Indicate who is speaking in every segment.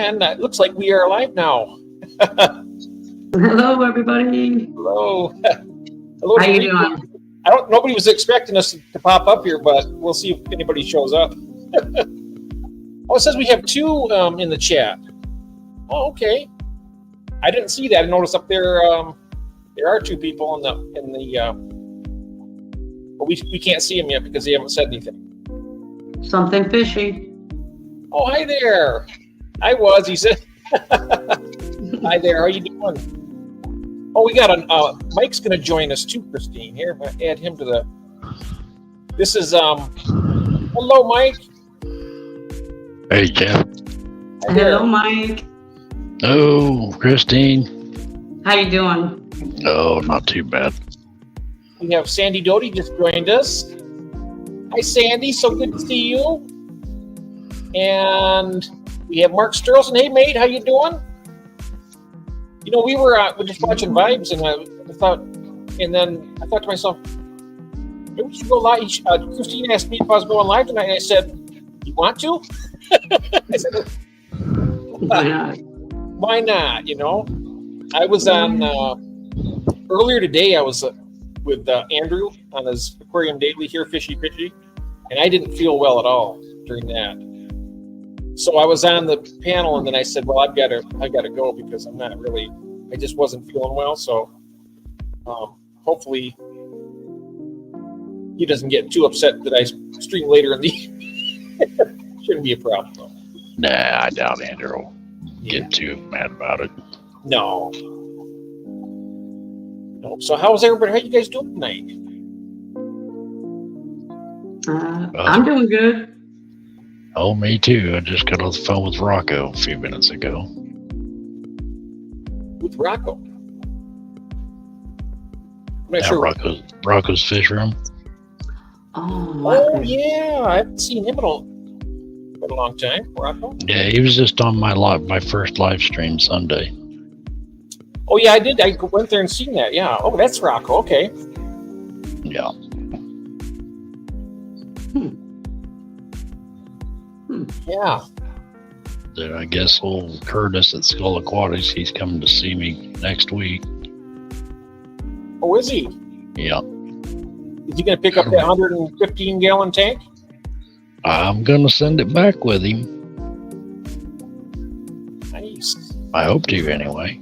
Speaker 1: And it looks like we are live now.
Speaker 2: Hello, everybody.
Speaker 1: Hello. Hello.
Speaker 2: How you doing?
Speaker 1: Nobody was expecting us to pop up here, but we'll see if anybody shows up. Oh, it says we have two in the chat. Oh, okay. I didn't see that. I noticed up there there are two people in the but we can't see them yet because they haven't said anything.
Speaker 2: Something fishy.
Speaker 1: Oh, hi there. I was. He said. Hi there. How you doing? Oh, we got Mike's going to join us too, Christine. Here, I'm going to add him to the. This is Hello, Mike.
Speaker 3: Hey, Jeff.
Speaker 1: Hi there.
Speaker 2: Hello, Mike.
Speaker 3: Oh, Christine.
Speaker 2: How you doing?
Speaker 3: Oh, not too bad.
Speaker 1: We have Sandy Doty just joined us. Hi, Sandy. So good to see you. And we have Mark Sturlson. Hey, mate. How you doing? You know, we're just watching Vibes, and I thought to myself, maybe we should go live. Christine asked me if I was going live tonight, and I said, "You want to?" I said,
Speaker 2: Why not?
Speaker 1: "Why not?" You know, I was on earlier today. I was with Andrew on his Aquarium Daily here, Fishy, and I didn't feel well at all during that. So I was on the panel, and then I said, "Well, I got to go because I just wasn't feeling well." So hopefully he doesn't get too upset that I stream later in the evening. Shouldn't be a problem, though.
Speaker 3: Nah, I doubt Andrew will get too mad about it.
Speaker 1: No. So how's everybody? How you guys doing tonight?
Speaker 2: I'm doing good.
Speaker 3: Oh, me too. I just got off the phone with Rocco a few minutes ago.
Speaker 1: With Rocco? I'm not
Speaker 3: Yeah,
Speaker 1: sure.
Speaker 3: Rocco's Fish Room.
Speaker 1: Oh, yeah. I haven't seen him in a long time. Rocco?
Speaker 3: Yeah, he was just on my first live stream Sunday.
Speaker 1: Oh, yeah, I did. I went there and seen that. Yeah. Oh, that's Rocco. Okay.
Speaker 3: Yeah.
Speaker 1: Yeah.
Speaker 3: Then I guess old Curtis at Skull Aquatics, he's coming to see me next week.
Speaker 1: Oh, is he?
Speaker 3: Yeah.
Speaker 1: Is he going to pick up that 115-gallon tank?
Speaker 3: I'm going to send it back with him.
Speaker 1: Nice.
Speaker 3: I hope to, anyway.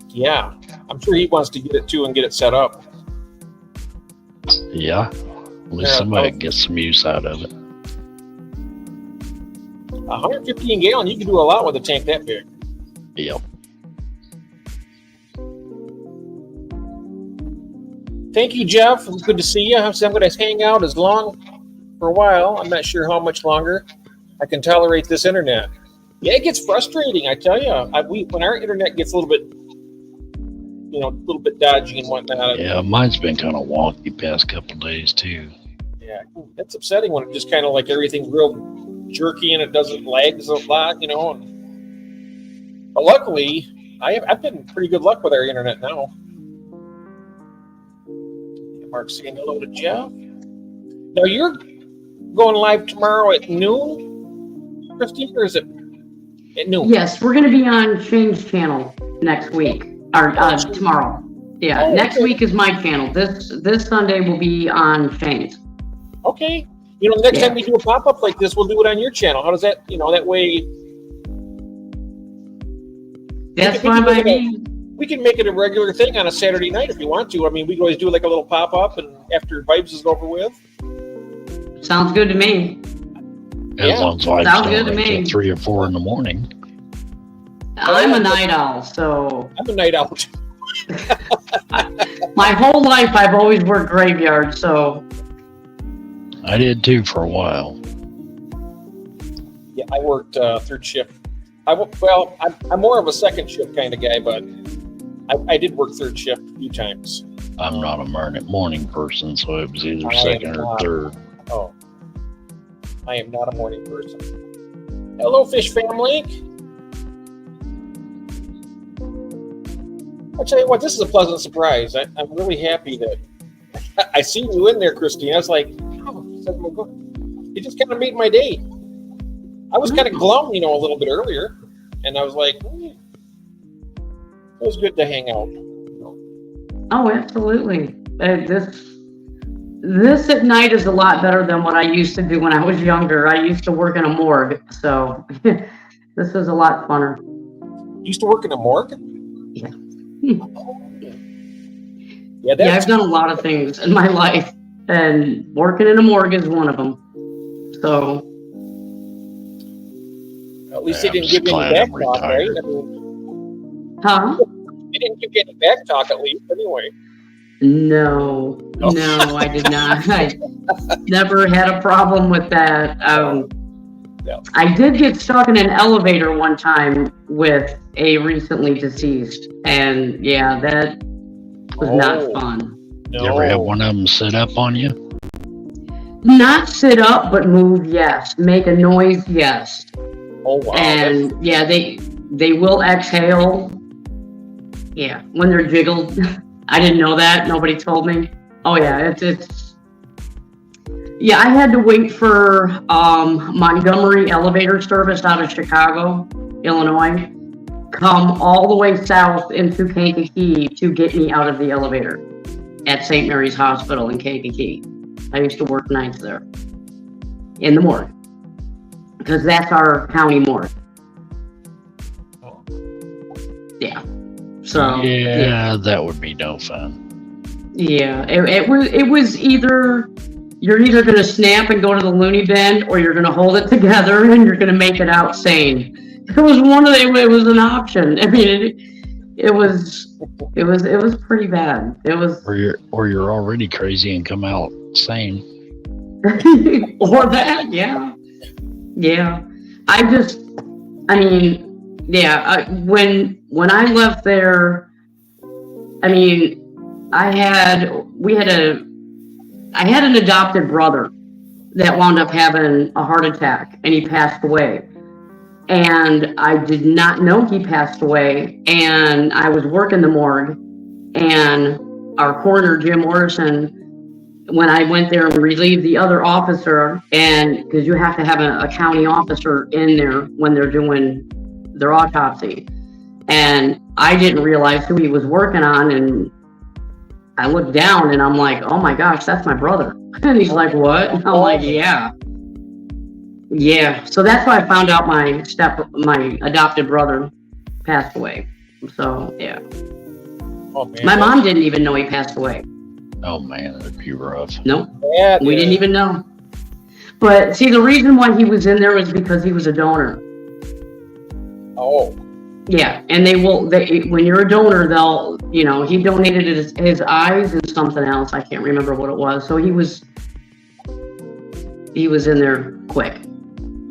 Speaker 1: Yeah. I'm sure he wants to get it, too, and get it set up.
Speaker 3: Yeah. At least
Speaker 1: Yeah,
Speaker 3: somebody can get some use out of it.
Speaker 1: 115-gallon, you can do a lot with a tank that big.
Speaker 3: Yep.
Speaker 1: Thank you, Jeff. It was good to see you. I'm going to hang out for a while. I'm not sure how much longer I can tolerate this internet. Yeah, it gets frustrating, I tell you. When our internet gets a little bit dodgy and whatnot.
Speaker 3: Yeah, mine's been kind of wonky past couple of days too.
Speaker 1: Yeah, it's upsetting when it just kind of like everything's real jerky and it doesn't lag a lot, you know. But luckily, I've been pretty good luck with our internet now. Mark saying hello to Jeff. Now you're going live tomorrow at noon, Christine, or is it at noon?
Speaker 2: Yes, we're going to be on Shane's channel next week or tomorrow. Yeah, next week is my channel. This Sunday will be on Shane's.
Speaker 1: Okay. You know, next time we do a pop-up like this, we'll do it on your channel. How does that, that way...
Speaker 2: That's fine by me.
Speaker 1: We can make it a regular thing on a Saturday night if you want to. I mean, we can always do like a little pop-up and after Vibes is over with.
Speaker 2: Sounds good to me.
Speaker 3: As long as Vibes
Speaker 2: Sounds good to
Speaker 3: don't
Speaker 2: me.
Speaker 3: until 3 or 4 in the morning.
Speaker 2: I'm a night owl, so...
Speaker 1: I'm a night owl.
Speaker 2: My whole life, I've always worked graveyard, so...
Speaker 3: I did too for a while.
Speaker 1: Yeah, I worked third shift. I'm more of a second shift kind of guy, but I did work third shift a few times.
Speaker 3: I'm not a morning person, so it was either
Speaker 1: I
Speaker 3: second
Speaker 1: am
Speaker 3: or
Speaker 1: not.
Speaker 3: third.
Speaker 1: Oh, I am not a morning person. Hello, Fish Family. I'll tell you what, this is a pleasant surprise. I'm really happy that I seen you in there, Christine. I was like, it just kind of made my day. I was kind of glum, a little bit earlier. and I was like, it was good to hang out.
Speaker 2: Oh, absolutely. This at night is a lot better than what I used to do when I was younger. I used to work in a morgue, so this is a lot funner.
Speaker 1: You used to work in a morgue?
Speaker 2: Yeah.
Speaker 1: Yeah,
Speaker 2: Yeah, I've done a lot of things in my life, and working in a morgue is one of them. So,
Speaker 1: at least
Speaker 3: Yeah,
Speaker 1: they didn't give you
Speaker 3: I'm
Speaker 1: any back
Speaker 3: glad I'm
Speaker 1: talk, right?
Speaker 3: retired.
Speaker 1: I mean,
Speaker 2: huh?
Speaker 1: they didn't give you any back talk at least, anyway.
Speaker 2: No,
Speaker 1: Oh.
Speaker 2: no, I did not. I never had a problem with that.
Speaker 1: Yeah.
Speaker 2: I did get stuck in an elevator one time with a recently deceased, and yeah, that was not
Speaker 1: Oh.
Speaker 2: fun.
Speaker 1: No.
Speaker 3: You ever have one of them sit up on you?
Speaker 2: Not sit up, but move, yes. Make a noise, yes.
Speaker 1: Oh wow.
Speaker 2: And yeah, they will exhale. Yeah, when they're jiggled. I didn't know that. Nobody told me. Oh yeah, it's. Yeah, I had to wait for Montgomery elevator service out of Chicago, Illinois, come all the way south into Kankakee to get me out of the elevator at St. Mary's Hospital in Kankakee. I used to work nights there in the morgue because that's our county morgue. Yeah. So
Speaker 3: Yeah, that would be no fun.
Speaker 2: yeah, it was either you're either gonna snap and go to the loony bin, or you're gonna hold it together and you're gonna make it out sane. It was one of the, it was an option. I mean, it was pretty bad. It was
Speaker 3: Or you're already crazy and come out sane.
Speaker 2: or that, yeah. I mean, yeah. When I left there, I mean, I had an adopted brother that wound up having a heart attack, and he passed away. And I did not know he passed away. And I was working the morgue, and our coroner, Jim Morrison, when I went there and relieved the other officer, and because you have to have a county officer in there when they're doing their autopsy, and I didn't realize who he was working on, and I looked down and I'm like, oh my gosh, that's my brother. And he's like, what? And I'm like, yeah. So that's why I found out my adopted brother passed away. So yeah.
Speaker 1: Oh, man.
Speaker 2: My mom didn't even know he passed away.
Speaker 3: Oh man, that'd be rough.
Speaker 2: Nope.
Speaker 1: Yeah,
Speaker 2: We didn't even know. But see, the reason why he was in there was because he was a donor.
Speaker 1: Oh.
Speaker 2: Yeah, and when you're a donor, they'll, he donated his eyes and something else. I can't remember what it was. So he was in there quick.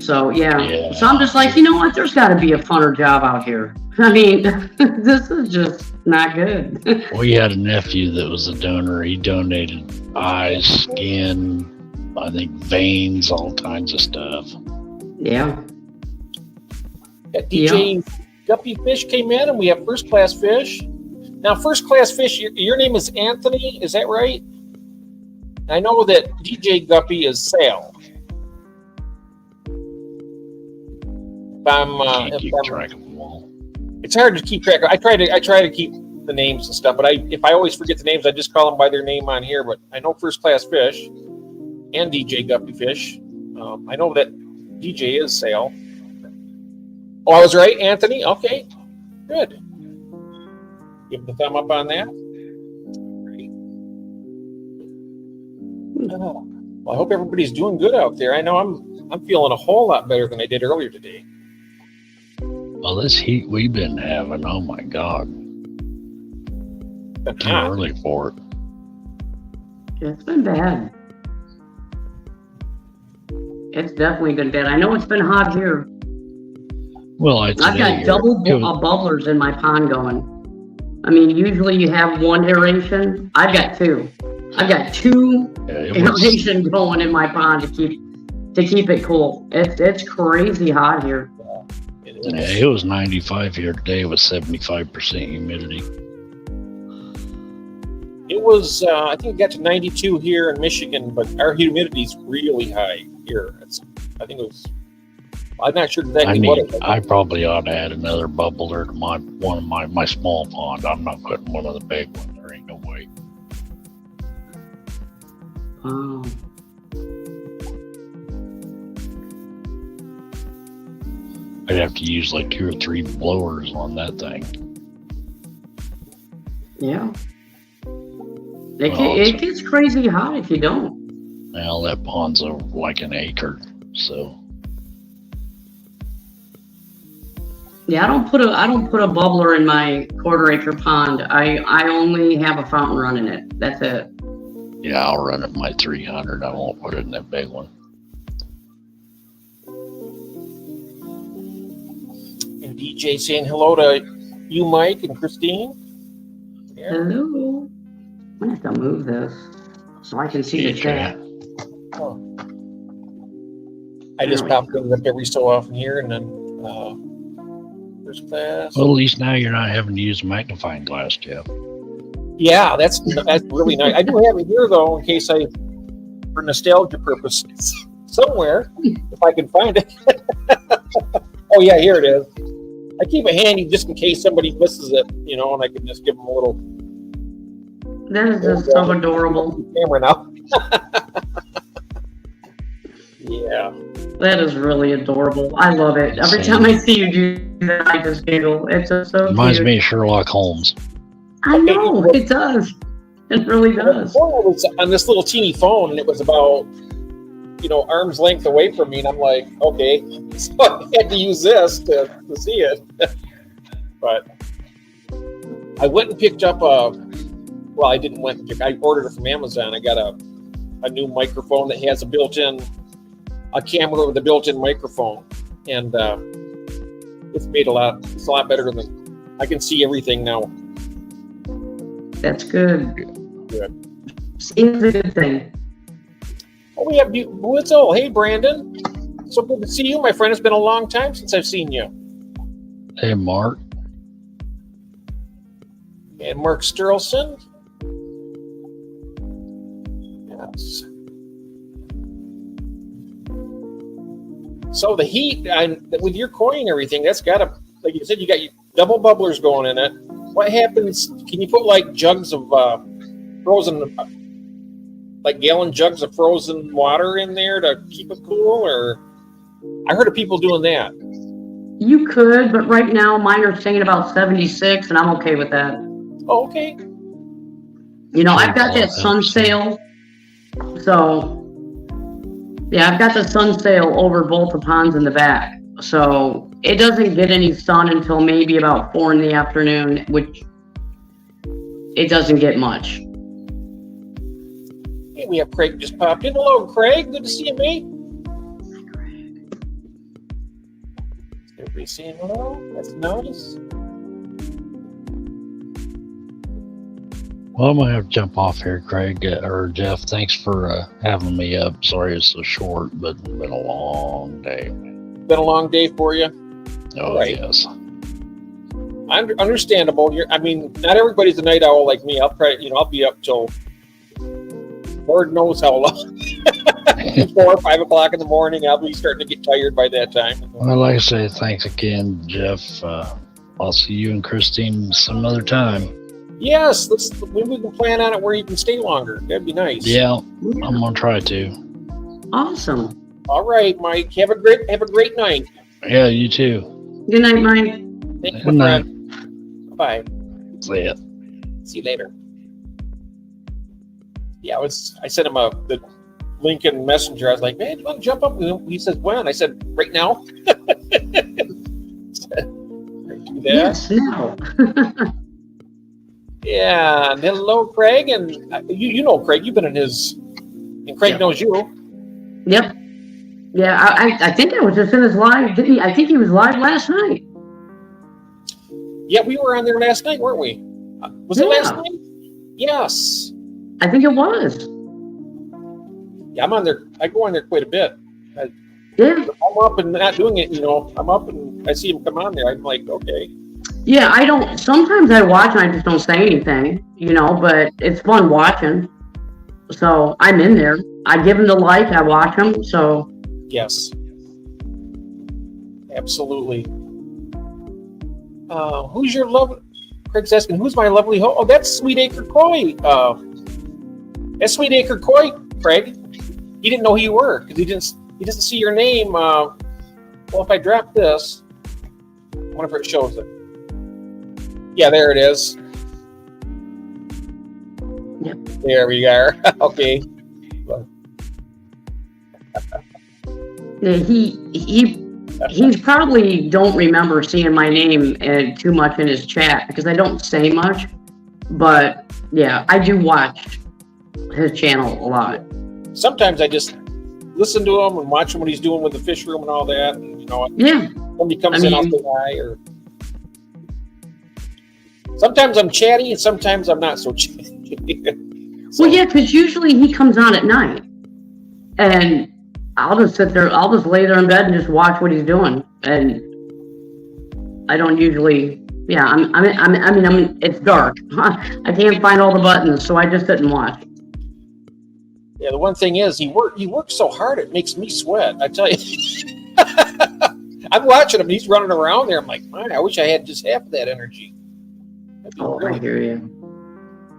Speaker 2: So yeah. So I'm just like, you know what? There's got to be a funner job out here. I mean, this is just not good.
Speaker 3: We had a nephew that was a donor. He donated eyes, skin, I think veins, all kinds of stuff.
Speaker 2: Yeah.
Speaker 1: DJ Guppy Fish came in, and we have First Class Fish. Now, First Class Fish, your name is Anthony, is that right? I know that DJ Guppy is Sal.
Speaker 3: Can't keep track of them all.
Speaker 1: It's hard to keep track of. I try to keep the names and stuff, but if I always forget the names, I just call them by their name on here. But I know First Class Fish and DJ Guppy Fish. I know that DJ is Sal. Oh, I was right, Anthony? Okay, good. Give the thumb up on that. Great. Well, I hope everybody's doing good out there. I know I'm feeling a whole lot better than I did earlier today.
Speaker 3: Well, this heat we've been having, oh my God.
Speaker 1: But
Speaker 3: Too early for it.
Speaker 2: It's been bad. It's definitely been bad. I know it's been hot here.
Speaker 3: Well,
Speaker 2: I've got double bubblers in my pond going. I mean, usually you have one aeration. I've got two. I've got two aeration going in my pond to keep it cool. It's crazy hot here.
Speaker 3: It was 95 here today with 75% humidity.
Speaker 1: It was, I think it got to 92 here in Michigan, but our humidity's really high here. I think it was I'm not sure
Speaker 3: I
Speaker 1: exactly what it
Speaker 3: need.
Speaker 1: was.
Speaker 3: I probably ought to add another bubbler to one of my small pond. I'm not putting one of the big ones. There ain't no way.
Speaker 2: Oh.
Speaker 3: I'd have to use like 2 or 3 blowers on that thing.
Speaker 2: Yeah.
Speaker 3: Well,
Speaker 2: It gets crazy hot if you don't.
Speaker 3: Now that pond's over like an acre, so
Speaker 2: Yeah, I don't put a bubbler in my 1/4 acre pond. I only have a fountain run in it. That's it.
Speaker 3: yeah, I'll run it my 300. I won't put it in that big one.
Speaker 1: And DJ saying hello to you, Mike, and Christine. Yeah.
Speaker 2: Hello. I'm gonna have to move this so I can see the chat.
Speaker 1: Oh. I just pop things up every so often here, and then first class.
Speaker 3: Well, at least now you're not having to use a magnifying glass, Jeff.
Speaker 1: Yeah, that's really nice. I do have it here though, in case for nostalgia purposes, somewhere if I can find it. Oh yeah, here it is. I keep it handy just in case somebody misses it, and I can just give them a little
Speaker 2: That is just so adorable.
Speaker 1: camera now. Yeah.
Speaker 2: That is really adorable. I love it. Every time I see you do that, I just giggle. It's just so
Speaker 3: Reminds
Speaker 2: cute.
Speaker 3: me of Sherlock Holmes.
Speaker 2: I know, it does. It really does.
Speaker 1: Before I was on this little teeny phone, and it was about, arm's length away from me, and I'm like, okay, so I had to use this to see it. But I went and picked up I didn't went and pick. I ordered it from Amazon. I got a new microphone that has a camera with a built-in microphone, and it's made it's a lot better than, I can see everything now.
Speaker 2: That's good.
Speaker 1: Good.
Speaker 2: Seems a good thing.
Speaker 1: Oh, we have Witzel. Hey, Brandon. So good to see you, my friend. It's been a long time since I've seen you.
Speaker 3: Hey, Mark.
Speaker 1: And Mark Sturlson. Yes. So the heat, with your coin and everything, that's got to, like you said, you got your double bubblers going in it. What happens? Can you put like jugs of frozen, like gallon jugs of frozen water in there to keep it cool? Or I heard of people doing that.
Speaker 2: You could, but right now mine are staying about 76, and I'm okay with that.
Speaker 1: Oh, okay.
Speaker 2: I've got that sun sail. So, yeah, I've got the sun sail over both the ponds in the back. So it doesn't get any sun until maybe about 4 in the afternoon, which it doesn't get much.
Speaker 1: Hey, we have Craig just popped in. Hello, Craig. Good to see you, mate. Everybody saying hello. That's nice.
Speaker 3: Well, I'm gonna have to jump off here, Craig or Jeff. Thanks for having me up. Sorry it's so short, but it's been a long day.
Speaker 1: Been a long day for you.
Speaker 3: Oh,
Speaker 1: Right.
Speaker 3: yes.
Speaker 1: Understandable. Not everybody's a night owl like me. I'll try. I'll be up till Lord knows how long. 4 or 5 o'clock in the morning. I'll be starting to get tired by that time.
Speaker 3: Well, like I say, thanks again, Jeff. I'll see you and Christine some other time.
Speaker 1: Yes, maybe we can plan on it where you can stay longer. That'd be nice.
Speaker 3: Yeah, I'm gonna try to.
Speaker 2: Awesome.
Speaker 1: All right, Mike. Have a great night.
Speaker 3: Yeah, you too.
Speaker 2: Good night, Mike.
Speaker 1: Thank you,
Speaker 3: Good night.
Speaker 1: friend. Bye.
Speaker 3: See ya.
Speaker 1: See you later. Yeah, I sent him the link in Messenger. I was like, man, do you want to jump up? He says, when? I said, right now. Do that.
Speaker 2: Yes, now.
Speaker 1: Yeah, and hello, Craig. And you know Craig. You've been in his, and Craig knows you.
Speaker 2: Yep. Yeah, I think I was just in his live, didn't he? I think he was live last night.
Speaker 1: Yeah, we were on there last night, weren't we? Was it last night? Yes.
Speaker 2: I think it was.
Speaker 1: Yeah, I'm on there. I go on there quite a bit.
Speaker 2: Yeah.
Speaker 1: I'm up and not doing it, I'm up and I see him come on there. I'm like, okay.
Speaker 2: Yeah, sometimes I watch and I just don't say anything, but it's fun watching. So I'm in there. I give him the like, I watch him, so.
Speaker 1: Yes. Absolutely. Who's your love? Craig's asking, who's my lovely host? Oh, that's Sweet Acre Coy. That's Sweet Acre Coy, Craig. He didn't know who you were because he doesn't see your name. Well, if I drop this, I wonder if it shows it. Yeah, there it is.
Speaker 2: Yep.
Speaker 1: There we are. Okay.
Speaker 2: Yeah, he probably don't remember seeing my name too much in his chat because I don't say much. But yeah, I do watch his channel a lot.
Speaker 1: Sometimes I just listen to him and watch him what he's doing with the fish room and all that. And,
Speaker 2: Yeah.
Speaker 1: somebody comes in, I'll say hi. Or sometimes I'm chatty and sometimes I'm not so chatty.
Speaker 2: Well, yeah, because usually he comes on at night, and I'll just sit there. I'll just lay there in bed and just watch what he's doing, and I don't usually. Yeah, I mean, it's dark. I can't find all the buttons, so I just sit and watch.
Speaker 1: Yeah, the one thing is, he works so hard it makes me sweat. I tell you, I'm watching him. He's running around there. I'm like, man, I wish I had just half of that energy.
Speaker 2: Oh, I hear you.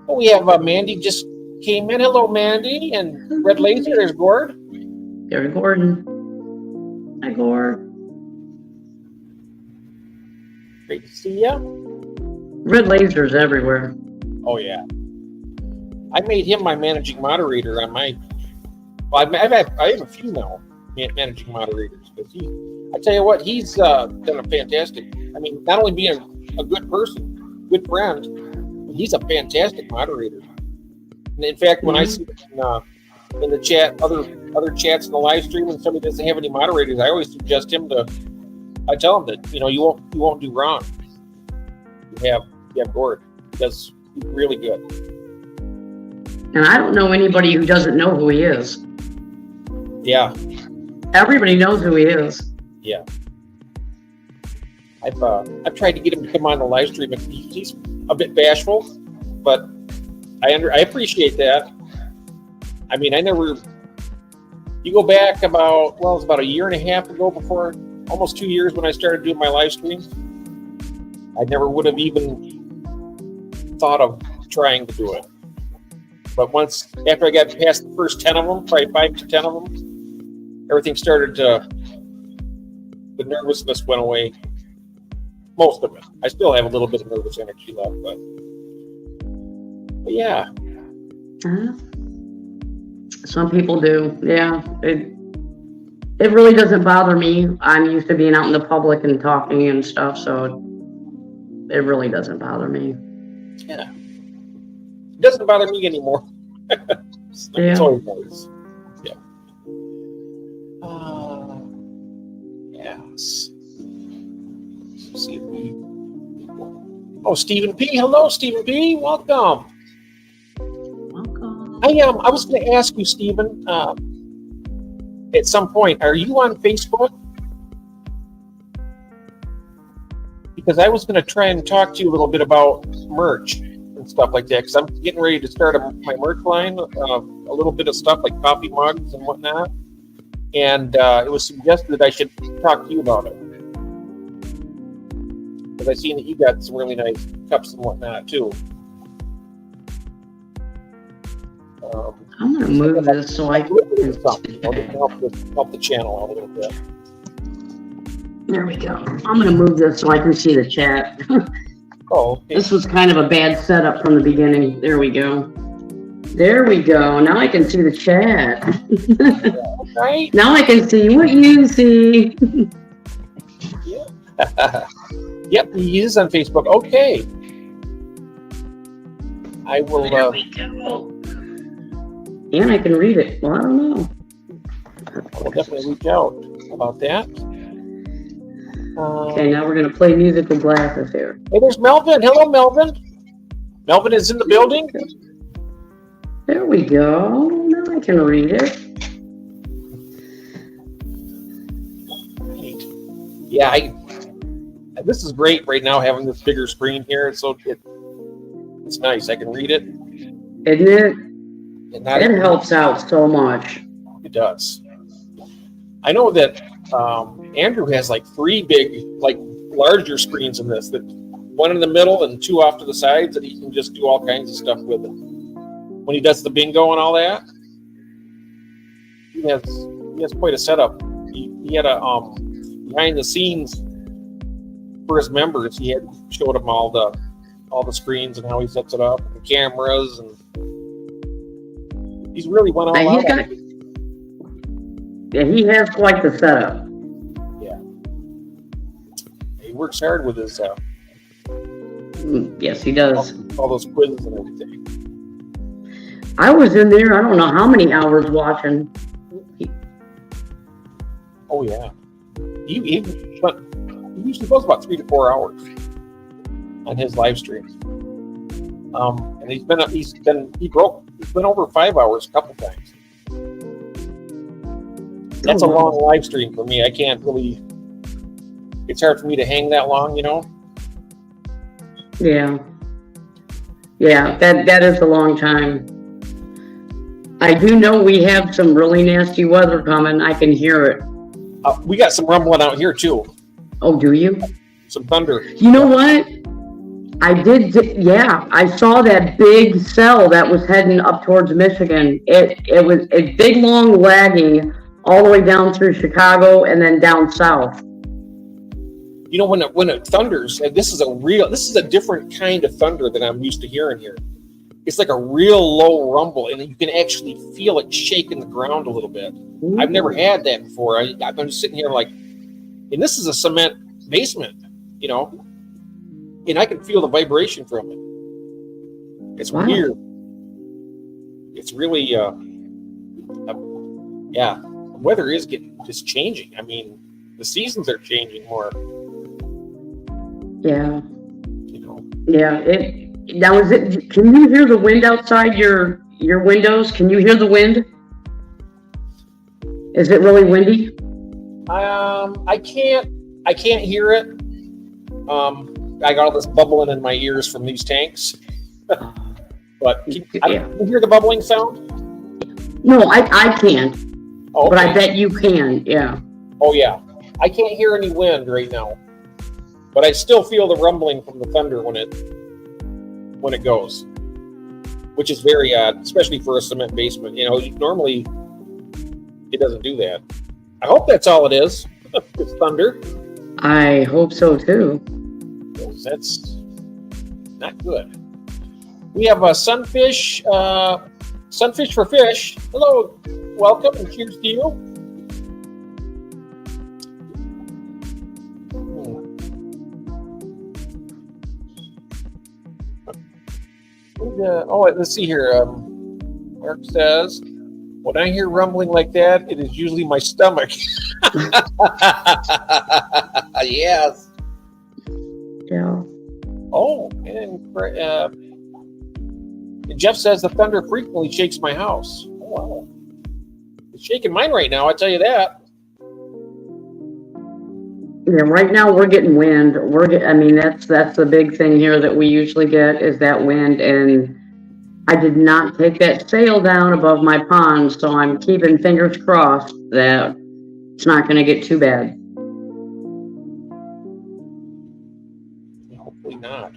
Speaker 1: Oh, we have Mandy just came in. Hello, Mandy, and Red Laser. There's Gord.
Speaker 2: There's Gordon. Hi, Gord.
Speaker 1: Great to see you.
Speaker 2: Red lasers everywhere.
Speaker 1: Oh yeah, I made him my managing moderator on my. Well, I have a few now managing moderators because I tell you what, he's done a fantastic. I mean, not only being a good person, good friend, but he's a fantastic moderator. And in fact, when I see in the chat, other chats in the live stream, when somebody doesn't have any moderators, I always suggest him to. I tell him that you won't do wrong. You have Gord. That's really good.
Speaker 2: And I don't know anybody who doesn't know who he is.
Speaker 1: Yeah.
Speaker 2: Everybody knows who he is.
Speaker 1: Yeah. I've tried to get him to come on the live stream, and he's a bit bashful, but I appreciate that. I mean, you go back it was about a year and a half ago, before almost 2 years, when I started doing my live streams. I never would have even thought of trying to do it. But after I got past the first 10 of them, probably 5 to 10 of them, everything started the nervousness went away. Most of it. I still have a little bit of nervous energy left, but yeah.
Speaker 2: Some people do. Yeah. It really doesn't bother me. I'm used to being out in the public and talking and stuff, so it really doesn't bother me.
Speaker 1: Yeah. It doesn't bother me anymore. It's always nice. Yeah. Yes. Let's see if Stephen P. Hello, Stephen P. Welcome.
Speaker 2: Welcome.
Speaker 1: I was going to ask you, Stephen, at some point, are you on Facebook? Because I was going to try and talk to you a little bit about merch and stuff like that, because I'm getting ready to start my merch line, a little bit of stuff like coffee mugs and whatnot. And it was suggested that I should talk to you about it. Because I've seen that you got some really nice cups and whatnot, too.
Speaker 2: I'm going to move this so I can
Speaker 1: help the channel out a little bit.
Speaker 2: There we go. I'm going to move this so I can see the chat.
Speaker 1: Oh, okay.
Speaker 2: This was kind of a bad setup from the beginning. There we go. There we go. Now I can see the chat.
Speaker 1: Right?
Speaker 2: Now I can see what you see.
Speaker 1: Yeah. Yep, he is on Facebook. Okay. I will.
Speaker 2: There we go. And I can read it. Well, I don't know.
Speaker 1: I'll definitely reach out about that.
Speaker 2: Okay, now we're going to play musical glasses here.
Speaker 1: Hey, there's Melvin. Hello, Melvin. Melvin is in the building.
Speaker 2: There we go. Now I can read it.
Speaker 1: Great. Yeah, this is great right now, having this bigger screen here. So it's nice. I can read it.
Speaker 2: Isn't it? It helps out so much.
Speaker 1: It does. I know that Andrew has like 3 big, like larger screens in this. That one in the middle and 2 off to the sides that he can just do all kinds of stuff with it. When he does the bingo and all that, he has quite a setup. He had a behind the scenes for his members. He had showed them all the screens and how he sets it up, and the cameras, and he's really went all
Speaker 2: And
Speaker 1: out.
Speaker 2: he has quite the setup.
Speaker 1: Yeah, he works hard with his
Speaker 2: Yes, he does.
Speaker 1: all those quizzes and everything.
Speaker 2: I was in there, I don't know how many hours watching.
Speaker 1: Oh yeah, he usually goes about 3 to 4 hours on his live streams. And he's been over 5 hours a couple times. That's a long live stream for me. I can't really. It's hard for me to hang that long, you know.
Speaker 2: Yeah. Yeah, that is a long time. I do know we have some really nasty weather coming. I can hear it.
Speaker 1: We got some rumbling out here too.
Speaker 2: Oh, do you?
Speaker 1: Some thunder.
Speaker 2: You know what? I saw that big cell that was heading up towards Michigan. It was a big, long lagging all the way down through Chicago and then down south.
Speaker 1: You know, when it thunders, and this is a different kind of thunder than I'm used to hearing here. It's like a real low rumble, and you can actually feel it shaking the ground a little bit.
Speaker 2: Ooh.
Speaker 1: I've never had that before. I'm just sitting here like, and this is a cement basement, you know, and I can feel the vibration from it. It's
Speaker 2: Wow.
Speaker 1: weird. It's really, yeah. The weather is just changing. I mean, the seasons are changing more.
Speaker 2: Yeah.
Speaker 1: You know.
Speaker 2: Yeah. Can you hear the wind outside your windows? Can you hear the wind? Is it really windy?
Speaker 1: I can't hear it. I got all this bubbling in my ears from these tanks. But can you hear the bubbling sound?
Speaker 2: No, I can't.
Speaker 1: Oh,
Speaker 2: But I
Speaker 1: okay.
Speaker 2: bet you can. Yeah.
Speaker 1: Oh yeah. I can't hear any wind right now. But I still feel the rumbling from the thunder when it goes. Which is very odd, especially for a cement basement. You know, normally it doesn't do that. I hope that's all it is. It's thunder.
Speaker 2: I hope so too.
Speaker 1: That's not good. We have a sunfish for fish. Hello, welcome, and cheers to you. Let's see here. Mark says, when I hear rumbling like that, it is usually my stomach. Yes.
Speaker 2: Yeah.
Speaker 1: Oh, and Jeff says the thunder frequently shakes my house. Oh, wow. It's shaking mine right now, I tell you that.
Speaker 2: Yeah, right now we're getting wind. That's the big thing here that we usually get is that wind. And I did not take that sail down above my pond, so I'm keeping fingers crossed that it's not going to get too bad.
Speaker 1: Hopefully not.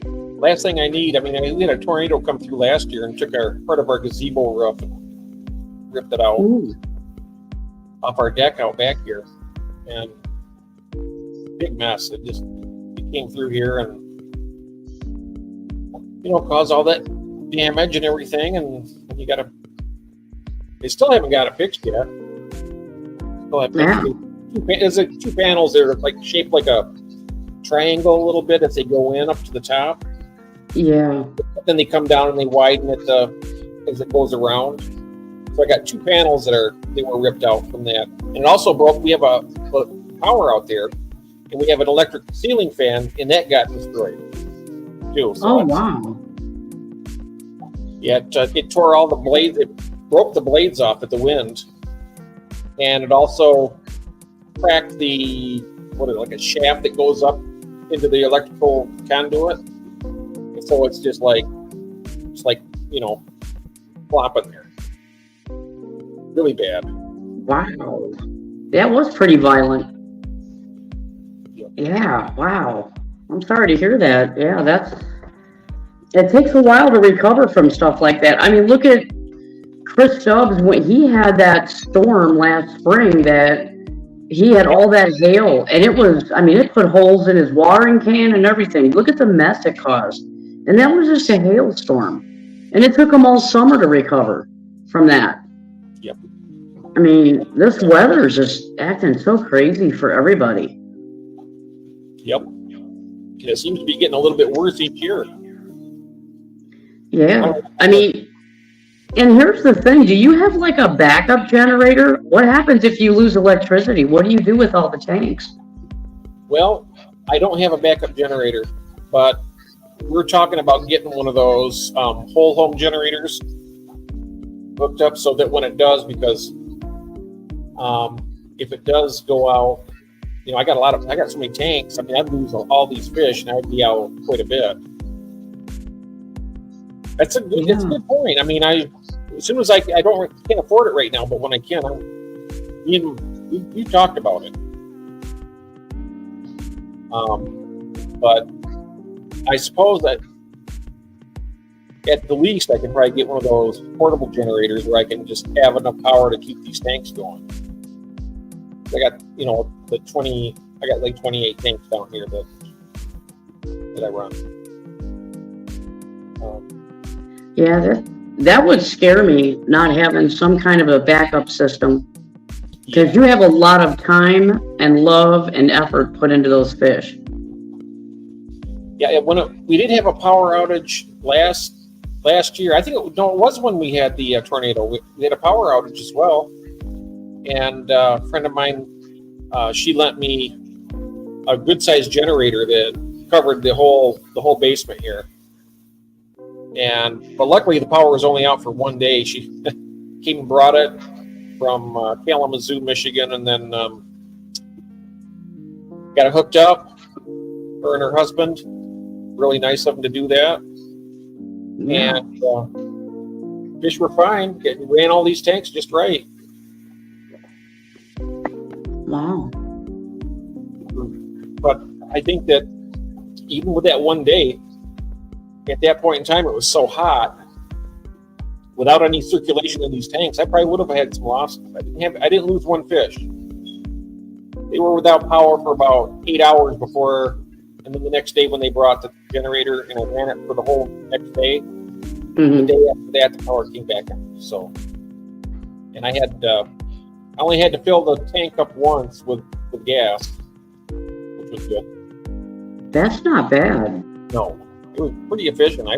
Speaker 1: Last thing I need, we had a tornado come through last year and took part of our gazebo roof and ripped it out
Speaker 2: Ooh.
Speaker 1: off our deck out back here. And big mess. It came through here and, caused all that damage and everything. And they still haven't got it fixed yet. There's two panels that are like shaped like a triangle a little bit as they go in up to the top.
Speaker 2: Yeah.
Speaker 1: But then they come down and they widen it as it goes around. So I got 2 panels they were ripped out from that. And it also broke. We have a power out there, and we have an electric ceiling fan, and that got destroyed too. So
Speaker 2: wow.
Speaker 1: Yeah, it tore all the blades. It broke the blades off at the wind, and it also cracked like a shaft that goes up into the electrical conduit. And so it's just like flopping there. Really bad.
Speaker 2: Wow. That was pretty violent. Yeah, wow. I'm sorry to hear that. Yeah, it takes a while to recover from stuff like that. I mean, look at Chris Stubbs when he had that storm last spring that he had all that hail and it put holes in his watering can and everything. Look at the mess it caused. And that was just a hailstorm. And it took him all summer to recover from that.
Speaker 1: Yep.
Speaker 2: I mean, this weather is just acting so crazy for everybody.
Speaker 1: Yep. And it seems to be getting a little bit worse each year.
Speaker 2: Yeah. I mean, and here's the thing. Do you have like a backup generator? What happens if you lose electricity? What do you do with all the tanks?
Speaker 1: Well, I don't have a backup generator, but we're talking about getting one of those whole home generators hooked up so that when it does, because if it does go out, I got so many tanks. I mean, I'd lose all these fish and I would be out quite a bit. That's a good point. I mean, as soon as I can't afford it right now, but when I can, we talked about it. But I suppose that at the least I can probably get one of those portable generators where I can just have enough power to keep these tanks going. I got, I got like 28 tanks down here that I run.
Speaker 2: Yeah, that would scare me, not having some kind of a backup system, because you have a lot of time and love and effort put into those fish.
Speaker 1: Yeah, we did have a power outage last year. I think it was when we had the tornado. We had a power outage as well, and a friend of mine, she lent me a good sized generator that covered the whole basement here. But luckily the power was only out for one day. She came and brought it from Kalamazoo, Michigan, and then got it hooked up. Her and her husband. Really nice of them to do that. Yeah. And fish were fine. Ran all these tanks just right.
Speaker 2: Wow.
Speaker 1: But I think that even with that one day, at that point in time, it was so hot. Without any circulation in these tanks, I probably would have had some losses. I didn't lose one fish. They were without power for about 8 hours before, and then the next day when they brought the generator and I ran it for the whole next day, the day after that, the power came back on. So, and I only had to fill the tank up once with gas, which was good.
Speaker 2: That's not bad.
Speaker 1: No, it was pretty efficient.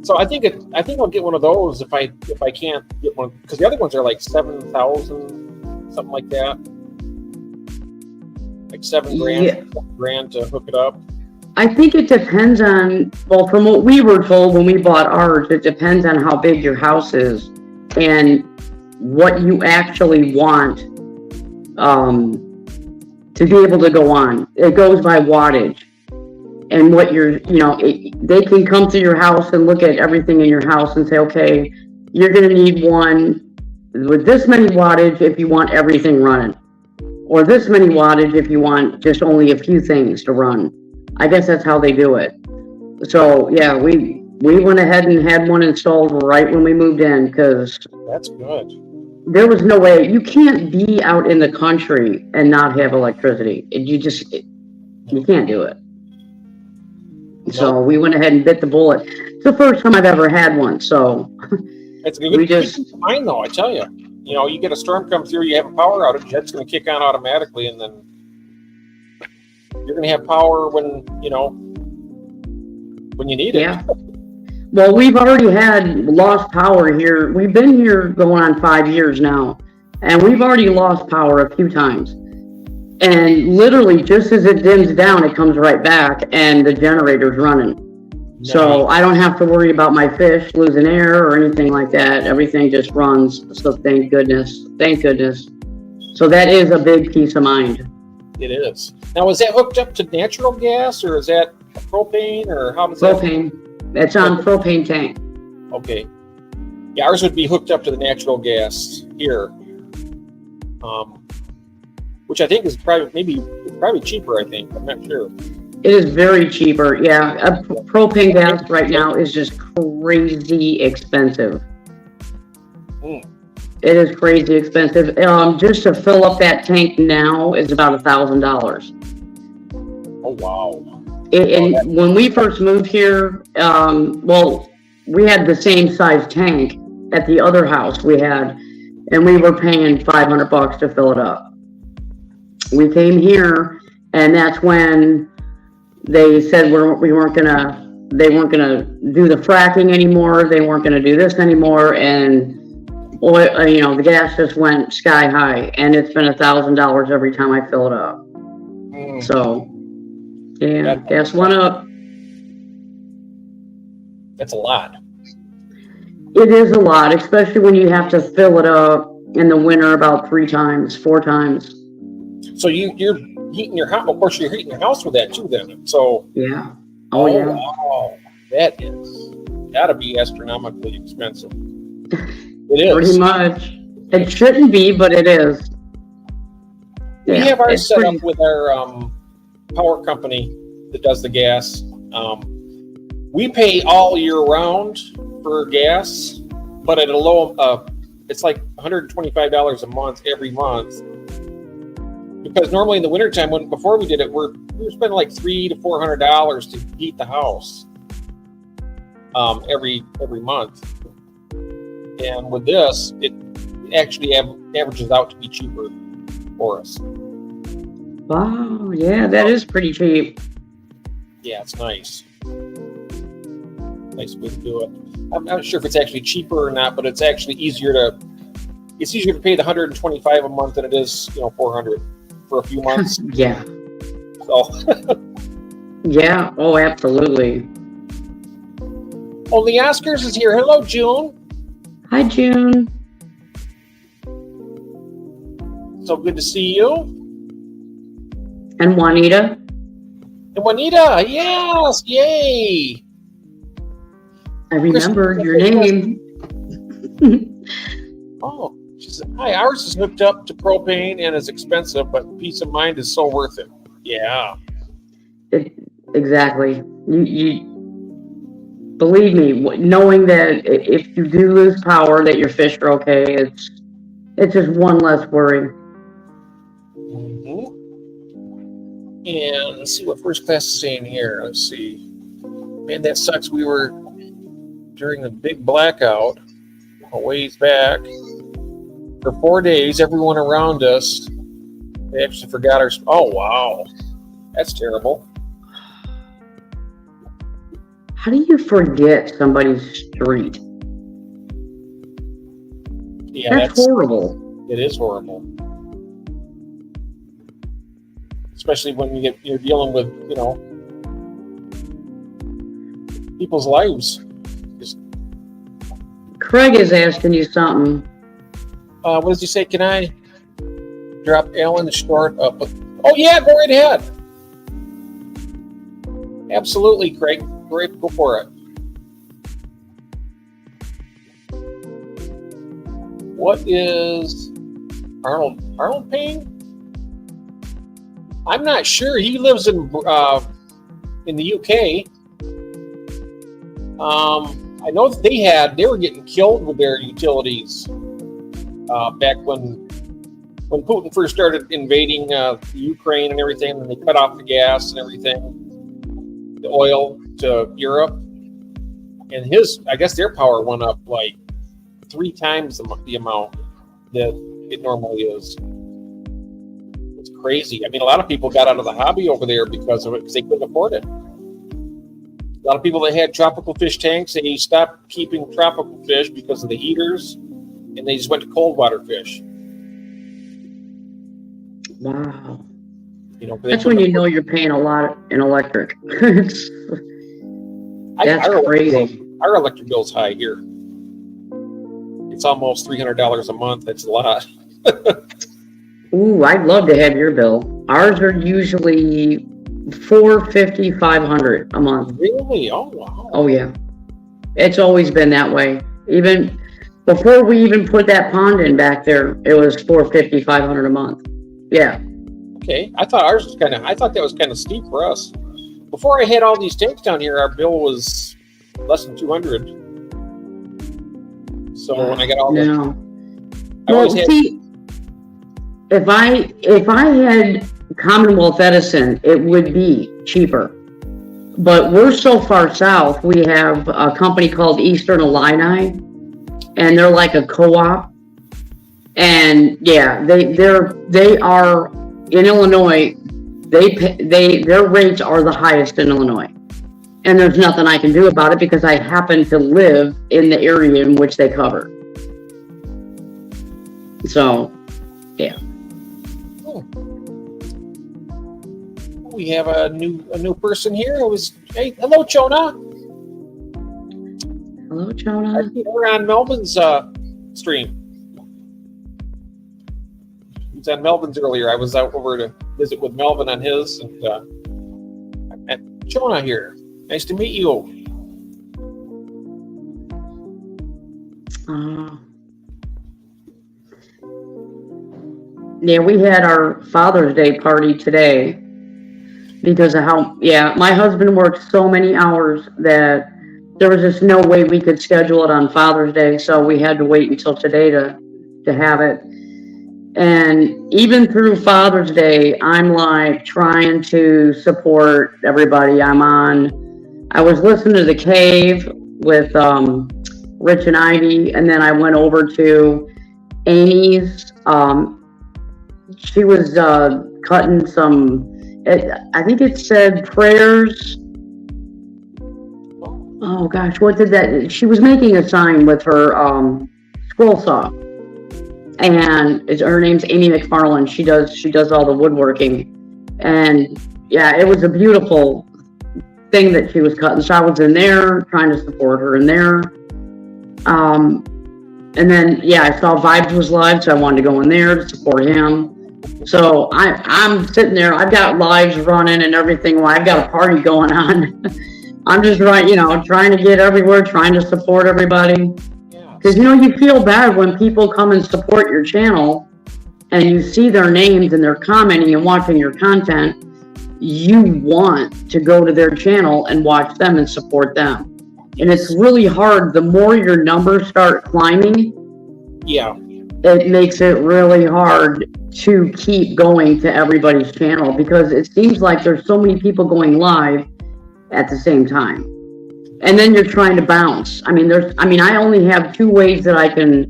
Speaker 1: So I think I'll get one of those if I can't get one, because the other ones are like 7,000, something like that, like $7,000 to hook it up.
Speaker 2: I think it depends on, well, from what we were told when we bought ours, it depends on how big your house is and what you actually want to be able to go on. It goes by wattage. And what they can come to your house and look at everything in your house and say, okay, you're going to need one with this many wattage if you want everything running, or this many wattage if you want just only a few things to run. I guess that's how they do it. So yeah, we went ahead and had one installed right when we moved in, because
Speaker 1: that's good.
Speaker 2: There was no way. You can't be out in the country and not have electricity. You can't do it. So we went ahead and bit the bullet. It's the first time I've ever had one. So
Speaker 1: it's good. We just mine though. I tell you, you get a storm come through, you have a power outage, that's going to kick on automatically, and then you're going to have power when you need it.
Speaker 2: Yeah. Well, we've already had lost power here. We've been here going on 5 years now, and we've already lost power a few times. And literally, just as it dims down, it comes right back, and the generator's running. Nice. So I don't have to worry about my fish losing air or anything like that. Everything just runs. So thank goodness. Thank goodness. So that is a big peace of mind.
Speaker 1: It is. Now, is that hooked up to natural gas, or is that propane, or how does that?
Speaker 2: Propane. It's on propane tank.
Speaker 1: Okay. Yeah, ours would be hooked up to the natural gas here. which I think is probably cheaper. I think, I'm not sure.
Speaker 2: It is very cheaper. Yeah, propane gas right now is just crazy expensive.
Speaker 1: Mm.
Speaker 2: It is crazy expensive. Just to fill up that tank now is about $1,000.
Speaker 1: Oh wow!
Speaker 2: And when we first moved here, well, we had the same size tank at the other house we had, and we were paying $500 to fill it up. We came here, and that's when they said they weren't gonna do the fracking anymore. They weren't gonna do this anymore, and oil, the gas just went sky high, and it's been $1,000 every time I fill it up.
Speaker 1: Mm.
Speaker 2: So, yeah, gas went up.
Speaker 1: That's a lot.
Speaker 2: It is a lot, especially when you have to fill it up in the winter about 3 times, 4 times.
Speaker 1: So you're heating your house. Of course, you're heating your house with that too. Then, so
Speaker 2: Yeah. Oh yeah.
Speaker 1: Wow. That is gotta be astronomically expensive. It is.
Speaker 2: Pretty much. It shouldn't be, but it is.
Speaker 1: We
Speaker 2: Yeah,
Speaker 1: have ours
Speaker 2: it's
Speaker 1: set
Speaker 2: pretty-
Speaker 1: up with our power company that does the gas. We pay all year round for gas, but at a low, it's like $125 a month every month. Because normally in the wintertime, before we did it, we were spending like $300 to $400 to heat the house every month. And with this, it actually averages out to be cheaper for us.
Speaker 2: Wow, yeah, that is pretty cheap.
Speaker 1: Yeah, it's nice. Nice way to do it. I'm not sure if it's actually cheaper or not, but it's actually easier to pay the $125 a month than it is, $400 for a few months.
Speaker 2: Yeah.
Speaker 1: So,
Speaker 2: Yeah, oh, absolutely.
Speaker 1: oh, the Oscars is here. Hello, June.
Speaker 2: Hi, June.
Speaker 1: So good to see you.
Speaker 2: And Juanita.
Speaker 1: And Juanita, yes, yay.
Speaker 2: I remember your name.
Speaker 1: Oh, she said, hi, ours is hooked up to propane and is expensive, but peace of mind is so worth it. Yeah.
Speaker 2: Exactly. You believe me, knowing that if you do lose power, that your fish are okay, it's just one less worry.
Speaker 1: Mm-hmm. And let's see what first class is saying here. Let's see. Man, that sucks. We were during the big blackout a ways back. For 4 days, everyone around us, they actually forgot our... Oh, wow. That's terrible.
Speaker 2: How do you forget somebody's street?
Speaker 1: Yeah,
Speaker 2: That's horrible.
Speaker 1: It is horrible. Especially when you're dealing with, people's lives.
Speaker 2: Craig is asking you something.
Speaker 1: What does he say? Can I drop Alan short up? Oh, yeah, go right ahead. Absolutely, Craig. Great, go for it. What is Arnold paying? I'm not sure. He lives in the UK. I know that they were getting killed with their utilities back when Putin first started invading the Ukraine and everything, and they cut off the gas and everything, the oil to Europe, and I guess their power went up like 3 times the amount that it normally is. It's crazy. I mean, a lot of people got out of the hobby over there because of it, because they couldn't afford it. A lot of people that had tropical fish tanks, they stopped keeping tropical fish because of the heaters, and they just went to cold water fish.
Speaker 2: Wow.
Speaker 1: That's
Speaker 2: when you know you're paying a lot in electric. That's crazy.
Speaker 1: Our electric bill's high here. It's almost $300 a month. That's a lot.
Speaker 2: Ooh, I'd love to have your bill. Ours are usually $450, $500 a month.
Speaker 1: Really? Oh, wow.
Speaker 2: Oh, yeah. It's always been that way. Even Before we even put that pond in back there, it was $450, $500 a month. Yeah.
Speaker 1: Okay, I thought that was kind of steep for us. Before I had all these tanks down here, our bill was less than 200. So when I got all
Speaker 2: No.
Speaker 1: I
Speaker 2: Well,
Speaker 1: always had,
Speaker 2: see, if I had Commonwealth Edison, it would be cheaper. But we're so far south, we have a company called Eastern Illini, and they're like a co-op. And yeah, they are in Illinois. Their rates are the highest in Illinois, and there's nothing I can do about it because I happen to live in the area in which they cover. So, yeah.
Speaker 1: we have a new person here. Hey, hello, Chona.
Speaker 2: Hello,
Speaker 1: I
Speaker 2: Jonah.
Speaker 1: see her on Melvin's stream. He was on Melvin's earlier. I was out over to visit with Melvin on his, and I met Chona here. Nice to meet you.
Speaker 2: Yeah, we had our Father's Day party today because of how, my husband worked so many hours that there was just no way we could schedule it on Father's Day. So we had to wait until today to have it. And even through Father's Day, I'm like trying to support everybody. I was listening to The Cave with Rich and Ivy, and then I went over to Amy's. She was cutting some, I think it said prayers. Oh gosh, what did that? She was making a sign with her scroll saw, and her name's Amy McFarland. She does all the woodworking, and yeah, it was a beautiful thing that she was cutting. So I was in there trying to support her in there. And then I saw Vibes was live, so I wanted to go in there to support him. So I'm sitting there. I've got lives running and everything. Well, I've got a party going on. I'm just trying to get everywhere, trying to support everybody. Because you feel bad when people come and support your channel, and you see their names and they're commenting and watching your content. You want to go to their channel and watch them and support them. And it's really hard. The more your numbers start climbing, it makes it really hard to keep going to everybody's channel, because it seems like there's so many people going live at the same time. And then you're trying to bounce. I only have two ways that I can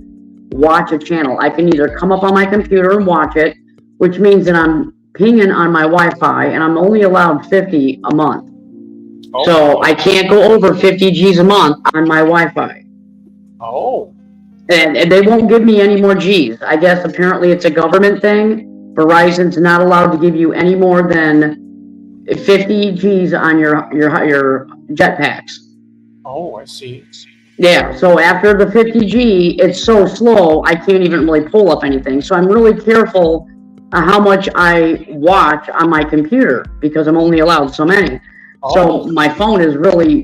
Speaker 2: watch a channel. I can either come up on my computer and watch it, which means that I'm pinging on my Wi-Fi, and I'm only allowed 50 a month. Oh. So I can't go over 50 G's a month on my Wi-Fi.
Speaker 1: Oh.
Speaker 2: And they won't give me any more G's. I guess apparently it's a government thing. Verizon's not allowed to give you any more than 50 G's on your jetpacks.
Speaker 1: Oh, I see.
Speaker 2: Yeah, so after the 50G, it's so slow, I can't even really pull up anything. So I'm really careful how much I watch on my computer, because I'm only allowed so many. Oh. So my phone is really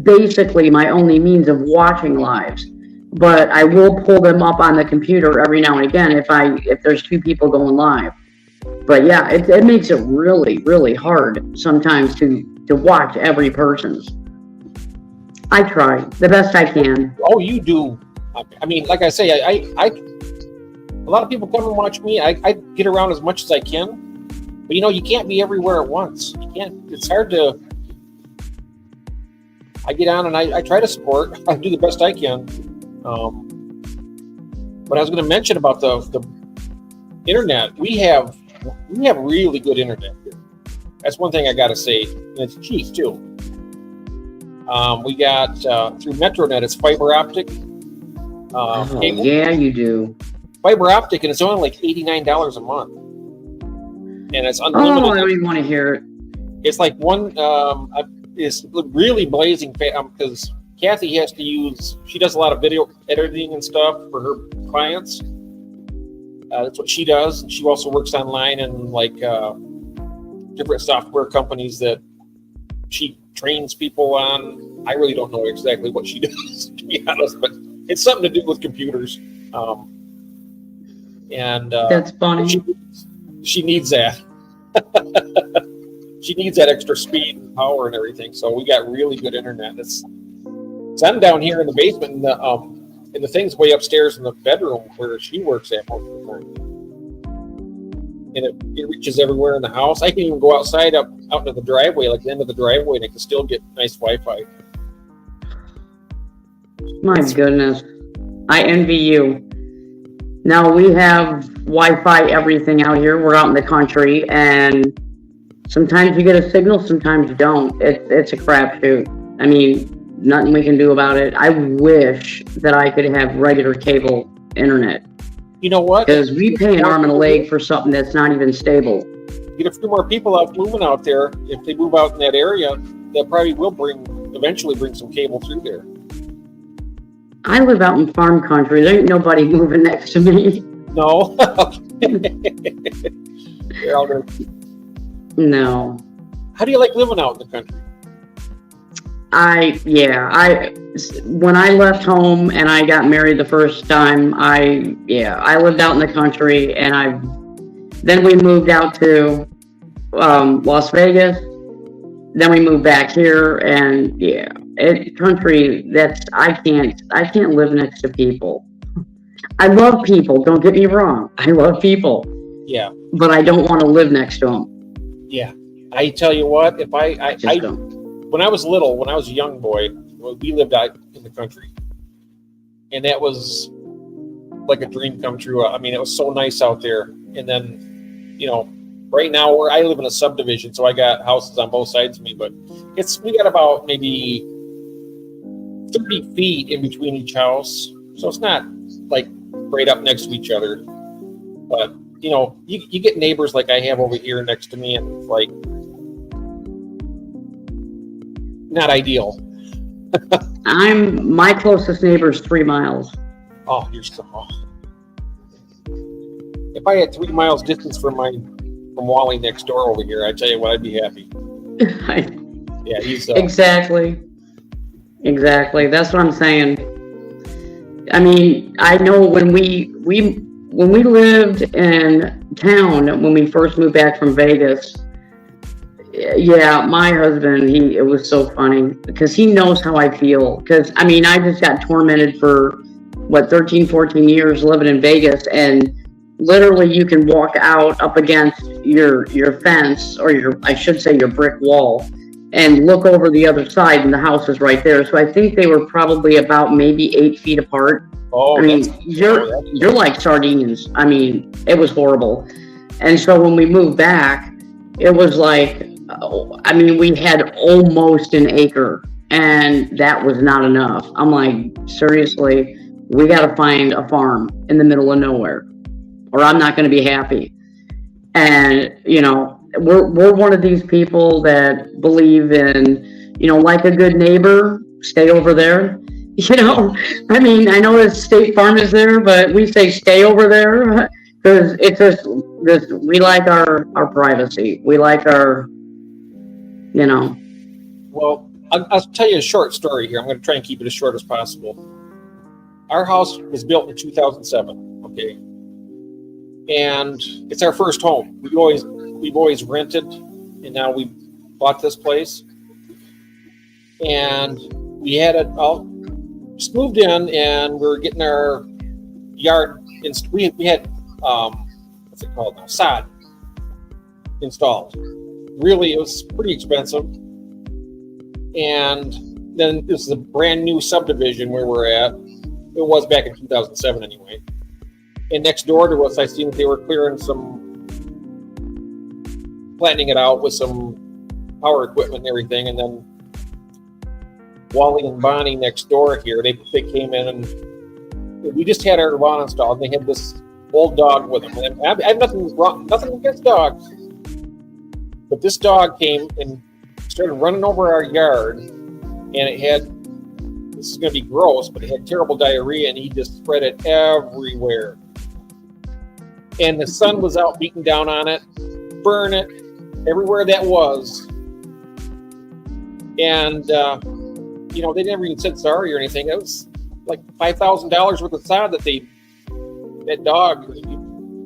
Speaker 2: basically my only means of watching lives. But I will pull them up on the computer every now and again if there's two people going live. But yeah, it makes it really, really hard sometimes to watch every person's. I try the best I can.
Speaker 1: Oh, you do. I mean, like I say, I a lot of people come and watch me. I get around as much as I can, but you can't be everywhere at once. You can't. It's hard to. I get on and I try to support. I do the best I can. But I was going to mention about the internet. We have really good internet here. That's one thing I got to say, and it's cheap too. We got through MetroNet. It's fiber optic.
Speaker 2: Yeah, you do.
Speaker 1: Fiber optic, and it's only like $89 a month, and it's unlimited.
Speaker 2: Oh, I don't even want to hear it.
Speaker 1: It's like one. It's really blazing because Kathy has to use. She does a lot of video editing and stuff for her clients. That's what she does, and she also works online and like different software companies that she trains people on. I really don't know exactly what she does, to be honest, but It's something to do with computers. And
Speaker 2: That's funny.
Speaker 1: she needs that. She needs that extra speed and power and everything. So we got really good internet. I'm down here in the basement, and the thing's way upstairs in the bedroom where she works at most of the time. And it reaches everywhere in the house. I can even go outside out into the driveway, like the end of the driveway, and I can still get nice Wi-Fi.
Speaker 2: My goodness. I envy you. Now we have Wi-Fi everything out here. We're out in the country, and sometimes you get a signal, sometimes you don't. It's a crapshoot. I mean, nothing we can do about it. I wish that I could have regular cable internet.
Speaker 1: You know what?
Speaker 2: Because we pay an arm and a leg for something that's not even stable.
Speaker 1: Get a few more people moving out there. If they move out in that area, that probably will eventually bring some cable through there.
Speaker 2: I live out in farm country. There ain't nobody moving next to me.
Speaker 1: No. They're out there.
Speaker 2: No.
Speaker 1: How do you like living out in the country?
Speaker 2: When I left home and I got married the first time, I lived out in the country, and then we moved out to Las Vegas. Then we moved back here, and country. I can't live next to people. I love people. Don't get me wrong. I love people.
Speaker 1: Yeah.
Speaker 2: But I don't want to live next to them.
Speaker 1: Yeah. I tell you what, when I was little, when I was a young boy, we lived out in the country, and that was like a dream come true. I mean, it was so nice out there. And then, right now where I live in a subdivision, so I got houses on both sides of me, but we got about maybe 30 feet in between each house. So it's not like right up next to each other, but you get neighbors like I have over here next to me, and it's like not ideal.
Speaker 2: My closest neighbor is 3 miles.
Speaker 1: Oh, you're so. If I had 3 miles distance from Wally next door over here, I tell you what, I'd be happy. Yeah, he's
Speaker 2: exactly. That's what I'm saying. I mean, I know when we lived in town, when we first moved back from Vegas. Yeah, my husband, it was so funny because he knows how I feel. Because, I mean, I just got tormented for, 13, 14 years living in Vegas. And literally you can walk out up against your fence, or your brick wall, and look over the other side, and the house is right there. So I think they were probably about maybe 8 feet apart.
Speaker 1: Oh,
Speaker 2: I mean, you're like sardines. I mean, it was horrible. And so when we moved back, it was like, we had almost an acre, and that was not enough. I'm like, seriously, we got to find a farm in the middle of nowhere, or I'm not going to be happy. And, we're one of these people that believe in, like a good neighbor, stay over there. I mean, I know that State Farm is there, but we say stay over there because it's just we like our privacy. We like our,
Speaker 1: Well, I'll tell you a short story here. I'm going to try and keep it as short as possible. Our house was built in 2007, okay? And it's our first home. We've always rented, and now we bought this place. And we had it all just moved in, and we were getting our yard. We had what's it called now? Sod installed. Really, it was pretty expensive. And then this is a brand new subdivision where we're at. It was back in 2007 anyway. And next door to us, I seen that they were planning it out with some power equipment and everything. And then Wally and Bonnie next door here, they came in, and we just had our lawn installed. And they had this old dog with them. And I have nothing against dogs, but this dog came and started running over our yard, and it had, this is going to be gross, but it had terrible diarrhea, and he just spread it everywhere. And the sun was out beating down on it, burn it, everywhere that was. And, they never even said sorry or anything. It like $5,000 worth of sod that dog,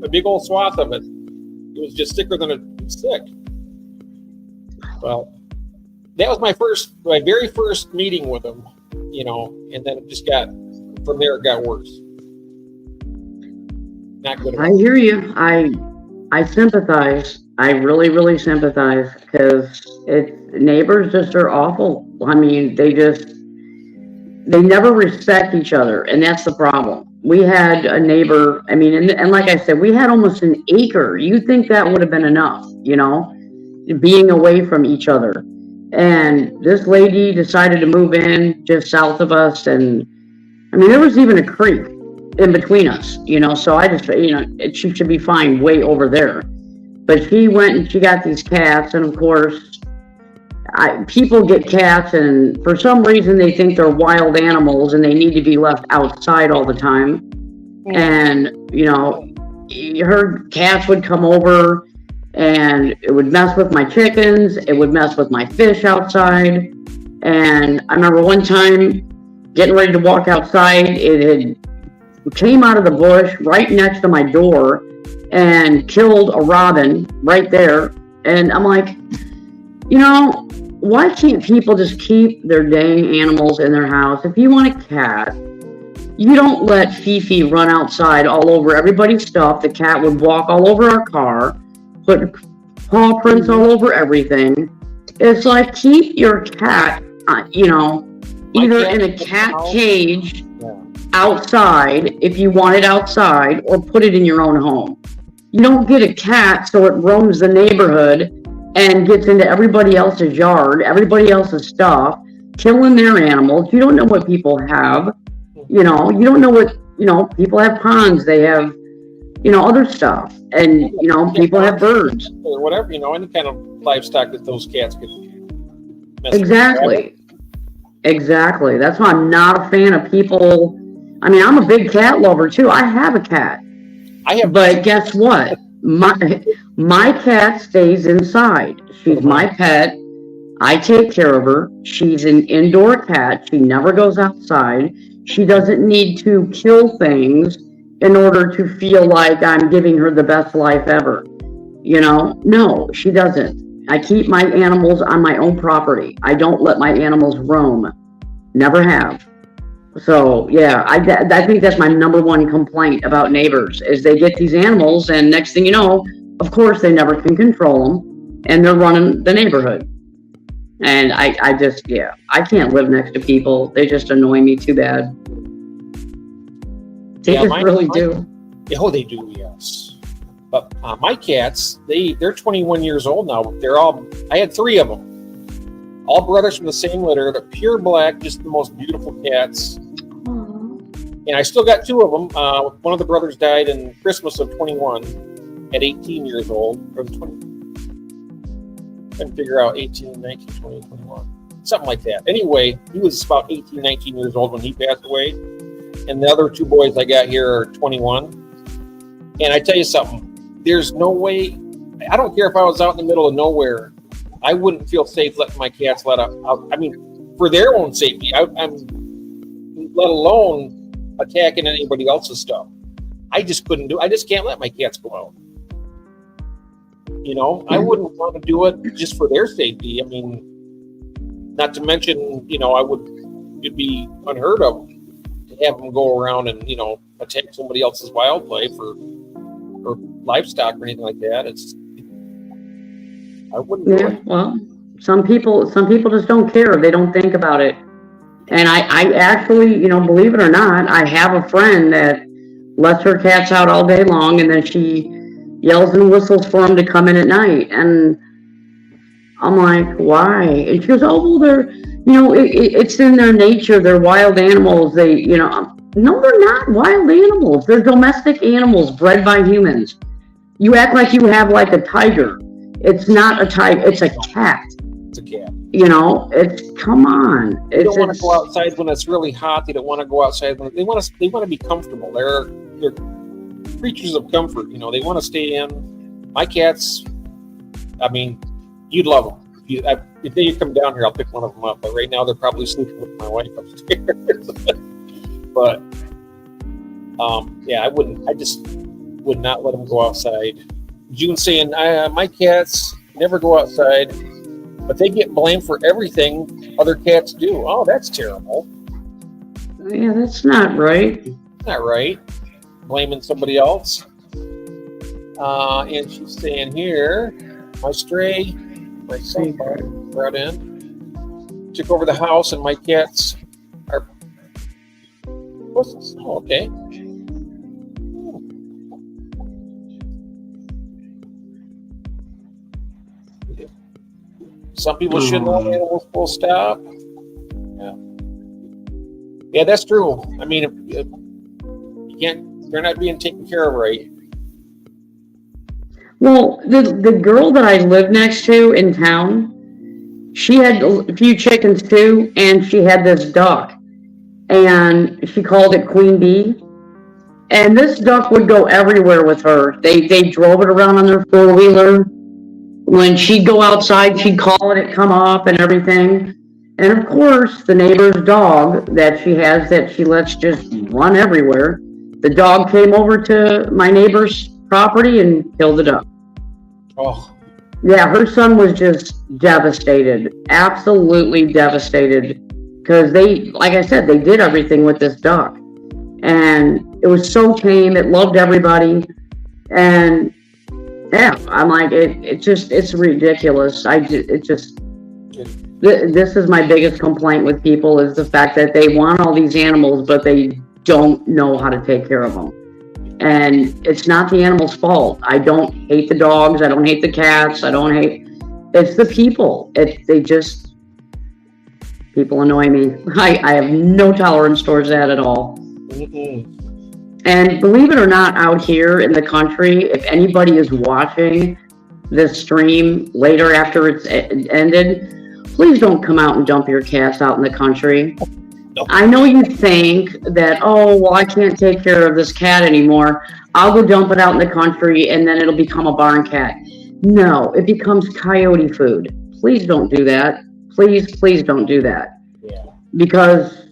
Speaker 1: a big old swath of it. It was just sicker than a stick. Well, that was my very first meeting with him, and then it just from there it got worse. Not good.
Speaker 2: I hear you. I sympathize. I really, really sympathize, because neighbors just are awful. I mean, they never respect each other, and that's the problem. We had a neighbor, I mean, and like I said, we had almost an acre. You'd think that would have been enough, being away from each other. And this lady decided to move in just south of us, and I mean, there was even a creek in between us, so I just, she should be fine way over there. But she went and she got these cats, and of course, people get cats, and for some reason they think they're wild animals and they need to be left outside all the time. And, her cats would come over and it would mess with my chickens, it would mess with my fish outside. And I remember one time getting ready to walk outside, it came out of the bush right next to my door and killed a robin right there. And I'm like, why can't people just keep their dang animals in their house? If you want a cat, you don't let Fifi run outside all over everybody's stuff. The cat would walk all over our car, put paw prints all over everything. It's like, keep your cat, either in a cat cage outside, if you want it outside, or put it in your own home. You don't get a cat so it roams the neighborhood and gets into everybody else's yard, everybody else's stuff, killing their animals. You don't know what people have. You don't know what, people have ponds, they have, other stuff. And, people have birds.
Speaker 1: Or whatever, any kind of livestock that those cats could mess
Speaker 2: Exactly. Exactly. That's why I'm not a fan of people. I mean, I'm a big cat lover too. I have a cat. But guess what? My cat stays inside. She's my pet. I take care of her. She's an indoor cat. She never goes outside. She doesn't need to kill things in order to feel like I'm giving her the best life ever. No, she doesn't. I keep my animals on my own property. I don't let my animals roam. Never have. So, yeah, I think that's my number one complaint about neighbors, is they get these animals, and next thing you know, of course, they never can control them, and they're running the neighborhood. And I just, I can't live next to people. They just annoy me too bad. They just really do.
Speaker 1: Oh, they do, yes. But my cats, they're 21 years old now. I had 3 of them. All brothers from the same litter. They're pure black, just the most beautiful cats. Aww. And I still got 2 of them. One of the brothers died in Christmas of 21 at 18 years old. Or 20. And figure out 18, 19, 20, 21. Something like that. Anyway, he was about 18, 19 years old when he passed away. And the other 2 boys I got here are 21. And I tell you something. There's no way. I don't care if I was out in the middle of nowhere. I wouldn't feel safe letting my cats let out. I mean, for their own safety, I'm let alone attacking anybody else's stuff. I just couldn't do. I just can't let my cats go out. I wouldn't want to do it just for their safety. I mean, not to mention, it'd be unheard of to have them go around and attack somebody else's wildlife or livestock or anything like that. I wouldn't do it.
Speaker 2: Well, some people just don't care. They don't think about it. And I actually, believe it or not, I have a friend that lets her cats out all day long, and then she yells and whistles for them to come in at night. And I'm like, why? And she goes, oh, well, they're, it's in their nature. They're wild animals. No, they're not wild animals. They're domestic animals bred by humans. You act like you have like a tiger. It's not a tiger. It's a cat.
Speaker 1: It's a cat.
Speaker 2: Come on.
Speaker 1: They don't want to go outside when it's really hot. They don't want to go outside when they want to be comfortable. They're creatures of comfort. They want to stay in. My cats, I mean, you'd love them. If they come down here, I'll pick one of them up. But right now, they're probably sleeping with my wife upstairs. But yeah, I wouldn't. I just would not let them go outside. June saying my cats never go outside, but they get blamed for everything other cats do. Oh, that's terrible.
Speaker 2: Yeah, that's not right.
Speaker 1: Not right. Blaming somebody else. And she's saying here, my stray, my son brought in, took over the house, and my cats are. Oh, okay. Some people shouldn't let animals full stop. Yeah. Yeah, that's true. I mean, if you can't, they're not being taken care of right.
Speaker 2: Well, the girl that I live next to in town, she had a few chickens too, and she had this duck, and she called it Queen Bee. And this duck would go everywhere with her. They drove it around on their four-wheeler. When she'd go outside, she'd call it, it'd come up and everything. And of course, the neighbor's dog that she has that she lets just run everywhere, the dog came over to my neighbor's property and killed the duck.
Speaker 1: Oh.
Speaker 2: Yeah, her son was just devastated, absolutely devastated, because they, like I said, they did everything with this duck. And it was so tame, it loved everybody. And yeah, I'm like, it's ridiculous. This is my biggest complaint with people is the fact that they want all these animals, but they don't know how to take care of them. And it's not the animal's fault. I don't hate the dogs. I don't hate the cats. It's the people. People annoy me. I have no tolerance towards that at all.
Speaker 1: Mm-mm.
Speaker 2: And believe it or not, out here in the country, if anybody is watching this stream later after it's ended, please don't come out and dump your cats out in the country.
Speaker 1: Nope.
Speaker 2: I know you think that, oh, well, I can't take care of this cat anymore. I'll go dump it out in the country and then it'll become a barn cat. No, it becomes coyote food. Please don't do that. Please don't do that.
Speaker 1: Yeah.
Speaker 2: Because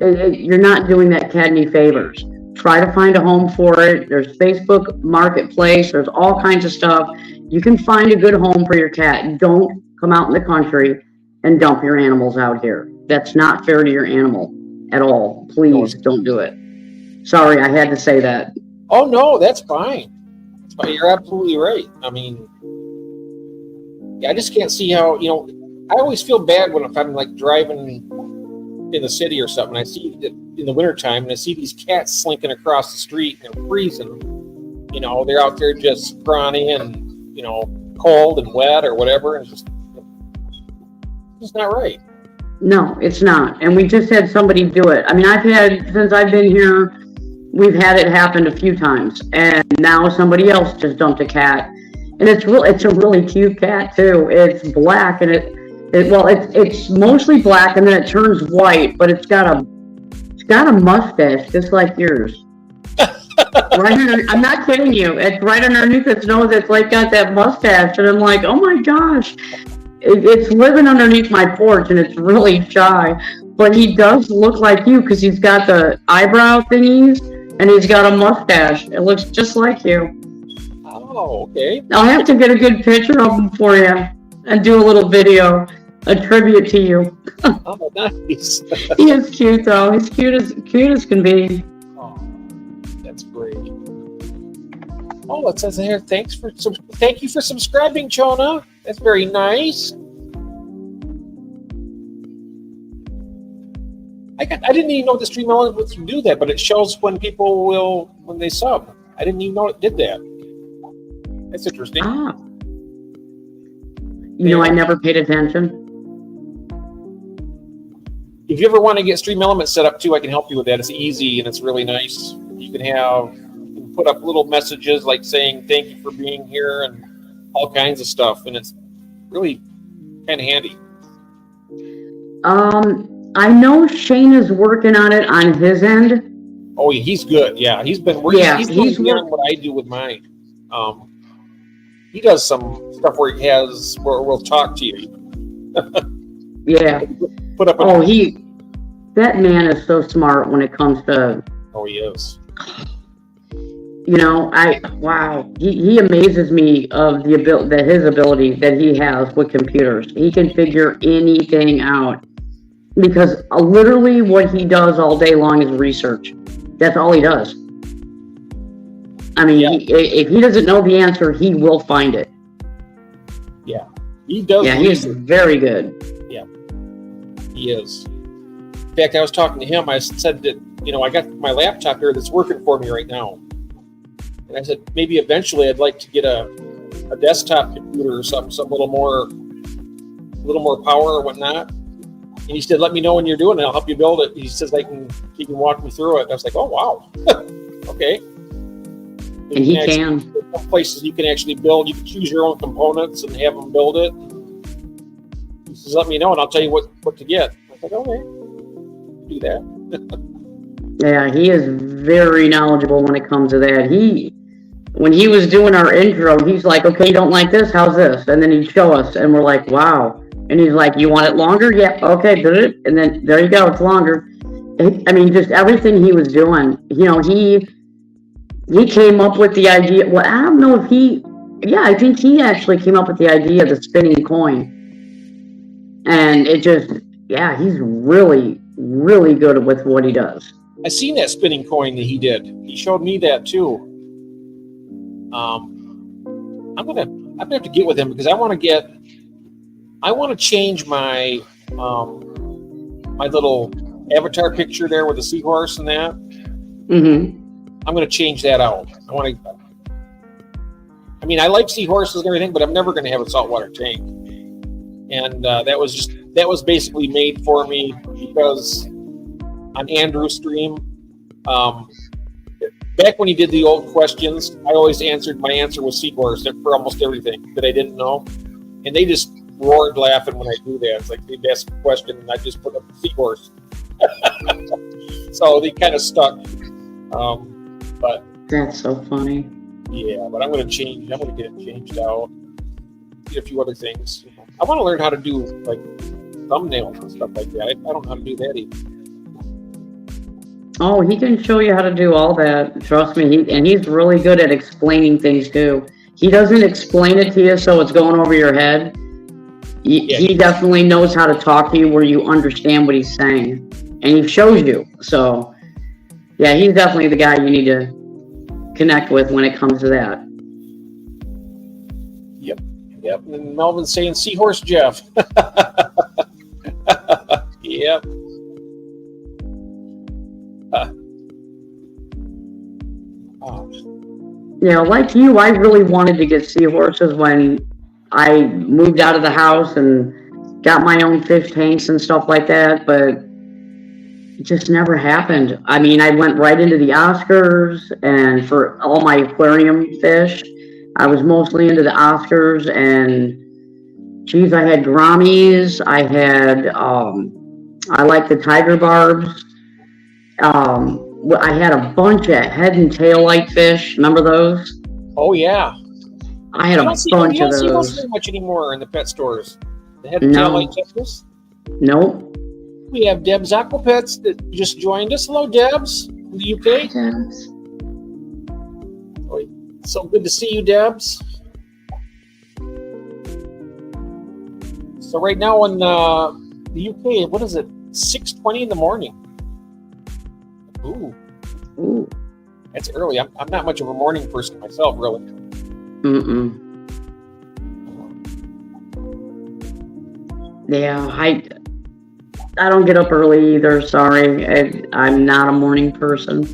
Speaker 2: you're not doing that cat any favors. Try to find a home for it. There's Facebook Marketplace. There's all kinds of stuff. You can find a good home for your cat. Don't come out in the country and dump your animals out here. That's not fair to your animal at all. Please don't do it. Sorry, I had to say that.
Speaker 1: Oh, no, that's fine. That's fine. You're absolutely right. I mean, yeah, I just can't see how, I always feel bad if I'm like driving in the city or something. I see that in the wintertime and I see these cats slinking across the street and they're freezing. They're out there just scrawny and, cold and wet or whatever. And it's just not right.
Speaker 2: No, it's not. And we just had somebody do it. I mean, since I've been here, we've had it happen a few times. And now somebody else just dumped a cat. And it's a really cute cat too. It's black and it's mostly black and then it turns white, but it's got a mustache just like yours. I'm not kidding you. It's right underneath its nose. It's like got that mustache, and I'm like, oh my gosh, it's living underneath my porch, and it's really shy. But he does look like you because he's got the eyebrow thingies, and he's got a mustache. It looks just like you.
Speaker 1: Oh, okay.
Speaker 2: I'll have to get a good picture of him for you and do a little video, a tribute to you.
Speaker 1: Oh, nice.
Speaker 2: He is cute though. He's cute as can be.
Speaker 1: Oh, that's great. Oh, it says here, thank you for subscribing, Chona. That's very nice. I didn't even know the stream elements would do that, but it shows when they sub. I didn't even know it did that. That's interesting.
Speaker 2: Ah. I never paid attention.
Speaker 1: If you ever want to get Stream Elements set up too, I can help you with that. It's easy and it's really nice. You can put up little messages like saying thank you for being here and all kinds of stuff, and it's really kind of handy.
Speaker 2: I know Shane is working on it on his end.
Speaker 1: Oh, he's good. Yeah, he's been working. He's doing what I do with mine. He does some stuff where where we'll talk to you.
Speaker 2: Yeah.
Speaker 1: Put up.
Speaker 2: That man is so smart when it comes to,
Speaker 1: Oh, he is.
Speaker 2: wow, he amazes me of the his ability that he has with computers. He can figure anything out because literally what he does all day long is research. That's all he does. I mean,
Speaker 1: Yeah.
Speaker 2: if he doesn't know the answer, he will find it.
Speaker 1: Yeah. He does.
Speaker 2: Yeah, he's very good.
Speaker 1: He is. In fact, I was talking to him. I said that, I got my laptop here that's working for me right now. And I said, maybe eventually I'd like to get a desktop computer or something a little more power or whatnot. And he said, let me know when you're doing it. I'll help you build it. He says, he can walk me through it. And I was like, oh, wow. Okay.
Speaker 2: And he can.
Speaker 1: Some places you can actually build, you can choose your own components and have them build it. He says, let me know and I'll tell you what to get. I was like, okay, do that.
Speaker 2: Yeah, he is very knowledgeable when it comes to that. When he was doing our intro, he's like, okay, you don't like this? How's this? And then he'd show us and we're like, wow. And he's like, you want it longer? Yeah, okay, did it? And then there you go, it's longer. I mean, just everything he was doing, he came up with the idea. Well, I don't know if I think he actually came up with the idea of the spinning coin. And it just, he's really, really good with what he does.
Speaker 1: I seen that spinning coin that he did. He showed me that too. I'm gonna have to get with him because I want to change my my little avatar picture there with the seahorse and that.
Speaker 2: Mm-hmm.
Speaker 1: I'm going to change that out. I like seahorses and everything, but I'm never going to have a saltwater tank. And that was basically made for me because on Andrew's stream, back when he did the old questions, I always my answer was seahorse for almost everything that I didn't know. And they just roared laughing when I do that. It's like they'd ask a question and I just put up seahorse. So they kind of stuck. But
Speaker 2: that's so funny.
Speaker 1: Yeah, but I'm going to change. I'm going to get it changed out. Get a few other things. I want to learn how to do like thumbnails and stuff like that. I don't know how to do that either.
Speaker 2: Oh, he can show you how to do all that. Trust me. He's really good at explaining things too. He doesn't explain it to you so it's going over your head. He definitely knows how to talk to you where you understand what he's saying. And he shows you. So, yeah, he's definitely the guy you need to connect with when it comes to that.
Speaker 1: Yep. And Melvin's saying Seahorse Jeff. Yep.
Speaker 2: Like you, I really wanted to get seahorses when I moved out of the house and got my own fish tanks and stuff like that, but it just never happened. I mean, I went right into the Oscars, and for all my aquarium fish, I was mostly into the Oscars, and geez, I had Grammies, I had, I like the tiger barbs, I had a bunch of head and tail light fish. Remember those?
Speaker 1: Oh yeah.
Speaker 2: I had a bunch of those. You don't see those
Speaker 1: very much anymore in the pet stores. The head and tail light fish.
Speaker 2: Nope.
Speaker 1: We have Deb's Aquapets that just joined us. Hello, Debs, from the UK.
Speaker 2: Hi, Debs.
Speaker 1: So good to see you, Debs. So right now in the UK, what is it? 6:20 in the morning. Ooh. That's early. I'm not much of a morning person myself, really.
Speaker 2: Yeah, I don't get up early either. Sorry, I'm not a morning person.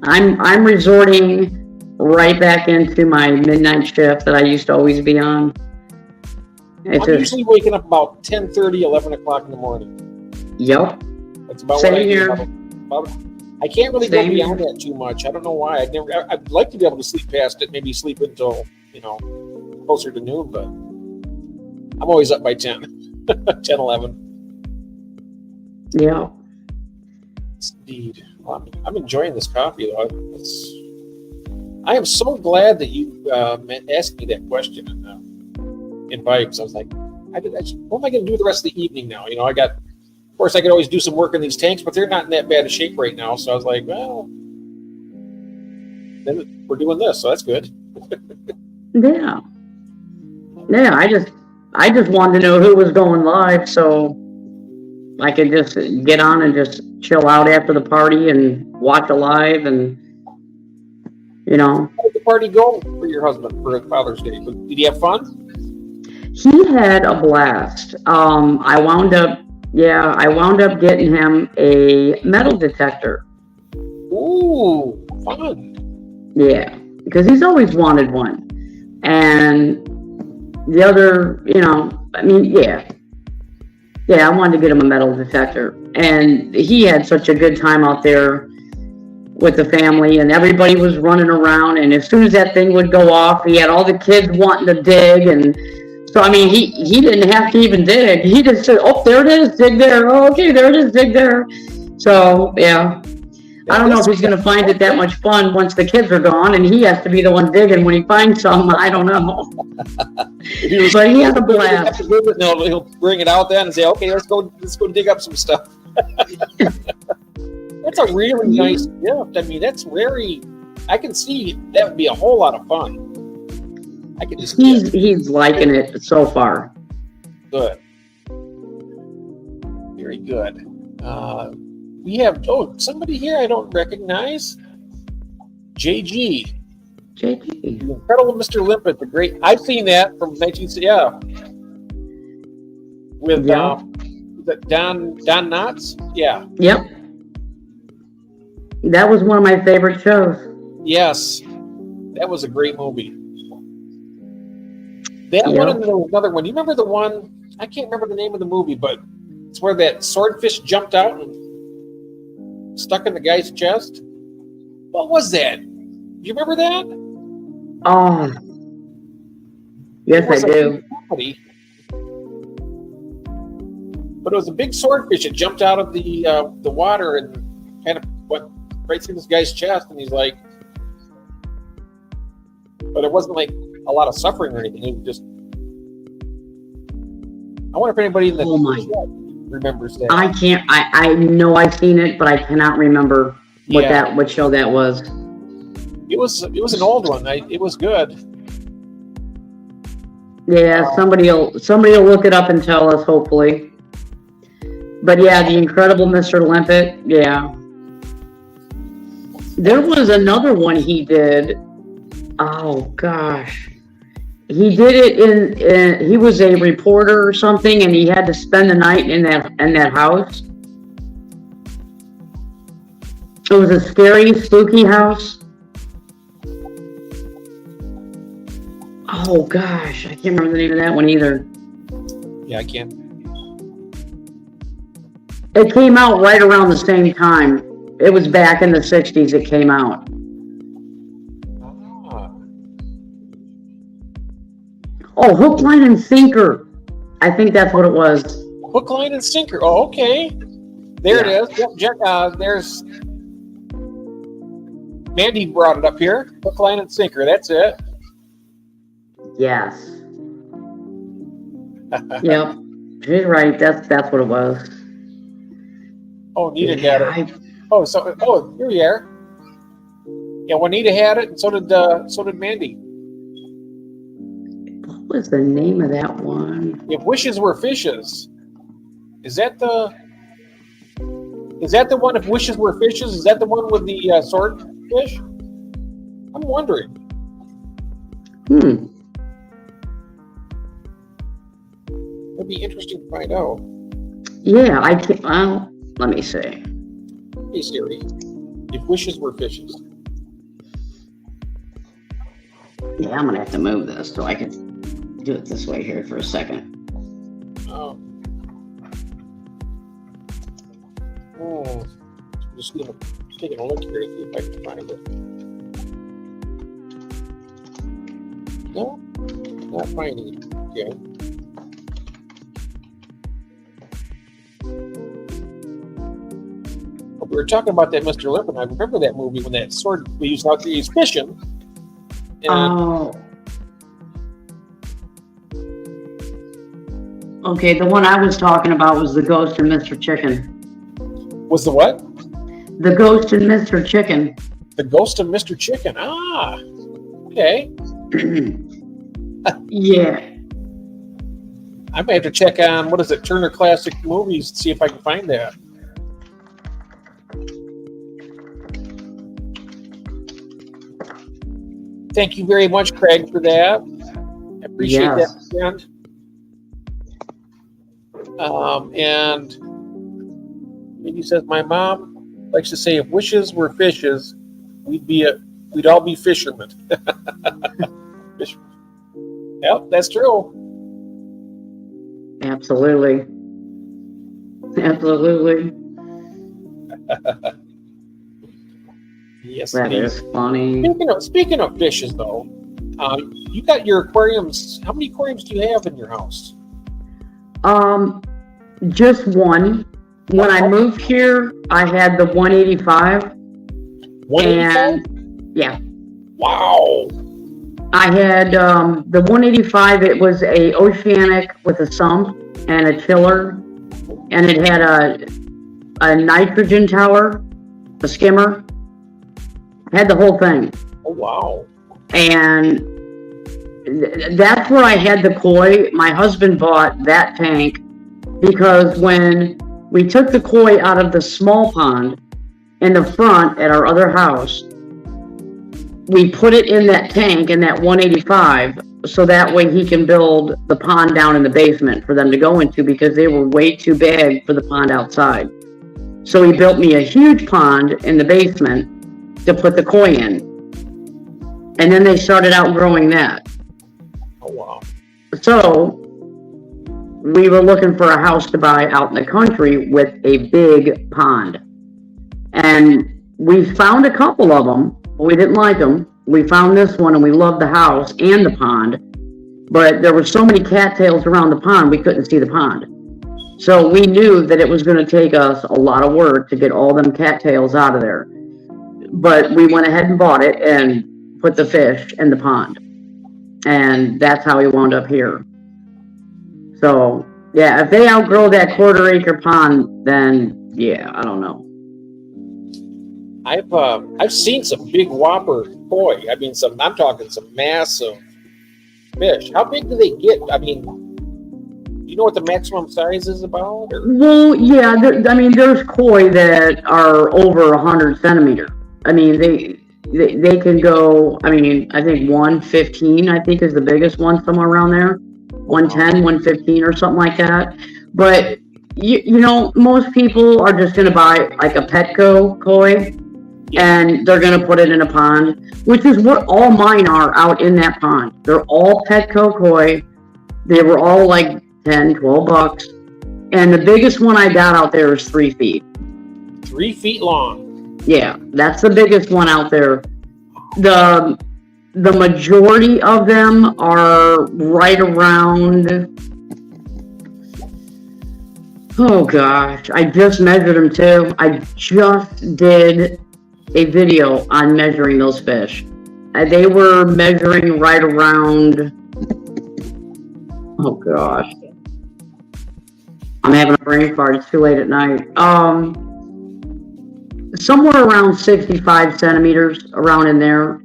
Speaker 2: I'm resorting right back into my midnight shift that I used to always be on.
Speaker 1: I'm usually waking up about 10:30, 11 o'clock in the morning.
Speaker 2: Yep.
Speaker 1: That's about
Speaker 2: Same
Speaker 1: what I do.
Speaker 2: here.
Speaker 1: I can't really go beyond that too much. I don't know why. I'd like to be able to sleep past it, maybe sleep until, closer to noon, but I'm always up by 10, 10, 11.
Speaker 2: Yeah.
Speaker 1: Indeed. Well, I'm enjoying this coffee, though. I am so glad that you asked me that question in Vibes. I was like, what am I going to do the rest of the evening now? I got course, I could always do some work in these tanks, but they're not in that bad a shape right now. So I was like, well, then we're doing this, so that's good.
Speaker 2: Yeah. Yeah, I just wanted to know who was going live so I could just get on and just chill out after the party and watch a live and, you know.
Speaker 1: How did the party go for your husband for Father's Day? Did he have fun?
Speaker 2: He had a blast. I wound up getting him a metal detector.
Speaker 1: Ooh, fun.
Speaker 2: Yeah, because he's always wanted one. And the other, you know, I mean, yeah, I wanted to get him a metal detector. And he had such a good time out there with the family, and everybody was running around. And as soon as that thing would go off, he had all the kids wanting to dig. And so, I mean, he didn't have to even dig. He just said, oh, there it is, dig there. Oh, okay, there it is, dig there. So, yeah. I don't know if he's going to find it that much fun once the kids are gone and he has to be the one digging when he finds some. I don't know. But he had a blast.
Speaker 1: He'll bring it out then and say, okay, let's go dig up some stuff. That's a really nice gift. I mean, that's very, I can see that would be a whole lot of fun. I can just
Speaker 2: he's liking it so far.
Speaker 1: Good. Very good. We have somebody here I don't recognize. JG.
Speaker 2: JG.
Speaker 1: The Incredible Mr. Limpet, the great. I've seen that from 1960. Yeah. With Don Knotts. Yeah.
Speaker 2: Yep. That was one of my favorite shows.
Speaker 1: Yes, that was a great movie. That one and there was another one. You remember the one? I can't remember the name of the movie, but it's where that swordfish jumped out and stuck in the guy's chest. What was that? Do you remember that?
Speaker 2: Oh, yes, I do.
Speaker 1: Comedy, but it was a big swordfish that jumped out of the water and kind of went right through this guy's chest, and he's like, but it wasn't like a lot of suffering or anything. It was just. I wonder if anybody in the remembers that.
Speaker 2: I can't. I know I've seen it, but I cannot remember what show that was.
Speaker 1: It was an old one. It was good.
Speaker 2: Yeah, somebody will look it up and tell us, hopefully. But yeah, The Incredible Mr. Limpet. Yeah. There was another one he did. Oh gosh. He did it in he was a reporter or something, and he had to spend the night in that house. It was a scary, spooky house. Oh gosh, I can't remember the name of that one either.
Speaker 1: Yeah, I can't.
Speaker 2: It came out right around the same time. It was back in the 60s it came out. Oh, Hook, Line, and Sinker. I think that's what it was.
Speaker 1: Hook, Line, and Sinker. Oh, okay. There it is. Yep, there's... Mandy brought it up here. Hook, Line, and Sinker. That's it.
Speaker 2: Yes. Yep. She's right. That's what it was.
Speaker 1: Oh, Nita got it. Here we are. Yeah, Juanita had it, and so did Mandy.
Speaker 2: What was the name of that one?
Speaker 1: If Wishes Were Fishes. Is that the one? If Wishes Were Fishes, is that the one with the swordfish? I'm wondering. It'd be interesting to find out.
Speaker 2: Yeah, I can't. Well, let me see.
Speaker 1: Hey Siri, if Wishes Were Fishes.
Speaker 2: Yeah, I'm gonna have to move this so I can do it this way here for a second.
Speaker 1: I'm just taking a look here to see if I can find it. No, not finding it. Okay. We were talking about that Mr. Limpet. I remember that movie when that sword we used out there. He's fishing. And
Speaker 2: Okay, the one I was talking about was the Ghost and Mr. Chicken.
Speaker 1: Was the what?
Speaker 2: The Ghost and Mr. Chicken.
Speaker 1: The Ghost of Mr. Chicken. Ah, okay.
Speaker 2: Yeah.
Speaker 1: I might have to check on, what is it, Turner Classic Movies, to see if I can find that. Thank you very much, Craig, for that. I appreciate
Speaker 2: Yes.
Speaker 1: that, friend. And he says, my mom likes to say, if wishes were fishes, we'd all be fishermen. Yep, that's true.
Speaker 2: Absolutely. Absolutely.
Speaker 1: Yes,
Speaker 2: That
Speaker 1: indeed.
Speaker 2: is funny.
Speaker 1: Speaking of fishes, though, you got your aquariums. How many aquariums do you have in your house?
Speaker 2: Just one. When I moved here, I had the 185.
Speaker 1: 185?
Speaker 2: And yeah,
Speaker 1: Wow.
Speaker 2: I had the 185. It was a oceanic with a sump and a chiller, and it had a nitrogen tower, a skimmer. Had the whole thing.
Speaker 1: Oh, wow.
Speaker 2: And that's where I had the koi. My husband bought that tank because when we took the koi out of the small pond in the front at our other house, we put it in that tank in that 185 so that way he can build the pond down in the basement for them to go into because they were way too big for the pond outside. So he built me a huge pond in the basement to put the koi in. And then they started outgrowing that.
Speaker 1: Oh, wow.
Speaker 2: So we were looking for a house to buy out in the country with a big pond. And we found a couple of them. We didn't like them. We found this one and we loved the house and the pond. But there were so many cattails around the pond, we couldn't see the pond. So we knew that it was going to take us a lot of work to get all them cattails out of there. But we went ahead and bought it and put the fish in the pond. And that's how we wound up here. So, yeah, if they outgrow that 1/4 acre pond, then, yeah, I don't know.
Speaker 1: I've seen some big whopper koi. I mean, I'm talking some massive fish. How big do they get? I mean, you know what the maximum size is about? Or?
Speaker 2: Well, yeah, there's koi that are over 100 centimeter. I mean, they can go, I mean, I think 115, I think is the biggest one, somewhere around there. 110, 115 or something like that. But, you know, most people are just going to buy like a Petco koi and they're going to put it in a pond, which is what all mine are out in that pond. They're all Petco koi. They were all like 10, 12 bucks. And the biggest one I got out there is 3 feet.
Speaker 1: 3 feet long.
Speaker 2: Yeah, that's the biggest one out there. The majority of them are right around, oh gosh, I just measured them too. I just did a video on measuring those fish. They were measuring right around, oh gosh, I'm having a brain fart, it's too late at night. Somewhere around 65 centimeters, around in there,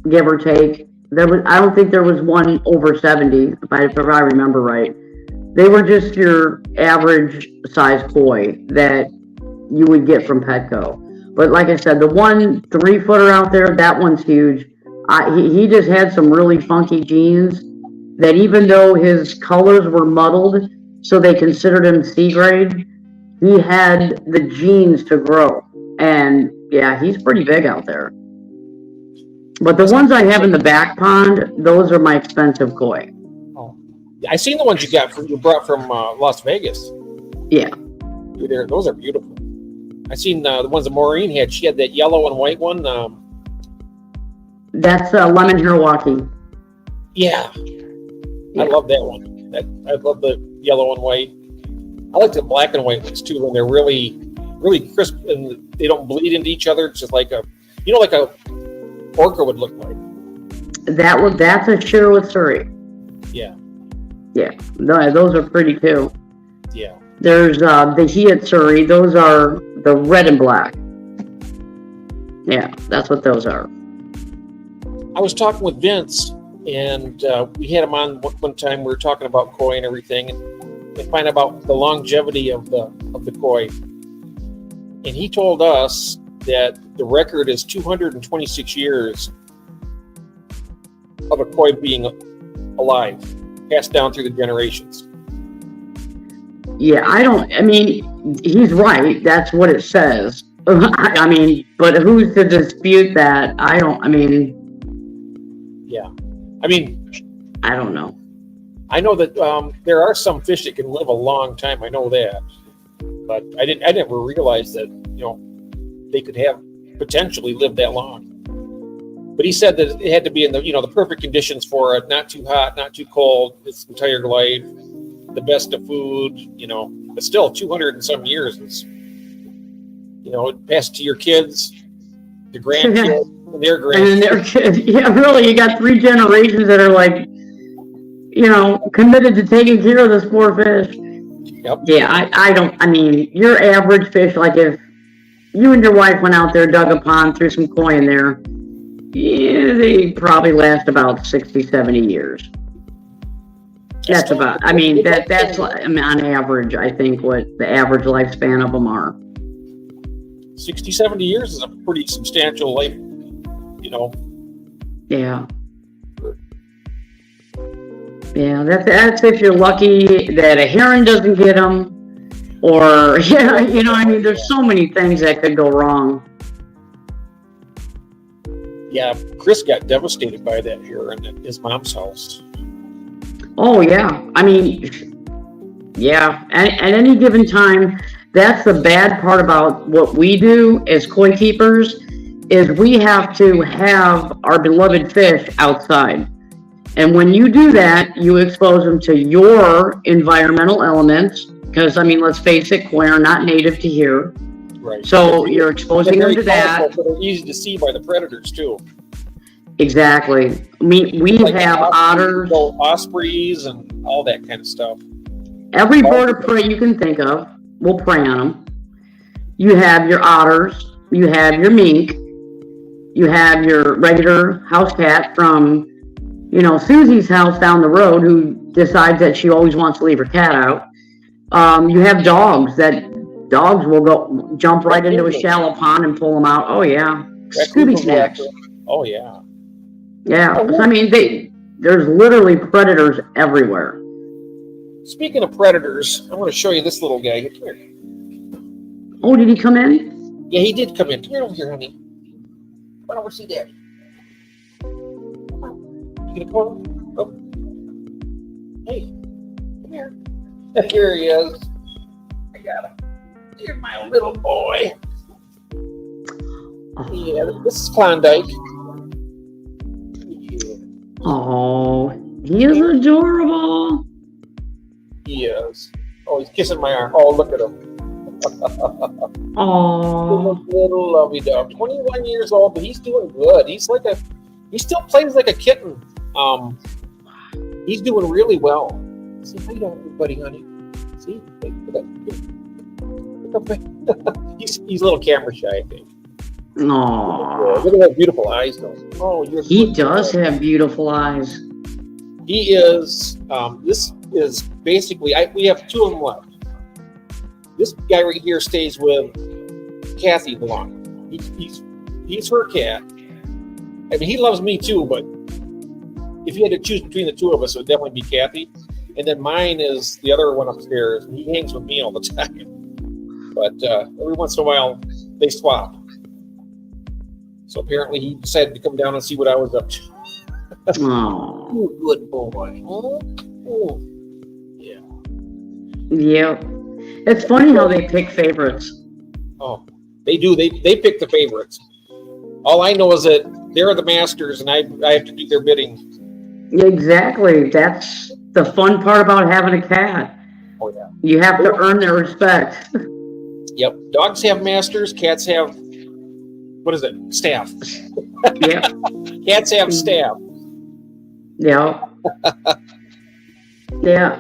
Speaker 2: give or take. I don't think there was one over 70, if I remember right. They were just your average size koi that you would get from Petco. But like I said, the 1 3-footer out there, that one's huge. He just had some really funky genes that even though his colors were muddled, so they considered him C grade, he had the genes to grow. And yeah, he's pretty big out there. But the ones I have in the back pond, those are my expensive koi.
Speaker 1: Oh, I seen the ones you brought from Las Vegas.
Speaker 2: Yeah.
Speaker 1: Those are beautiful. I seen the ones that Maureen had. She had that yellow and white one.
Speaker 2: That's lemon Hirawaki.
Speaker 1: Yeah. I love that one. I love the yellow and white. I like the black and white ones too when they're really, really crisp and they don't bleed into each other. It's just like a orca would look like.
Speaker 2: That's a Shirley Surrey.
Speaker 1: Yeah.
Speaker 2: Yeah, those are pretty too.
Speaker 1: Yeah.
Speaker 2: There's the Hiatsuri. Those are the red and black. Yeah, that's what those are.
Speaker 1: I was talking with Vince, and we had him on one time. We were talking about koi and everything, and find about the longevity of the koi. And he told us that the record is 226 years of a koi being alive, passed down through the generations.
Speaker 2: Yeah, I mean, he's right. That's what it says. I mean, but who's to dispute that? Yeah. I mean, I don't know.
Speaker 1: I know that there are some fish that can live a long time. I know that, but I never realized that, they could have potentially lived that long. But he said that it had to be in the perfect conditions for it, not too hot, not too cold, its entire life, the best of food, but still 200 and some years is, it passed to your kids, your grandkids, and their grandkids.
Speaker 2: And their kids. Yeah, really, you got 3 generations that are like, committed to taking care of this poor fish.
Speaker 1: Yep.
Speaker 2: Yeah, your average fish, like if you and your wife went out there, dug a pond, threw some koi in there, they probably last about 60, 70 years. That's about, that's on average, I think, what the average lifespan of them are.
Speaker 1: 60, 70 years is a pretty substantial life,
Speaker 2: Yeah. Yeah, that's if you're lucky that a heron doesn't get them, or, there's so many things that could go wrong.
Speaker 1: Yeah, Chris got devastated by that heron at his mom's house.
Speaker 2: Oh, yeah. Yeah, at any given time, that's the bad part about what we do as koi keepers, is we have to have our beloved fish outside. And when you do that, you expose them to your environmental elements, because, let's face it, koi are not native to here.
Speaker 1: Right.
Speaker 2: So you're exposing them to that.
Speaker 1: But they're easy to see by the predators, too.
Speaker 2: Exactly. We have otters.
Speaker 1: Ospreys and all that kind of stuff.
Speaker 2: Every bird of prey you can think of will prey on them. You have your otters. You have your mink. You have your regular house cat from, Susie's house down the road, who decides that she always wants to leave her cat out. You have dogs. Dogs will go jump right into a shallow pond and pull them out. Oh, yeah. Scooby snacks.
Speaker 1: Oh, yeah.
Speaker 2: Yeah. There's literally predators everywhere.
Speaker 1: Speaking of predators, I want to show you this little guy. Come here.
Speaker 2: Oh, did he come in?
Speaker 1: Yeah, he did come in. Come here over here, honey. Come on over, see Daddy. Come on. You gonna come over? Oh. Hey, come here. Here he is. I got him. Here's my little boy. Yeah, this is Klondike. Yeah.
Speaker 2: Oh, he is adorable.
Speaker 1: He is. Oh, he's kissing my arm. Oh, look at him.
Speaker 2: Oh,
Speaker 1: little lovey dog. 21 years old, but he's doing good. He still plays like a kitten. He's doing really well. See, how you doing, everybody, honey? See, he's a little camera shy, I think.
Speaker 2: Aww.
Speaker 1: Look at that beautiful eyes, though. Oh,
Speaker 2: he does have beautiful eyes.
Speaker 1: He is. This is basically. We have 2 of them left. This guy right here stays with Kathy the longest. He's her cat. He loves me too, but if you had to choose between the 2 of us, it would definitely be Kathy. And then mine is the other one upstairs. He hangs with me all the time. But every once in a while, they swap. So apparently he decided to come down and see what I was up to.
Speaker 2: Oh,
Speaker 1: You good boy. Oh. Yeah.
Speaker 2: Yep. It's funny how they pick favorites.
Speaker 1: Oh, they do. They pick the favorites. All I know is that they're the masters, and I have to do their bidding.
Speaker 2: Exactly. That's the fun part about having a cat.
Speaker 1: Oh, yeah.
Speaker 2: You have to earn their respect.
Speaker 1: Yep. Dogs have masters. Cats have, what is it? Staff.
Speaker 2: Yep.
Speaker 1: Cats have staff.
Speaker 2: Yeah. Yeah.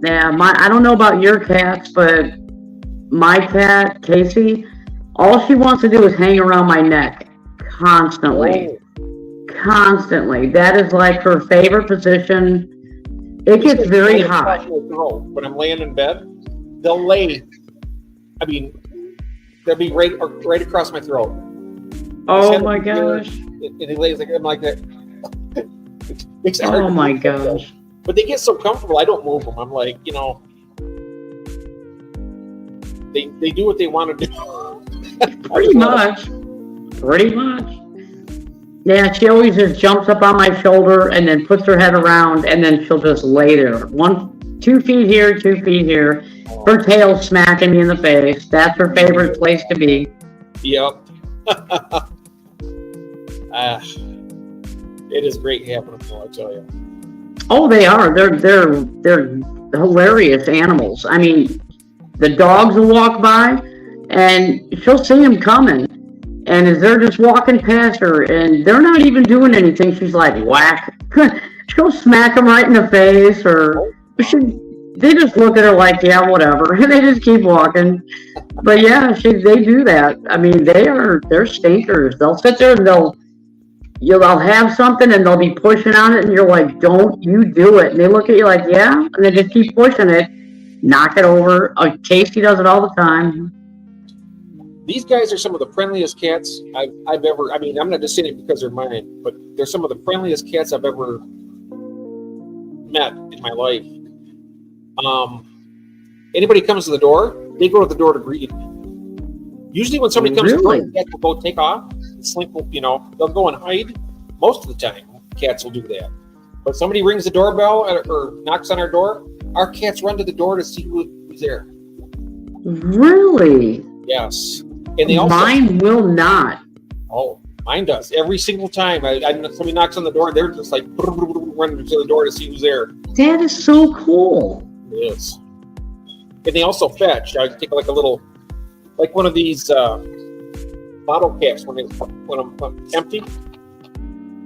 Speaker 2: Yeah, I don't know about your cats, but my cat, Casey, all she wants to do is hang around my neck constantly.
Speaker 1: Oh,
Speaker 2: Constantly. That is like her favorite position. It
Speaker 1: these
Speaker 2: gets
Speaker 1: guys
Speaker 2: very
Speaker 1: lay across
Speaker 2: hot.
Speaker 1: my throat when I'm laying in bed. They'll lay. I mean, they'll be right across my throat. His
Speaker 2: Oh
Speaker 1: head will
Speaker 2: my
Speaker 1: be here,
Speaker 2: gosh.
Speaker 1: and he lays like I'm like that. It makes it hard
Speaker 2: Oh
Speaker 1: to
Speaker 2: my
Speaker 1: move them, though.
Speaker 2: gosh.
Speaker 1: But they get so comfortable. I don't move them. I'm like, they do what they want to do.
Speaker 2: Pretty much. Pretty much. Yeah, she always just jumps up on my shoulder and then puts her head around and then she'll just lay there. 2 feet here, 2 feet here. Her tail smacking me in the face. That's her favorite place to be.
Speaker 1: Yep. It is great having them, though, I tell you.
Speaker 2: Oh, they are. They're hilarious animals. I mean, the dogs will walk by and she'll see them coming. And as they're just walking past her and they're not even doing anything, she's like, whack. She'll smack them right in the face or they just look at her like, yeah, whatever. They just keep walking. But yeah, they do that. I mean, they're stinkers. They'll sit there and they'll have something and they'll be pushing on it and you're like, don't you do it. And they look at you like, yeah, and they just keep pushing it, knock it over. Casey does it all the time.
Speaker 1: These guys are some of the friendliest cats I've ever. I mean, I'm not just saying it because they're mine, but they're some of the friendliest cats I've ever met in my life. Anybody comes to the door, they go to the door to greet. Usually, when somebody comes to the door, the cat will go take off. Slink will, they'll go and hide. Most of the time, cats will do that. But somebody rings the doorbell or knocks on our door, our cats run to the door to see who's there.
Speaker 2: Really?
Speaker 1: Yes. And they also,
Speaker 2: mine will not.
Speaker 1: Oh, mine does. Every single time somebody knocks on the door, they're just like running to the door to see who's there.
Speaker 2: That is so cool.
Speaker 1: It is. And they also fetch. I take like a little, like one of these bottle caps when I'm empty.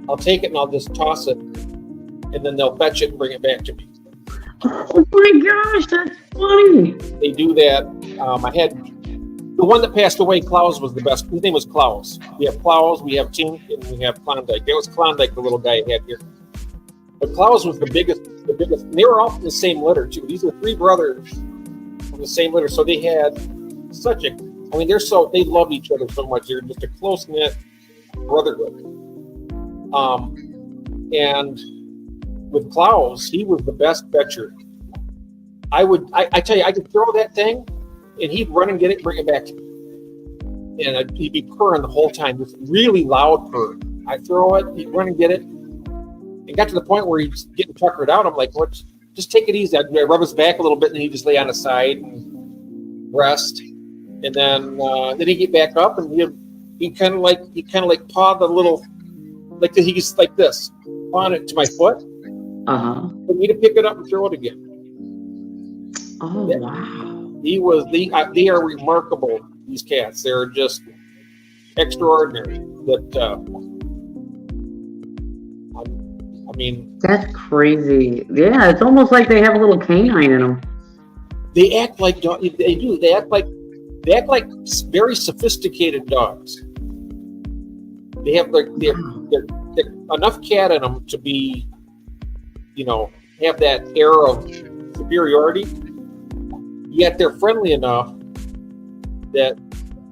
Speaker 1: I'll take it and I'll just toss it, and then they'll fetch it and bring it back to me.
Speaker 2: Oh my gosh, that's funny.
Speaker 1: They do that. I had the one that passed away. Klaus was the best. His name was Klaus. We have Klaus, we have Tink, and we have Klondike. That was Klondike, the little guy I had here. But Klaus was the biggest. And they were all from the same litter too. These are 3 brothers from the same litter. So they had such a. I mean, they love each other so much. They're just a close knit brotherhood. And with Klaus, he was the best fetcher. I tell you, I could throw that thing, and he'd run and get it, bring it back to me, and he'd be purring the whole time, just really loud purr. I throw it, he'd run and get it. It got to the point where he's getting tuckered out. I'm like, "What? Just take it easy." I'd rub his back a little bit, and then he'd just lay on his side and rest. And then he'd get back up, and he kind of like paw the little, like he's like this, pawing it to my foot. For me to pick it up and throw it again.
Speaker 2: Oh
Speaker 1: Yeah.
Speaker 2: wow!
Speaker 1: They are remarkable. These cats, they're just extraordinary. I mean,
Speaker 2: That's crazy. Yeah, it's almost like they have a little canine in them.
Speaker 1: they act like they do. They act like very sophisticated dogs. They have they're enough cat in them to be, have that air of superiority. Yet they're friendly enough that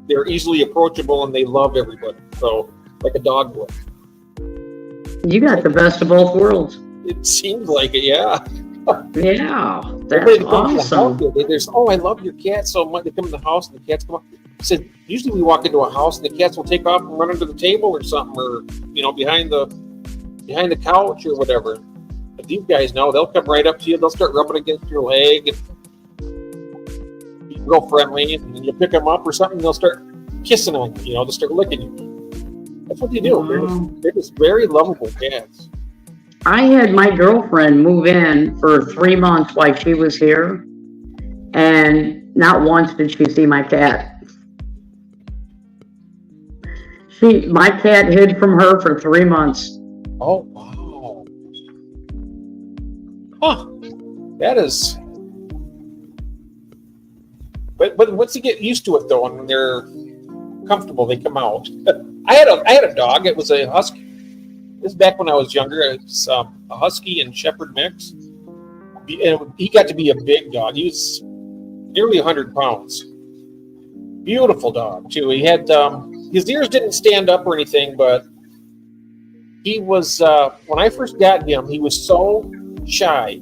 Speaker 1: they're easily approachable and they love everybody. So, like a dog would.
Speaker 2: You got the best of both worlds.
Speaker 1: It seems like it, yeah.
Speaker 2: Yeah,
Speaker 1: Everybody
Speaker 2: that's
Speaker 1: that comes to the
Speaker 2: awesome.
Speaker 1: house, there's, I love your cat so much. They come in the house and the cats come up. I said, usually we walk into a house and the cats will take off and run under the table or something, or behind the couch or whatever. But these guys know they'll come right up to you. They'll start rubbing against your leg and be real friendly. And then you pick them up or something, they'll start kissing on you. They'll start licking you. That's what they do.
Speaker 2: Wow.
Speaker 1: They're just very lovable cats.
Speaker 2: I had my girlfriend move in for 3 months while she was here, and not once did she see my cat. My cat hid from her for 3 months.
Speaker 1: Oh wow! Huh. That is. But once you get used to it though, and they're comfortable, they come out. I had a dog. It was a husky. This is back when I was younger. It's a husky and shepherd mix. And he got to be a big dog. He was nearly 100 pounds. Beautiful dog too. He had his ears didn't stand up or anything, but he was when I first got him, he was so shy.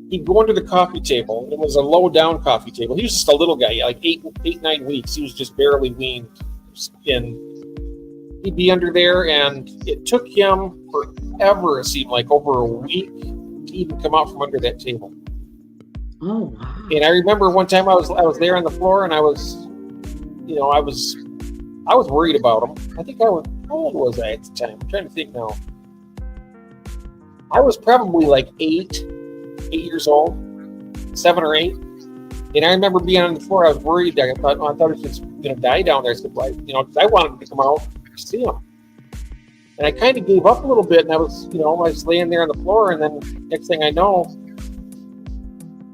Speaker 1: He'd go under the coffee table. It was a low down coffee table. He was just a little guy, like 9 weeks. He was just barely weaned, and he'd be under there. And it took him forever. It seemed like over a week to even come out from under that table.
Speaker 2: Oh wow!
Speaker 1: And I remember one time I was there on the floor, and I was worried about him. I think how old was I at the time? I'm trying to think now. I was probably like 8 years old, 7 or 8. And I remember being on the floor. I was worried. I thought he was just going to die down there. I said, because I wanted him to come out to see him. And I kind of gave up a little bit, and I was laying there on the floor, and then next thing I know,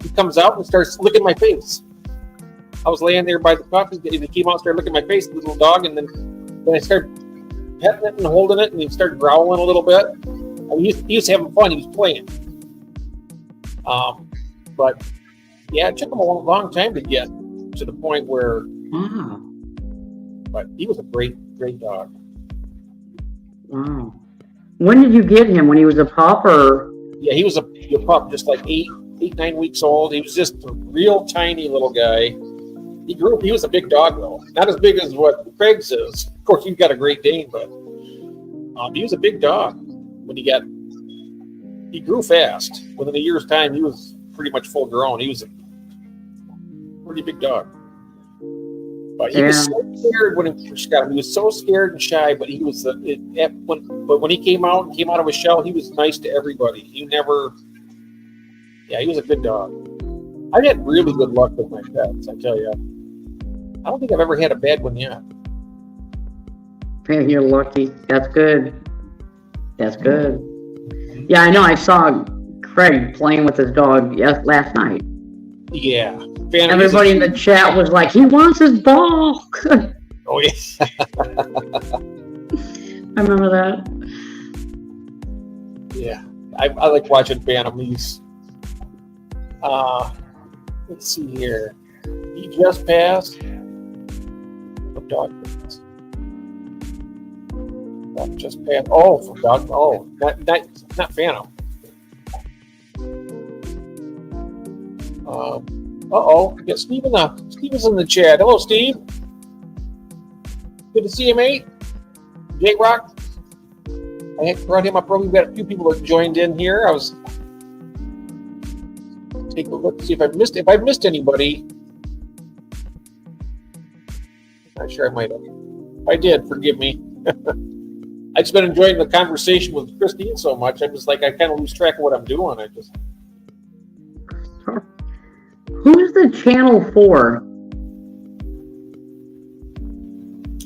Speaker 1: he comes out and starts licking my face. I was laying there by the coffee, and he came out and started licking my face, the little dog, and then I started petting it and holding it, and he started growling a little bit. I mean, he was having fun. He was playing. But yeah, it took him a long time to get to the point where.
Speaker 2: Wow.
Speaker 1: But he was a great dog.
Speaker 2: Wow. When did you get him? When he was a pup, or?
Speaker 1: Yeah, he was a pup, just like 9 weeks old. He was just a real tiny little guy. He grew up. He was a big dog though, not as big as what Craig's is. Of course, he's got a Great Dane, but he was a big dog when he grew fast. Within a year's time, he was pretty much full grown. He was a pretty big dog. But he was so scared when he first got him. He was so scared and shy, but he was when he came out of his shell, he was nice to everybody. He was a good dog. I've had really good luck with my pets, I tell you. I don't think I've ever had a bad one yet.
Speaker 2: Man, you're lucky. That's good. That's good. Yeah, I know. I saw Craig playing with his dog last night.
Speaker 1: Yeah.
Speaker 2: Everybody in the chat was like, he wants his ball.
Speaker 1: Oh, yeah.
Speaker 2: I remember that.
Speaker 1: Yeah. I like watching Phantom. He's, let's see here. He just passed. What dog passed? Dog just passed. Oh, for dog. Oh, not Phantom. Yeah, Steven's in the chat. Hello, Steve. Good to see you, mate. J-Rock. I had brought him up early. We've got a few people that joined in here. I was take a look to see if I missed anybody. Not sure I might have. If I did, forgive me. I've just been enjoying the conversation with Christine so much. I'm just like, I kind of lose track of what I'm doing.
Speaker 2: Who's the Channel 4?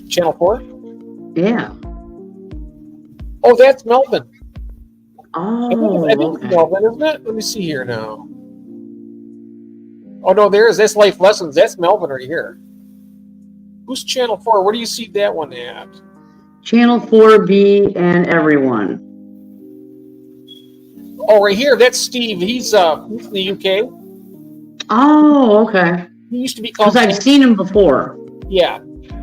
Speaker 1: Channel 4?
Speaker 2: Yeah.
Speaker 1: Oh, that's Melvin.
Speaker 2: Oh,
Speaker 1: I think it's Melvin, isn't it? Let me see here now. Oh, no, that's Life Lessons. That's Melvin right here. Who's Channel 4? Where do you see that one at?
Speaker 2: Channel 4B and everyone.
Speaker 1: Oh, right here. That's Steve. He's in the UK.
Speaker 2: Oh, okay.
Speaker 1: He used to be called.
Speaker 2: Because I've seen him before.
Speaker 1: Yeah,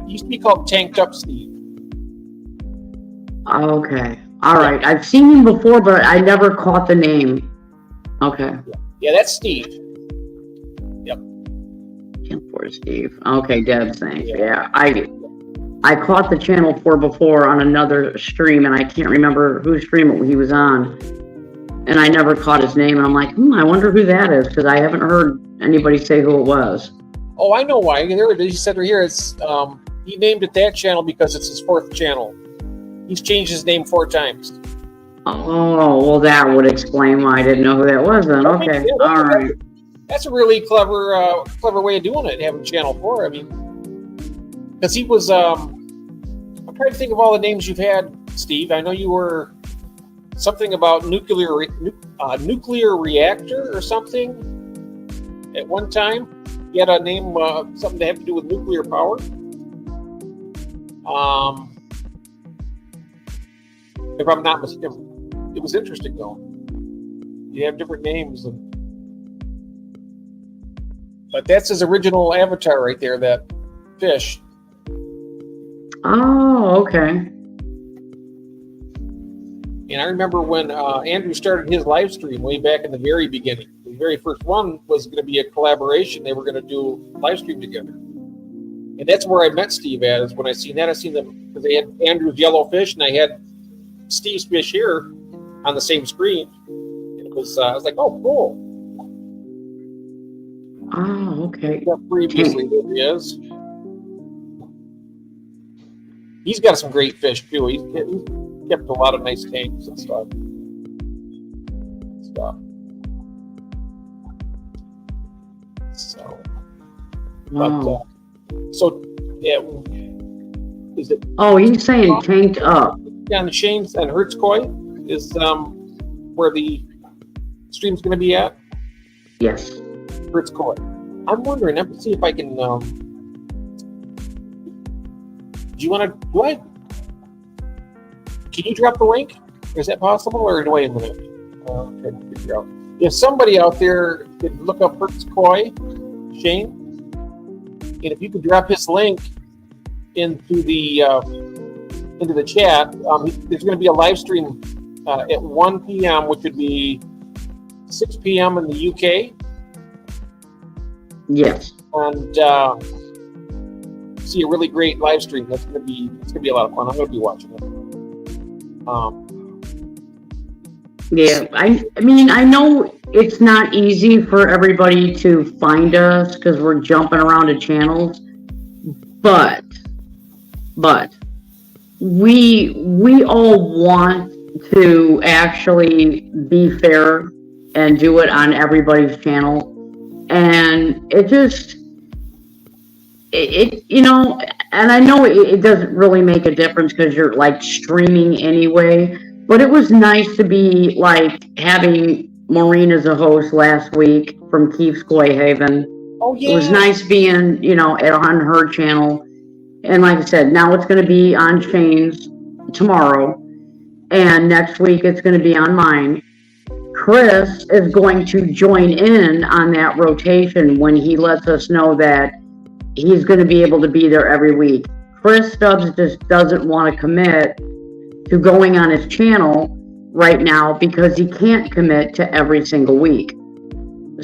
Speaker 1: he used to be called Tanked Up Steve.
Speaker 2: Okay. All right. I've seen him before, but I never caught the name. Okay.
Speaker 1: Yeah, that's Steve. Yep.
Speaker 2: Channel 4 Steve. Okay, Deb's saying. Yeah. I caught the Channel 4 before on another stream, and I can't remember whose stream he was on. And I never caught his name, and I'm like, I wonder who that is, because I haven't heard anybody say who it was.
Speaker 1: Oh, I know why. There it is. He said right here, it's he named it that channel because it's his 4th channel. He's changed his name 4 times.
Speaker 2: Oh, well, that would explain why I didn't know who that was then. Okay, all right.
Speaker 1: That's a really clever way of doing it, having Channel 4. I mean, because he was, I'm trying to think of all the names you've had, Steve. I know you were something about nuclear reactor or something at one time. He had a name, something to have to do with nuclear power. If I'm not mistaken, it was interesting though. You have different names, but that's his original avatar right there. That fish.
Speaker 2: Oh, okay.
Speaker 1: And I remember when Andrew started his live stream way back in the very beginning. The very first one was going to be a collaboration. They were going to do live stream together. And that's where I met Steve at, is when I seen that. I seen them because they had Andrew's yellow fish and I had Steve's fish here on the same screen. And it was, I was like, oh, cool.
Speaker 2: Oh, okay.
Speaker 1: Previously, there he is. He's got some great fish too. He's kept a lot of nice tanks and stuff. So,
Speaker 2: Wow.
Speaker 1: Yeah, is it
Speaker 2: Oh, he's saying tanked up.
Speaker 1: on Shane's and Hertz Koi is where the stream's going to be at?
Speaker 2: Yes.
Speaker 1: Hertz Koi. I'm wondering. I'm see if I can. Do you want to? Can you drop the link? Is that possible, or wait a minute? I'm trying to figure out. If somebody out there could look up Hertz Koi, Shane, and if you could drop his link into the chat, there's going to be a live stream at 1 p.m., which would be 6 p.m. in the UK.
Speaker 2: Yes.
Speaker 1: And see a really great live stream. It's gonna be a lot of fun. I'm gonna be watching it.
Speaker 2: Yeah, I mean, I know it's not easy for everybody to find us because we're jumping around to channels, but we all want to actually be fair and do it on everybody's channel, and it you know, and I know it doesn't really make a difference because you're like streaming anyway, but it was nice to be like having Maureen as a host last week from Keith's Koi Haven.
Speaker 1: Oh yeah.
Speaker 2: It was nice being, you know, on her channel. And like I said, now it's going to be on Shane's tomorrow. And next week it's going to be on mine. Chris is going to join in on that rotation when he lets us know that he's going to be able to be there every week. Chris Stubbs just doesn't want to commit to going on his channel right now because he can't commit to every single week.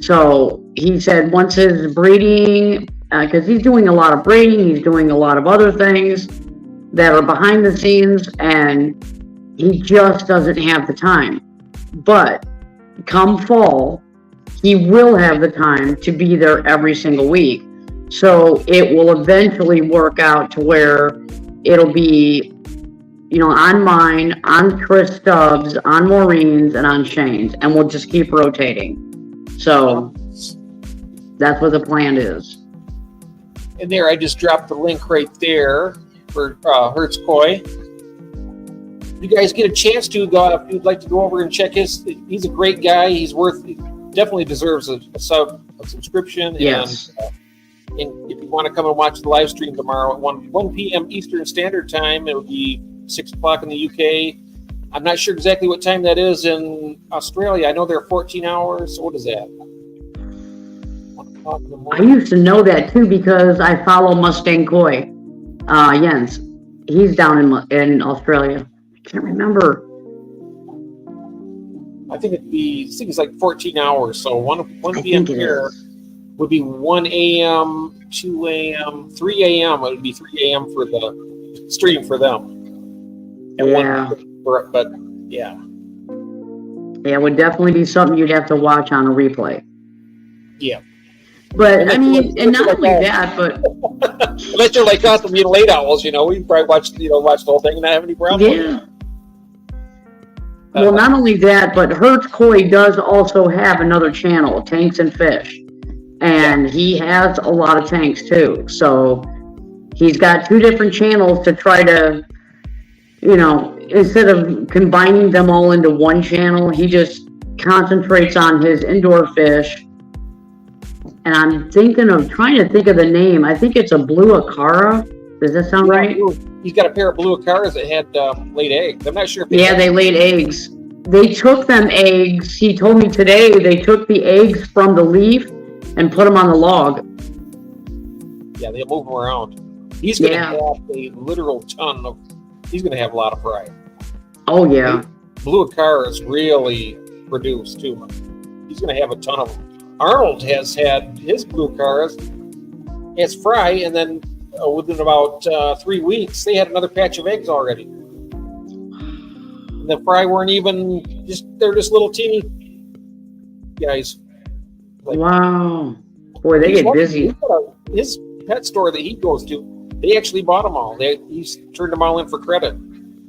Speaker 2: So he said once his breeding, because he's doing a lot of breeding, he's doing a lot of other things that are behind the scenes, and he just doesn't have the time. But come fall, he will have the time to be there every single week. So it will eventually work out to where it'll be, you know, on mine, on Chris Stubbs, on Maureen's, and on Shane's, and we'll just keep rotating. So that's what the plan is.
Speaker 1: And there, I just dropped the link right there for Hertz Koi. You guys get a chance to go if you'd like to go over and check his. He's a great guy. He definitely deserves a subscription.
Speaker 2: Yes.
Speaker 1: And if you want to come and watch the live stream tomorrow at 1 p.m. Eastern Standard Time, it'll be 6 o'clock in the UK. I'm not sure exactly what time that is in Australia. I know they're 14 hours. So what is that? 1 o'clock in the
Speaker 2: I
Speaker 1: morning.
Speaker 2: used to know that too because I follow Mustang Koi. Jens, he's down in Australia. I can't remember.
Speaker 1: I think it's like 14 hours. So 1
Speaker 2: I
Speaker 1: p.m.
Speaker 2: think it
Speaker 1: here
Speaker 2: is.
Speaker 1: would be 1 a.m., 2 a.m., 3 a.m. It would be 3 a.m. for the stream for them. And
Speaker 2: Yeah.
Speaker 1: but yeah.
Speaker 2: Yeah, it would definitely be something you'd have to watch on a replay.
Speaker 1: Yeah.
Speaker 2: But I mean, and not only that, but
Speaker 1: Unless you're like us, we late owls, you know, we probably watch the whole thing and not have any problem.
Speaker 2: yeah. Well, not only that, but Hertz Koi does also have another channel, Tanks and Fish. And he has a lot of tanks too. So he's got two different channels to try to, you know, instead of combining them all into one channel, he just concentrates on his indoor fish. And I'm trying to think of the name. I think it's a blue acara. Does that sound right?
Speaker 1: He's got a pair of blue acaras that had laid eggs. I'm not sure if
Speaker 2: they laid eggs. They took them eggs. He told me today they took the eggs from the leaf and put them on the log.
Speaker 1: Yeah, they move them around. He's going to have a literal ton of. He's going to have a lot of fry. Oh
Speaker 2: yeah.
Speaker 1: Blue acaras really produce too. He's going to have a ton of them. Arnold has had his blue acaras as fry, and then within about 3 weeks, they had another patch of eggs already. And the fry weren't even they're just little teeny guys.
Speaker 2: Wow. Boy, they get busy.
Speaker 1: His pet store that he goes to, they actually bought them all. He's turned them all in for credit.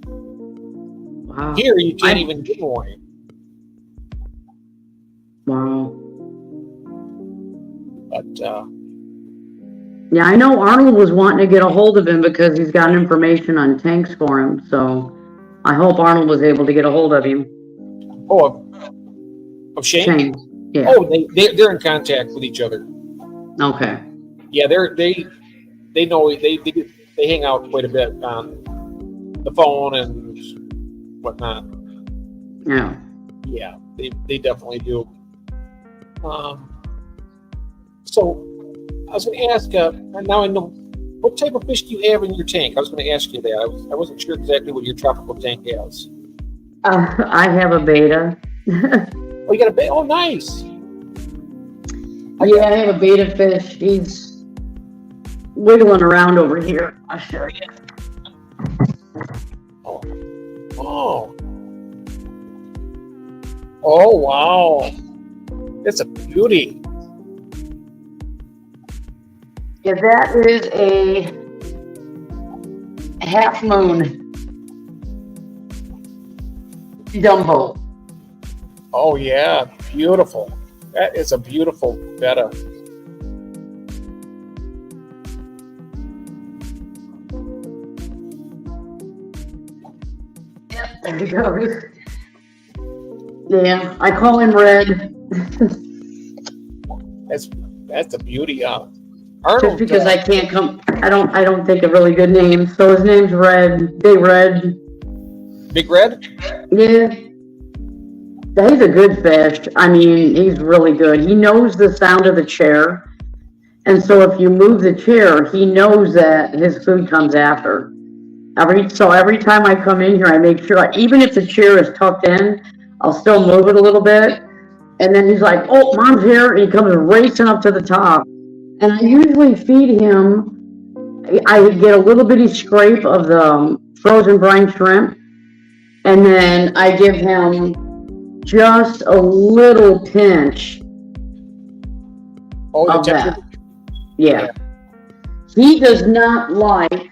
Speaker 2: Wow.
Speaker 1: Here, you can't even give away.
Speaker 2: Wow.
Speaker 1: But,
Speaker 2: yeah, I know Arnold was wanting to get a hold of him because he's got information on tanks for him. So I hope Arnold was able to get a hold of him.
Speaker 1: Oh, of Shane?
Speaker 2: Yeah.
Speaker 1: Oh, they're in contact with each other.
Speaker 2: Okay.
Speaker 1: Yeah, they know they hang out quite a bit on the phone and whatnot.
Speaker 2: Yeah.
Speaker 1: Yeah, they definitely do. So I was going to ask. Now I know what type of fish do you have in your tank. I was going to ask you that. I wasn't sure exactly what your tropical tank has.
Speaker 2: I have a beta.
Speaker 1: Oh, you got a beta? Oh, nice.
Speaker 2: Yeah, I have a beta fish. He's wiggling around over here. I'll show you.
Speaker 1: Oh, wow. It's a beauty.
Speaker 2: Yeah, that is a half moon Dumbo.
Speaker 1: Oh, yeah. Beautiful. That is a beautiful betta.
Speaker 2: Yep, there you go. Yeah, I call him Red.
Speaker 1: That's a beauty. Arnold,
Speaker 2: just because I can't come, I don't think of really good names. So his name's Red. Big Red.
Speaker 1: Big Red?
Speaker 2: Yeah. He's a good fish. I mean, he's really good. He knows the sound of the chair. And so if you move the chair, he knows that his food comes after. Every time I come in here, I make sure, even if the chair is tucked in, I'll still move it a little bit. And then he's like, oh, Mom's here. And he comes racing up to the top. And I usually feed him, I get a little bitty scrape of the frozen brine shrimp. And then I give him just a little pinch of that. Yeah. He does not like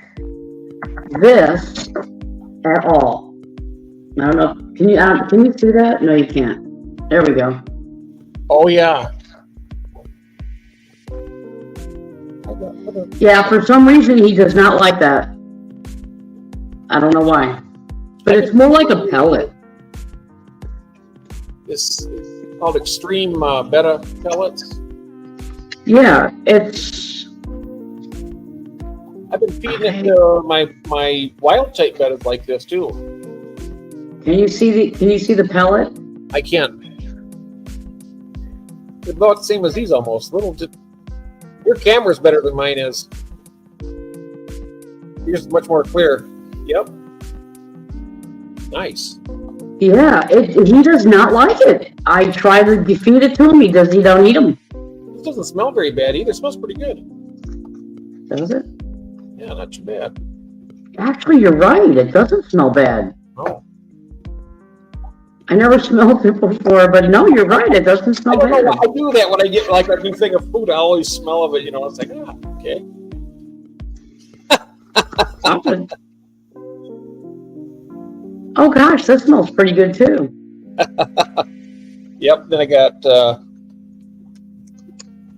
Speaker 2: this at all. I don't know. Can you see that? No, you can't. There we go.
Speaker 1: Oh, yeah.
Speaker 2: Yeah, for some reason he does not like that. I don't know why. But it's more like a pellet.
Speaker 1: It's called extreme betta pellets.
Speaker 2: Yeah, it's.
Speaker 1: I've been feeding it to my wild type bettas like this too.
Speaker 2: Can you see the pellet?
Speaker 1: I can. It's about the same as these almost. Your camera's better than mine is. Yours is much more clear. Yep. Nice.
Speaker 2: Yeah, he does not like it. I try to feed it to him. He don't eat them.
Speaker 1: This doesn't smell very bad either. It smells pretty good.
Speaker 2: Does it?
Speaker 1: Yeah, not too bad.
Speaker 2: Actually, you're right. It doesn't smell bad.
Speaker 1: Oh.
Speaker 2: I never smelled it before, but no, you're right. It doesn't smell bad.
Speaker 1: I don't know why I do that when I get like a new thing of food. I always smell of it. You know, it's like, okay.
Speaker 2: Oh gosh, this smells pretty good too.
Speaker 1: Yep. Then I got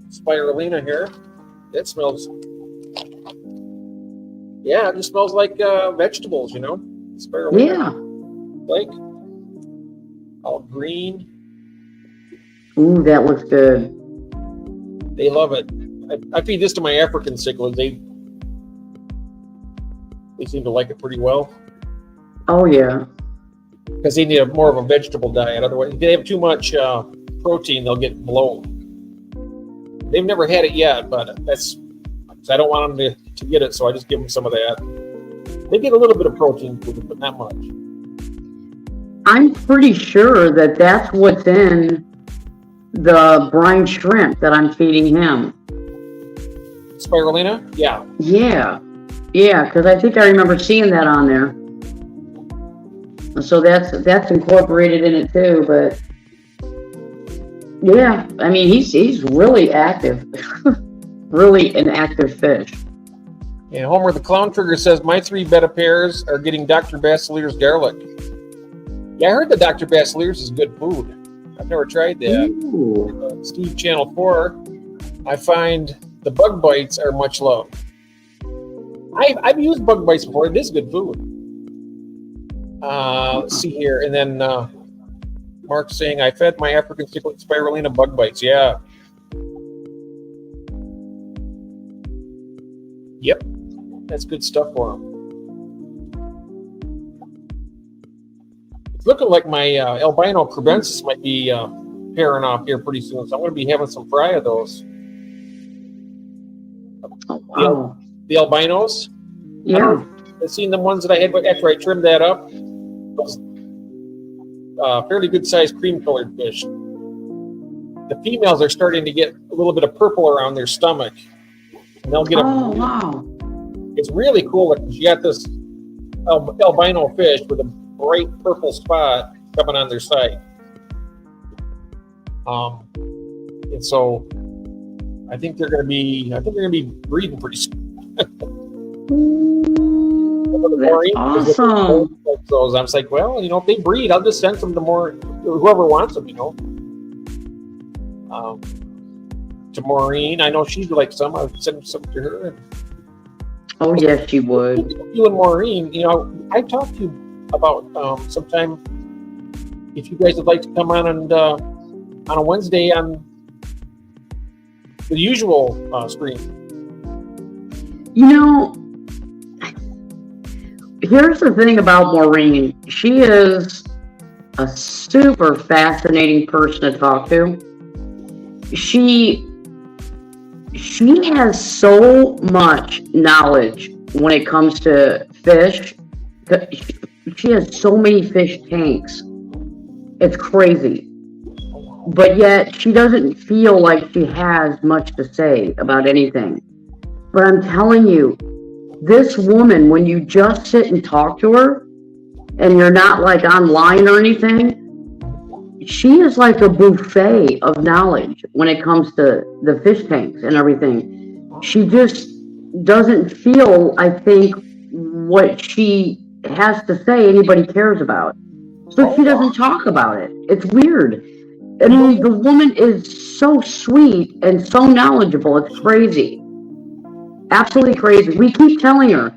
Speaker 1: spirulina here. It smells. Yeah, it just smells like vegetables. You know, Spirulina.
Speaker 2: Yeah.
Speaker 1: Like all green.
Speaker 2: Ooh, that looks good.
Speaker 1: They love it. I feed this to my African cichlids. They seem to like it pretty well
Speaker 2: Oh yeah.
Speaker 1: because they need more of a vegetable diet. Otherwise, if they have too much protein, they'll get blown. They've never had it yet, but I don't want them to get it, so I just give them some of that. They get a little bit of protein food, but not much.
Speaker 2: I'm pretty sure that that's what's in the brine shrimp that I'm feeding him.
Speaker 1: Spirulina? Yeah.
Speaker 2: Yeah. Yeah, because I think I remember seeing that on there. So that's incorporated in it too, but yeah, I mean he's really active. Really an active fish.
Speaker 1: And Homer the Clown Trigger says, my 3 betta pairs are getting Dr. Basilier's garlic. Yeah, I heard that Dr. Basilier's is good food. I've never tried that.
Speaker 2: Ooh.
Speaker 1: Steve Channel 4, I find the bug bites are much loved. I've used bug bites before. It is good food. Let's see here. And then Mark's saying, I fed my African cichlid spirulina bug bites. Yeah. Yep. That's good stuff for them. It's looking like my albino crebensis might be pairing off here pretty soon, so I'm going to be having some fry of those.
Speaker 2: Oh, wow.
Speaker 1: The albinos.
Speaker 2: Yeah.
Speaker 1: I've seen the ones that I had after I trimmed that up. Those fairly good sized cream colored fish. The females are starting to get a little bit of purple around their stomach. And they'll get
Speaker 2: Oh, wow.
Speaker 1: It's really cool. Like you got this albino fish with a bright purple spot coming on their side. And so I think they're going to be breeding pretty soon.
Speaker 2: Ooh, that's awesome.
Speaker 1: So I was like, well, if they breed, I'll just send them to whoever wants them, to Maureen. I know she'd like some. I'll send some to her.
Speaker 2: Oh, yes, she would.
Speaker 1: You and Maureen, I talked to you about sometime if you guys would like to come on and on a Wednesday on the usual stream.
Speaker 2: Here's the thing about Maureen. She is a super fascinating person to talk to. She has so much knowledge when it comes to fish. She has so many fish tanks. It's crazy. But yet she doesn't feel like she has much to say about anything. But I'm telling you, this woman, when you just sit and talk to her and you're not like online or anything, she is like a buffet of knowledge when it comes to the fish tanks and everything. She just doesn't feel, I think, what she has to say anybody cares about. So she doesn't talk about it. It's weird. I mean, the woman is so sweet and so knowledgeable. It's crazy. Absolutely crazy. We keep telling her,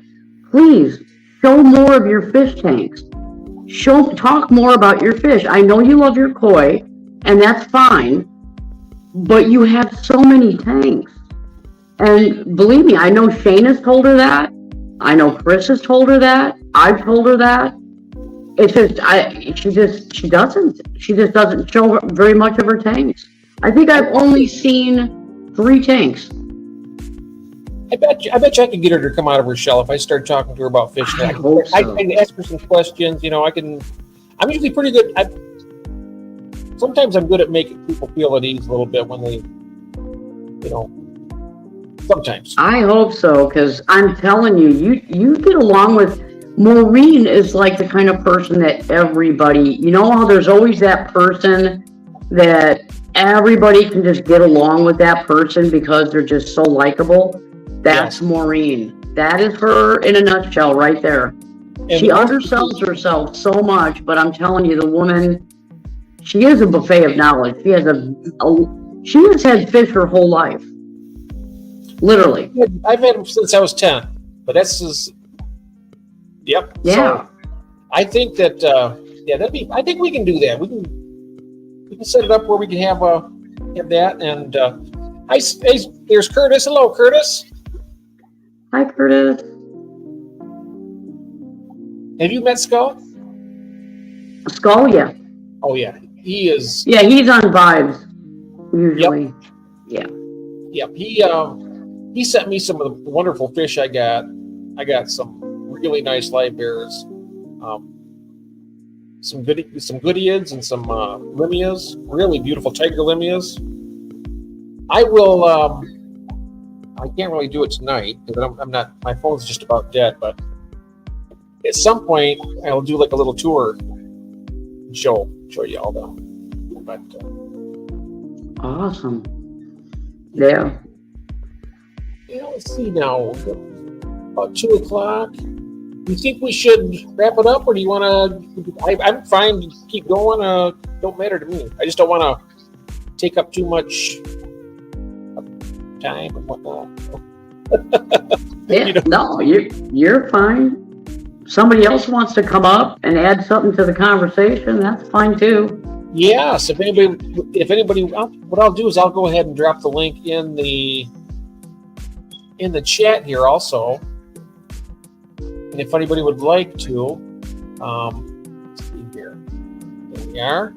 Speaker 2: please show more of your fish tanks. Talk more about your fish. I know you love your koi, and that's fine, but you have so many tanks. And believe me, I know Shane has told her that. I know Chris has told her that. I've told her that. It's just, she just doesn't show very much of her tanks. I think I've only seen 3 tanks.
Speaker 1: I bet you I could get her to come out of her shell if I start talking to her about fishing.
Speaker 2: I hope so.
Speaker 1: I can ask her some questions. I'm usually pretty good. Sometimes I'm good at making people feel at ease a little bit when they, sometimes.
Speaker 2: I hope so, because I'm telling you, you get along with. Maureen is like the kind of person that everybody, how there's always that person that everybody can just get along with that person because they're just so likable. That's Maureen. That is her in a nutshell right there. And she undersells herself so much, but I'm telling you, the woman, she is a buffet of knowledge. She has had fish her whole life. Literally.
Speaker 1: I've had them since I was 10, but that's just, yep.
Speaker 2: Yeah.
Speaker 1: I think that I think we can do that. We can set it up where we can have that. And there's Curtis. Hello, Curtis.
Speaker 2: Hi, Curtis.
Speaker 1: Have you met Skull?
Speaker 2: Skull, yeah.
Speaker 1: Oh yeah, he is.
Speaker 2: Yeah, he's on Vibes usually.
Speaker 1: Yep. He sent me some of the wonderful fish I got. I got some really nice live bears, some goodeids and some limias, really beautiful tiger limias. I will. I can't really do it tonight because I'm not. My phone's just about dead. But at some point, I'll do like a little tour. Show you all that. But
Speaker 2: awesome. Yeah.
Speaker 1: Let's see now. About 2:00. Do you think we should wrap it up, or do you want to? I'm fine to keep going. Don't matter to me. I just don't want to take up too much time and whatnot.
Speaker 2: Yeah. No, you're fine. Somebody else wants to come up and add something to the conversation, that's fine too.
Speaker 1: Yes. If anybody, what I'll do is I'll go ahead and drop the link in the chat here also. And if anybody would like to, let's see here. There we are.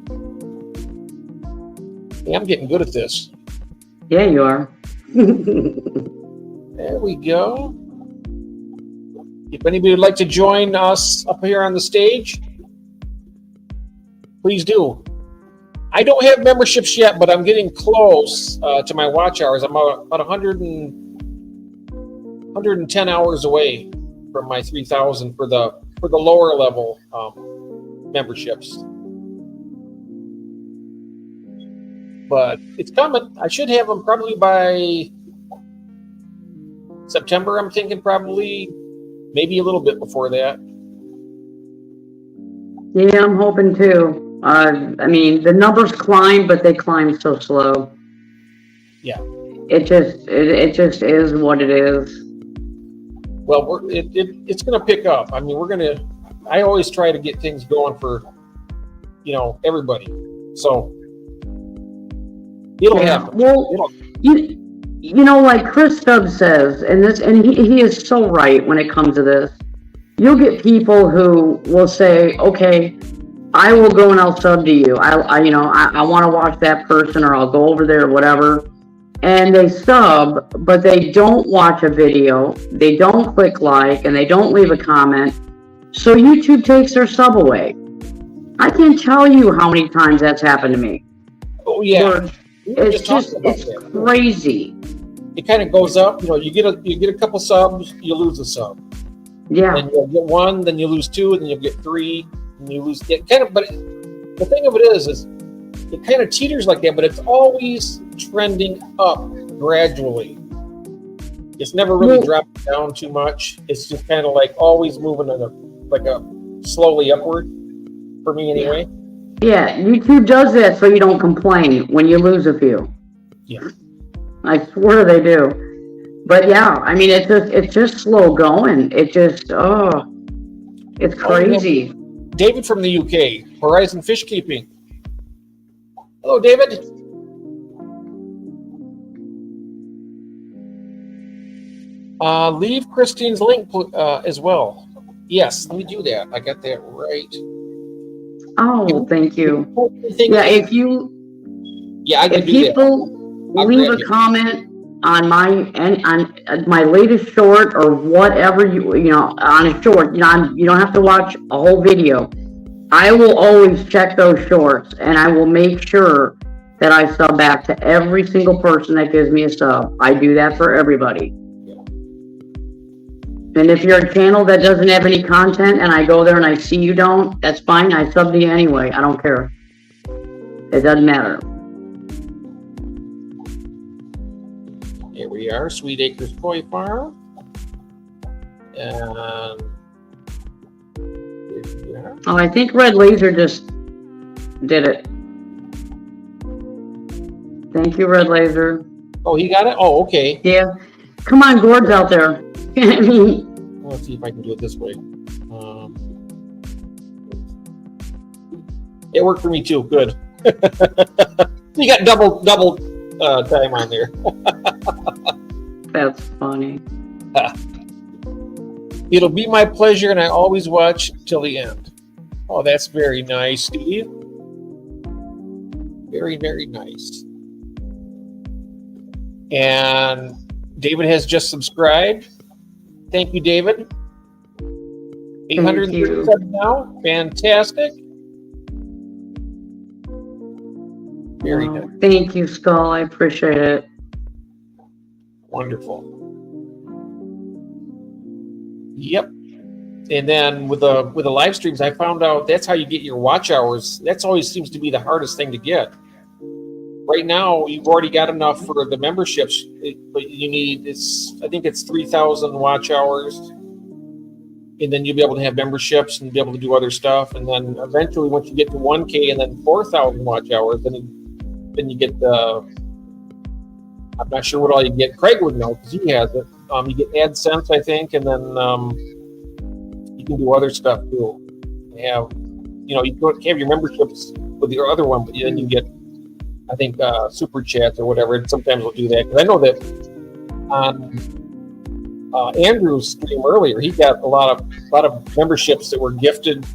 Speaker 1: Hey, I'm getting good at this.
Speaker 2: Yeah, you are.
Speaker 1: There we go. If anybody would like to join us up here on the stage, please do. I don't have memberships yet, but I'm getting close to my watch hours. I'm about 110 hours away from my 3,000 for the lower level memberships. But it's coming. I should have them probably by September. I'm thinking probably maybe a little bit before that.
Speaker 2: Yeah, I'm hoping too. I mean, the numbers climb, but they climb so slow.
Speaker 1: Yeah.
Speaker 2: It just is what it is.
Speaker 1: Well, it's going to pick up. I mean, I always try to get things going for, everybody. So it'll happen.
Speaker 2: Well, like Chris Stubbs says, and he is so right when it comes to this. You'll get people who will say, okay, I will go and I'll sub to you. I want to watch that person, or I'll go over there or whatever. And they sub, but they don't watch a video, they don't click like, and they don't leave a comment. So YouTube takes their sub away. I can't tell you how many times that's happened to me.
Speaker 1: Oh yeah,
Speaker 2: it's crazy.
Speaker 1: It kind of goes up. You get a couple subs, you lose a sub.
Speaker 2: Yeah.
Speaker 1: Then you'll get one, then you lose two, and then you'll get three, and you lose. But the thing of it is it kind of teeters like that, but it's always trending up gradually. It's never really dropping down too much. It's just kind of like always moving in a slowly upward for me anyway.
Speaker 2: Yeah, YouTube does that so you don't complain when you lose a few.
Speaker 1: Yeah.
Speaker 2: I swear they do. But yeah, I mean, it's just slow going. It's crazy.
Speaker 1: David from the UK, Horizon Fish Keeping. Hello, David. Leave Christine's link as well. Yes, let me do that. I got that right.
Speaker 2: Oh, thank you. Yeah, I can do that. If people leave a comment on my latest short or whatever on a short, you don't have to watch a whole video. I will always check those shorts, and I will make sure that I sub back to every single person that gives me a sub. I do that for everybody. And if you're a channel that doesn't have any content and I go there and I see you don't, that's fine. I sub to you anyway. I don't care. It doesn't matter.
Speaker 1: Here we are, Sweet Acres Koi Farm. And
Speaker 2: oh, I think Red Laser just did it. Thank you, Red Laser.
Speaker 1: Oh, he got it? Oh, okay.
Speaker 2: Yeah. Come on, Gord's out there.
Speaker 1: Let's see if I can do it this way. It worked for me too. Good. You got double time on there.
Speaker 2: That's funny.
Speaker 1: It'll be my pleasure, and I always watch till the end. Oh, that's very nice, Steve. Very, very nice. And David has just subscribed. Thank you, David. 837 now. Fantastic. Very
Speaker 2: Wow.
Speaker 1: nice.
Speaker 2: Thank you, Skull. I appreciate it.
Speaker 1: Wonderful. Yep. And then with the live streams, I found out that's how you get your watch hours. That's always seems to be the hardest thing to get. Right now, you've already got enough for the memberships, but you need I think it's 3,000 watch hours, and then you'll be able to have memberships and be able to do other stuff. And then eventually, once you get to 1K and then 4,000 watch hours, then you get the. I'm not sure what all you get. Craig would know because he has it. You get AdSense, I think, and then you can do other stuff too. You don't have your memberships with your other one, but then you get, I think, super chats or whatever. And sometimes we'll do that because I know that on Andrew's stream earlier, he got a lot of memberships that were gifted.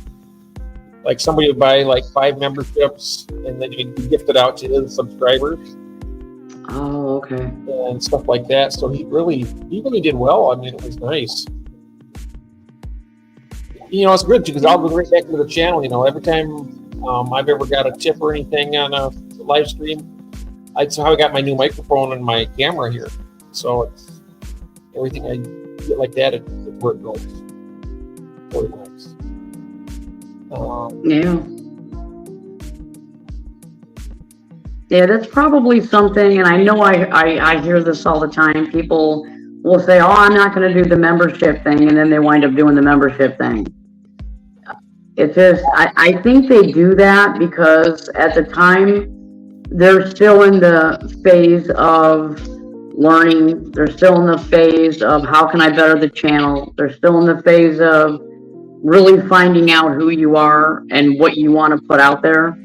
Speaker 1: Like somebody would buy like 5 memberships, and then you'd be gifted out to his subscribers.
Speaker 2: Oh, okay.
Speaker 1: And stuff like that. So he really did well. I mean, it was nice. It's good too because I'll go right back to the channel. Every time I've ever got a tip or anything on a live stream, that's how I got my new microphone and my camera here. So it's everything I get like that. It's where it goes. Really nice.
Speaker 2: Yeah. Yeah, that's probably something, and I know I hear this all the time. People will say, oh, I'm not going to do the membership thing, and then they wind up doing the membership thing. It's just, I think they do that because at the time, they're still in the phase of learning. They're still in the phase of how can I better the channel. They're still in the phase of really finding out who you are and what you want to put out there.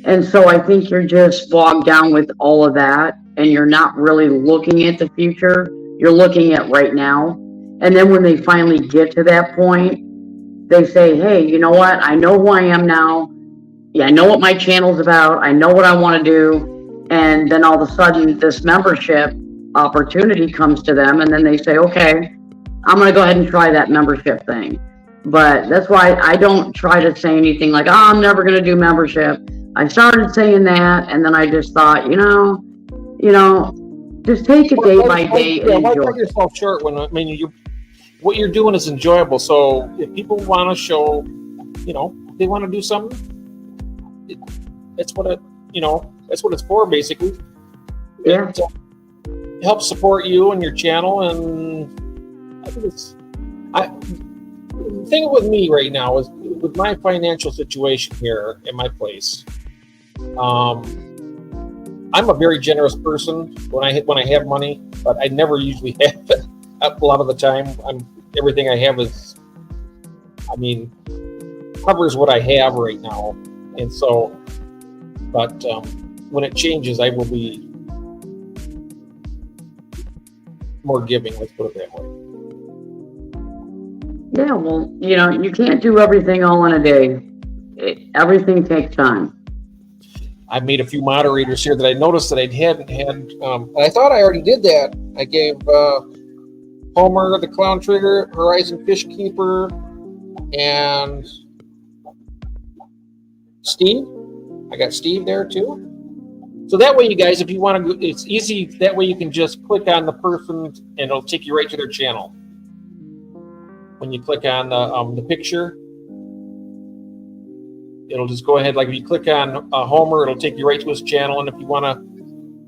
Speaker 2: And so I think you're just bogged down with all of that, and you're not really looking at the future. You're looking at right now. And then when they finally get to that point, they say, hey, you know what? I know who I am now. Yeah, I know what my channel's about. I know what I want to do. And then all of a sudden, this membership opportunity comes to them, and then they say, okay, I'm going to go ahead and try that membership thing. But that's why I don't try to say anything like, oh, I'm never going to do membership. I started saying that, and then I just thought, just take it day by day and
Speaker 1: why
Speaker 2: enjoy.
Speaker 1: cut yourself short when what you're doing is enjoyable. So if people want to show, they want to do something, that's what it's for, basically.
Speaker 2: Yeah.
Speaker 1: It helps support you and your channel, and I think the thing with me right now is with my financial situation here in my place. I'm a very generous person when I have money, but I never usually have it. A lot of the time, everything I have covers what I have right now, and so. But when it changes, I will be more giving. Let's put it that way.
Speaker 2: Yeah, well, you can't do everything all in a day. Everything takes time.
Speaker 1: I've made a few moderators here that I noticed that I hadn't had. And I thought I already did that. I gave Homer the Clown Trigger, Horizon Fish Keeper, and Steve. I got Steve there too. So that way, you guys, if you want to, it's easy. That way, you can just click on the person, and it'll take you right to their channel. When you click on the picture, it'll just go ahead. Like if you click on Homer, it'll take you right to his channel. And if you want to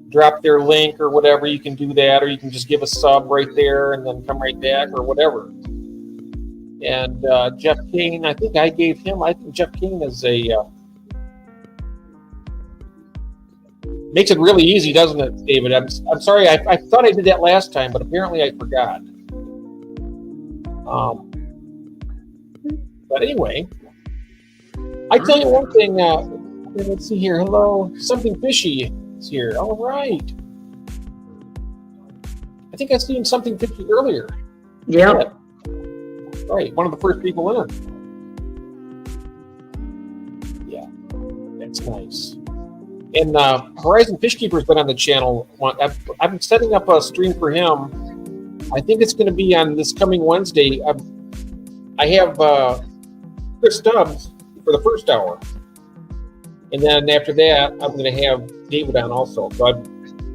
Speaker 1: drop their link or whatever, you can do that, or you can just give a sub right there and then come right back or whatever. And Jeff Kane, I think I gave him. I think Jeff Kane is makes it really easy, doesn't it, David? I'm sorry. I thought I did that last time, but apparently I forgot. But anyway, I tell you one thing, Okay, let's see here. Hello. Something fishy is here. All right. I think I seen something fishy earlier.
Speaker 2: Yep.
Speaker 1: Right. One of the first people in. Yeah. That's nice. And Horizon Fishkeeper's been on the channel. I've been setting up a stream for him. I think it's going to be on this coming Wednesday. I have Chris Stubbs for the first hour. And then after that, I'm going to have David on also. So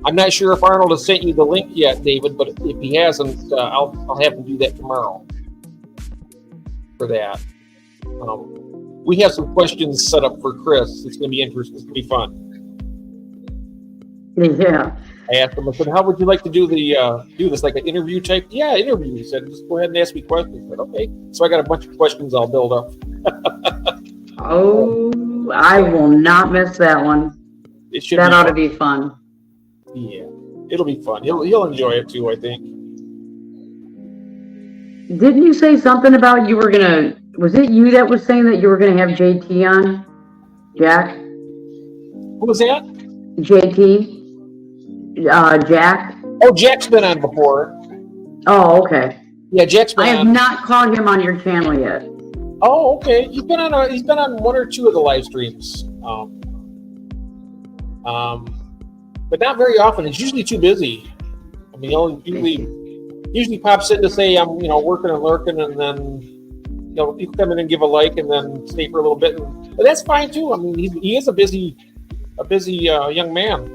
Speaker 1: I'm not sure if Arnold has sent you the link yet, David, but if he hasn't, I'll have him do that tomorrow for that. We have some questions set up for Chris. It's going to be interesting. It's going to be fun.
Speaker 2: Yeah.
Speaker 1: I asked him, I said, how would you like to do this, like an interview type? Yeah, interview. He said, just go ahead and ask me questions. I said, okay. So I got a bunch of questions I'll build up.
Speaker 2: Oh, I will not miss that one.
Speaker 1: It should
Speaker 2: That
Speaker 1: be
Speaker 2: ought
Speaker 1: fun.
Speaker 2: to be fun.
Speaker 1: Yeah, it'll be fun. He'll enjoy it too, I think.
Speaker 2: Didn't you say something about was it you that was saying that you were gonna have JT on? Jack?
Speaker 1: Who was that?
Speaker 2: JT? Jack?
Speaker 1: Oh, Jack's been on before.
Speaker 2: Oh, okay.
Speaker 1: Yeah, Jack's been
Speaker 2: I have
Speaker 1: on.
Speaker 2: not caught him on your channel yet.
Speaker 1: Oh, okay. He's been on one or two of the live streams. But not very often. It's usually too busy. I mean, he'll usually pops in to say I'm, working and lurking, and then he'll come in and give a like, and then stay for a little bit. But that's fine too. I mean, he is a busy young man.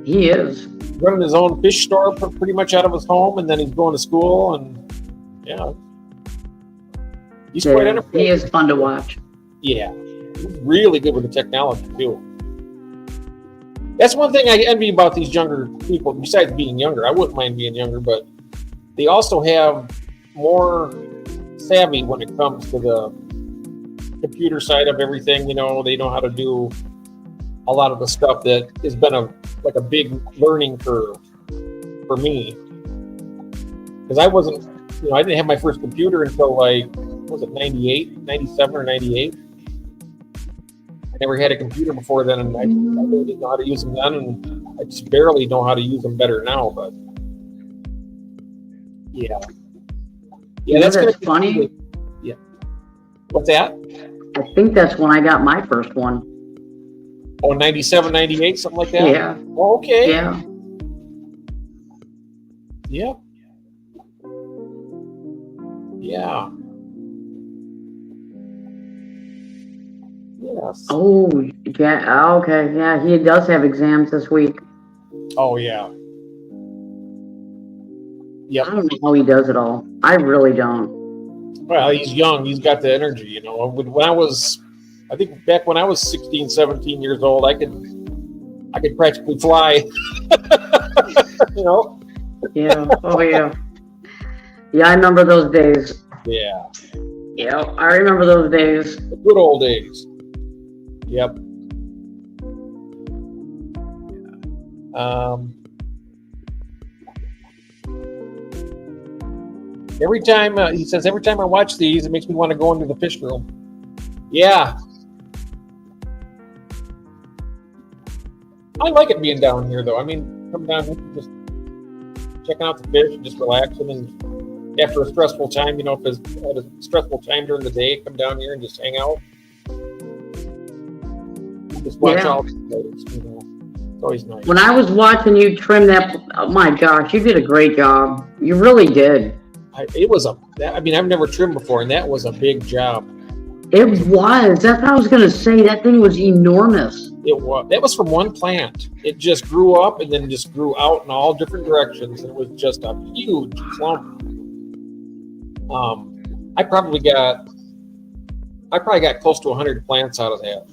Speaker 2: He is.
Speaker 1: Running his own fish store pretty much out of his home, and then he's going to school, and yeah, he's quite enterprising.
Speaker 2: He is fun to watch.
Speaker 1: Yeah, he's really good with the technology too. That's one thing I envy about these younger people. Besides being younger, I wouldn't mind being younger, but they also have more savvy when it comes to the computer side of everything. They know how to do a lot of the stuff that has been a big learning curve for me, because I didn't have my first computer until 98, 97 or 98. I never had a computer before then, and I really didn't know how to use them then, and I just barely know how to use them better now. But yeah, that's gonna be
Speaker 2: funny.
Speaker 1: Yeah, what's that?
Speaker 2: I think that's when I got my first one.
Speaker 1: Oh, 97, 98, something like that?
Speaker 2: Yeah.
Speaker 1: Oh, okay.
Speaker 2: Yeah.
Speaker 1: Yep. Yeah. Yes.
Speaker 2: Oh, yeah. Okay. Yeah, he does have exams this week.
Speaker 1: Oh, yeah. Yep.
Speaker 2: I don't know how he does it all. I really don't.
Speaker 1: Well, he's young. He's got the energy, I think back when I was 16, 17 years old, I could practically fly.
Speaker 2: Yeah. Oh, yeah. Yeah, I remember those days.
Speaker 1: Yeah.
Speaker 2: Yeah, I remember those days.
Speaker 1: The good old days. Yep. Every time he says, every time I watch these, it makes me want to go into the fish room. Yeah. I like it being down here, though. I mean, coming down here, just checking out the fish and just relaxing. And after a stressful time, if it's had a stressful time during the day, come down here and just hang out. Just watch all the photos, It's always nice.
Speaker 2: When I was watching you trim that, oh my gosh, you did a great job. You really did.
Speaker 1: I've never trimmed before, and that was a big job.
Speaker 2: It was. That's what I was going to say. That thing was enormous.
Speaker 1: It was. That was from one plant. It just grew up and then just grew out in all different directions. It was just a huge clump. I probably got close to 100 plants out of that.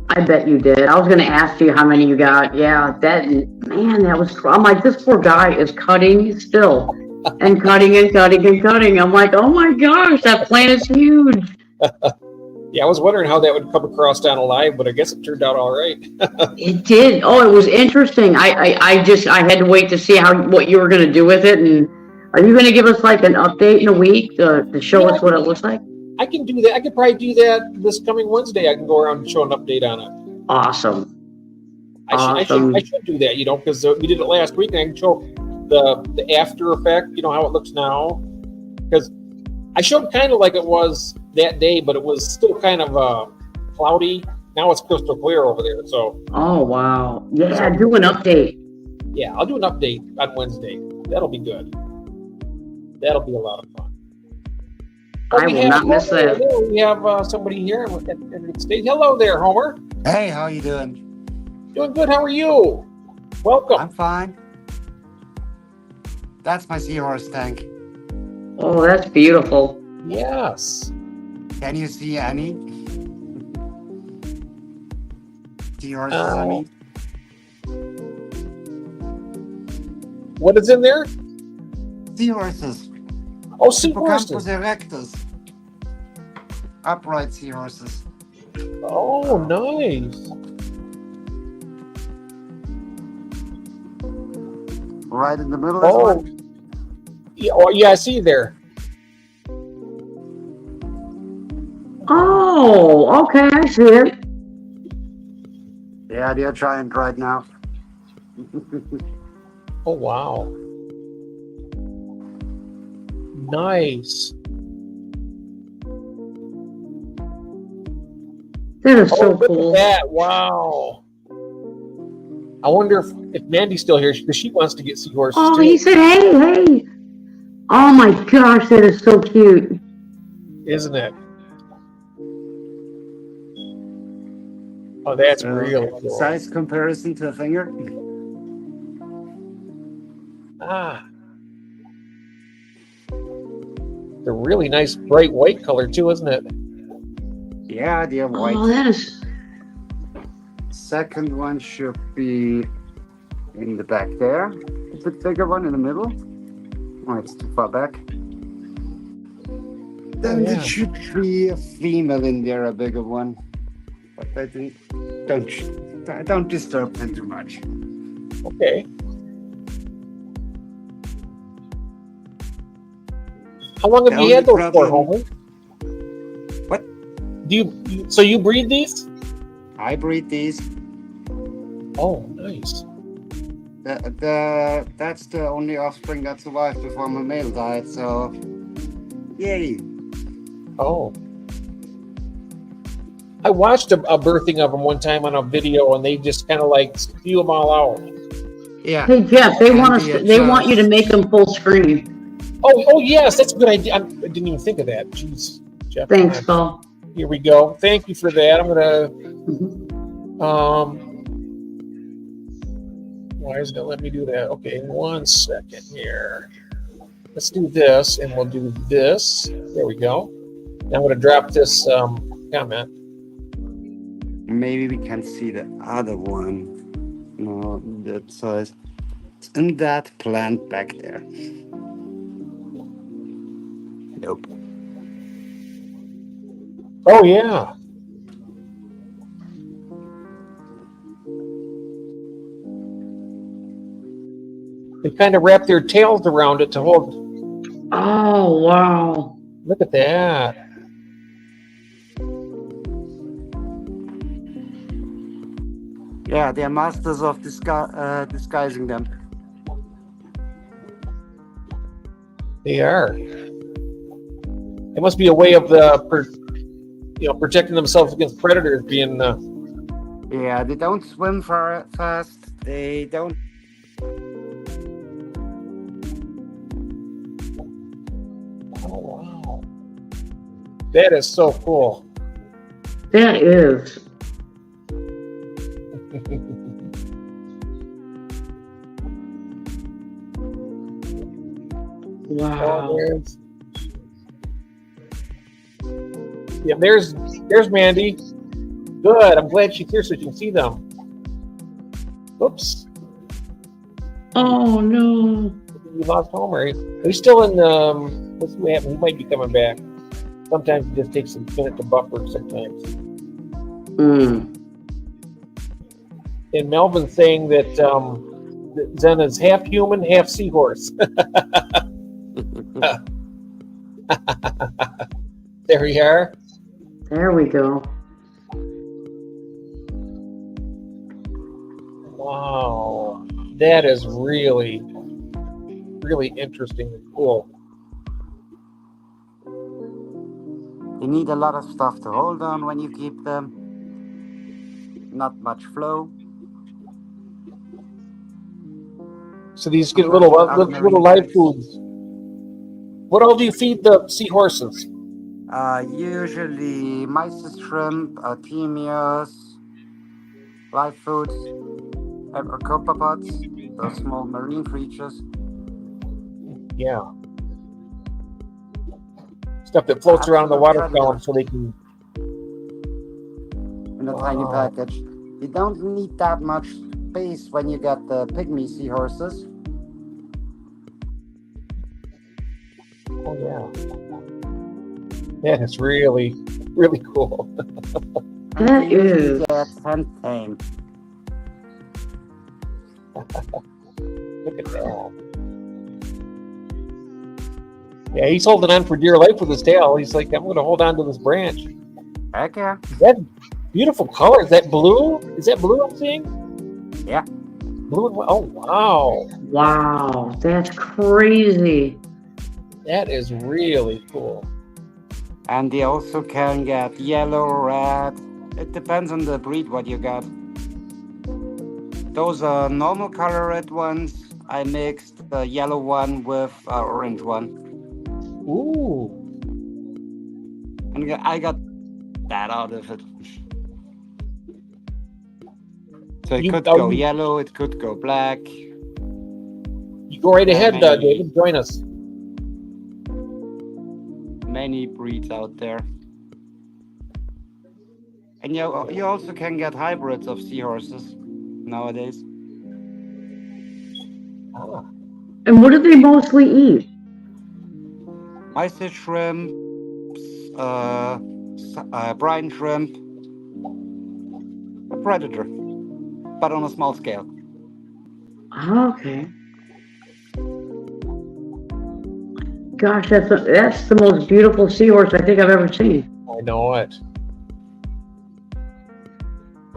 Speaker 2: I bet you did. I was going to ask you how many you got. Yeah, that was, I'm like, this poor guy is cutting still and cutting and cutting and cutting. I'm like, oh my gosh, that plant is huge.
Speaker 1: Yeah, I was wondering how that would come across down alive, but I guess it turned out all right.
Speaker 2: It did. Oh, it was interesting. I had to wait to see what you were going to do with it. And are you going to give us like an update in a week to show us what it looks like?
Speaker 1: I can do that. I could probably do that this coming Wednesday. I can go around and show an update on it.
Speaker 2: Awesome.
Speaker 1: I should do that, because we did it last week, and I can show the after effect, how it looks now. Because I showed kind of like it was that day, but it was still kind of cloudy. Now it's crystal clear over there. So.
Speaker 2: Oh wow! Yeah, do an update.
Speaker 1: Yeah, I'll do an update on Wednesday. That'll be good. That'll be a lot of fun.
Speaker 2: I will not miss that.
Speaker 1: We have somebody here at the stage. Hello there, Homer.
Speaker 4: Hey, how you doing?
Speaker 1: Doing good. How are you? Welcome.
Speaker 4: I'm fine. That's my seahorse tank.
Speaker 2: Oh, that's beautiful.
Speaker 1: Yes.
Speaker 4: Can you see any seahorses? I mean,
Speaker 1: what is in there?
Speaker 4: seahorses.
Speaker 1: Oh, seahorses.
Speaker 4: Hippocampus erectus. Upright seahorses.
Speaker 1: Oh, nice.
Speaker 4: Right in the middle.
Speaker 1: Oh. Yeah, I see you there.
Speaker 2: Oh, okay, I see it.
Speaker 4: Yeah, they're trying right now.
Speaker 1: Oh, wow. Nice.
Speaker 2: That is so
Speaker 1: Look
Speaker 2: cool.
Speaker 1: at that. Wow. I wonder if Mandy's still here, because she wants to get seahorses
Speaker 2: Oh,
Speaker 1: too.
Speaker 2: he said, hey. Oh my gosh, that is so cute.
Speaker 1: Isn't it? Oh, that's really cool.
Speaker 4: Size comparison to a finger.
Speaker 1: Ah. They're really nice, bright white color too, isn't it?
Speaker 4: Yeah, they're white.
Speaker 2: Oh, that is.
Speaker 4: Second one should be in the back there. A bit bigger one in the middle. Oh, it's too far back. Then
Speaker 1: yeah.
Speaker 4: there should be a female in there, a bigger one. But I think don't disturb them too much.
Speaker 1: Okay. How long have you had those for, Homer?
Speaker 4: What?
Speaker 1: So you breed these?
Speaker 4: I breed these.
Speaker 1: Oh, nice.
Speaker 4: That's the only offspring that survived before my male died, so yay.
Speaker 1: Oh. I watched a birthing of them one time on a video, and they just kind of like spew them all out.
Speaker 4: Yeah.
Speaker 2: Hey Jeff, they
Speaker 4: And
Speaker 2: want us.
Speaker 4: the
Speaker 2: They want you to make them full screen.
Speaker 1: Oh yes, that's a good idea. I didn't even think of that. Jeez, Jeff.
Speaker 2: Thanks, Paul.
Speaker 1: Here we go. Thank you for that. I'm gonna. Why isn't it letting me do that? Okay, 1 second here. Let's do this, and we'll do this. There we go. Now I'm gonna drop this comment.
Speaker 4: Maybe we can see the other one. No, that's it's in that plant back there. Nope.
Speaker 1: Oh yeah. They kind of wrap their tails around it to hold.
Speaker 2: Oh wow.
Speaker 1: Look at that.
Speaker 4: Yeah, they're masters of disguising them.
Speaker 1: They are. It must be a way of protecting themselves against predators. Being.
Speaker 4: Yeah, they don't swim fast. They don't.
Speaker 1: Oh wow. That is so cool.
Speaker 2: That is. Wow.
Speaker 1: Yeah, there's Mandy. Good. I'm glad she's here so you can see them. Oops.
Speaker 2: Oh no.
Speaker 1: We lost Homer. He's still in. Let's see what happens. He might be coming back. Sometimes it just takes a minute to buffer. Sometimes. And Melvin's saying that Zen is half human, half seahorse. There we are.
Speaker 2: There we go.
Speaker 1: Wow, that is really, really interesting and cool.
Speaker 4: You need a lot of stuff to hold on when you keep them. Not much flow.
Speaker 1: So these get little
Speaker 4: Other marine
Speaker 1: live
Speaker 4: pets.
Speaker 1: foods. What all do you feed the seahorses?
Speaker 4: Usually mysis shrimp, artemias, live foods, copepods, those small marine creatures.
Speaker 1: Yeah. Stuff that floats around in the water
Speaker 4: Absolute
Speaker 1: column so they can.
Speaker 4: In a tiny
Speaker 1: Wow.
Speaker 4: package. You don't need that much space when you got the pygmy seahorses.
Speaker 1: Oh yeah. That is really, really cool.
Speaker 2: That
Speaker 4: And you usually
Speaker 2: is.
Speaker 4: get 10 tame.
Speaker 1: Look at that. Yeah, he's holding on for dear life with his tail. He's like, I'm going to hold on to this branch.
Speaker 4: Heck yeah.
Speaker 1: That beautiful color. Is that blue? Is that blue I'm seeing?
Speaker 4: Yeah.
Speaker 1: Blue and white. Oh, wow.
Speaker 2: Wow, that's crazy.
Speaker 1: That is really cool.
Speaker 4: And you also can get yellow, red. It depends on the breed what you got. Those are normal color red ones. I mixed the yellow one with orange one.
Speaker 1: Ooh.
Speaker 4: And I got that out of it. So it could go yellow, it could go black.
Speaker 1: You go right ahead, David. Join us.
Speaker 4: Many breeds out there. And you also can get hybrids of seahorses nowadays.
Speaker 1: Ah.
Speaker 2: And what do they mostly eat?
Speaker 4: Mysis shrimp, brine shrimp, a predator, but on a small scale.
Speaker 2: Okay. Gosh, that's the most beautiful seahorse I think I've ever seen.
Speaker 1: I know it.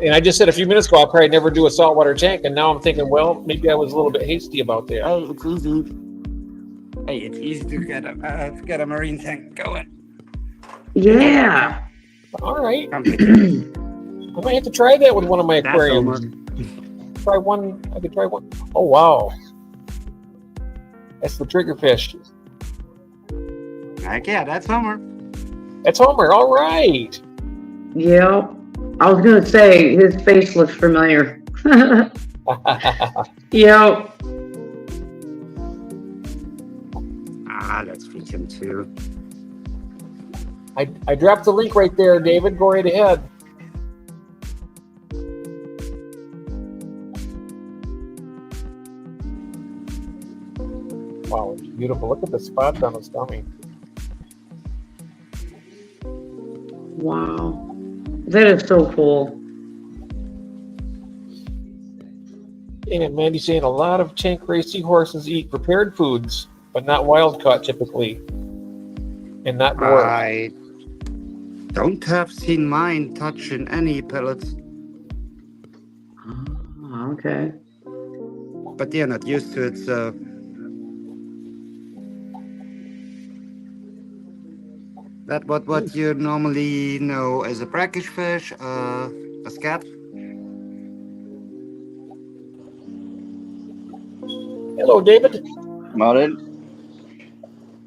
Speaker 1: And I just said a few minutes ago, I'll probably never do a saltwater tank. And now I'm thinking, well, maybe I was a little bit hasty about that.
Speaker 4: Hey, it's easy. Hey, it's easy to get a marine tank going.
Speaker 2: Yeah.
Speaker 1: All right. I might have to try that with one of my aquariums. Try one. I could try one. Oh, wow. That's the triggerfish.
Speaker 4: Heck yeah, that's Homer.
Speaker 1: That's Homer. All right.
Speaker 2: Yep. I was gonna say his face looks familiar. Yep.
Speaker 4: Let's feed him too.
Speaker 1: I dropped the link right there, David. Go right ahead. Wow, it's beautiful. Look at the spots on his tummy.
Speaker 2: Wow. That is so cool.
Speaker 1: And Mandy's saying a lot of tank race seahorses eat prepared foods, but not wild caught typically. And not dwarf.
Speaker 4: I don't have seen mine touching any pellets,
Speaker 2: Oh, okay.
Speaker 4: but they're not used to it, so. That what you normally know as a brackish fish, a scat.
Speaker 1: Hello, David.
Speaker 5: Morning.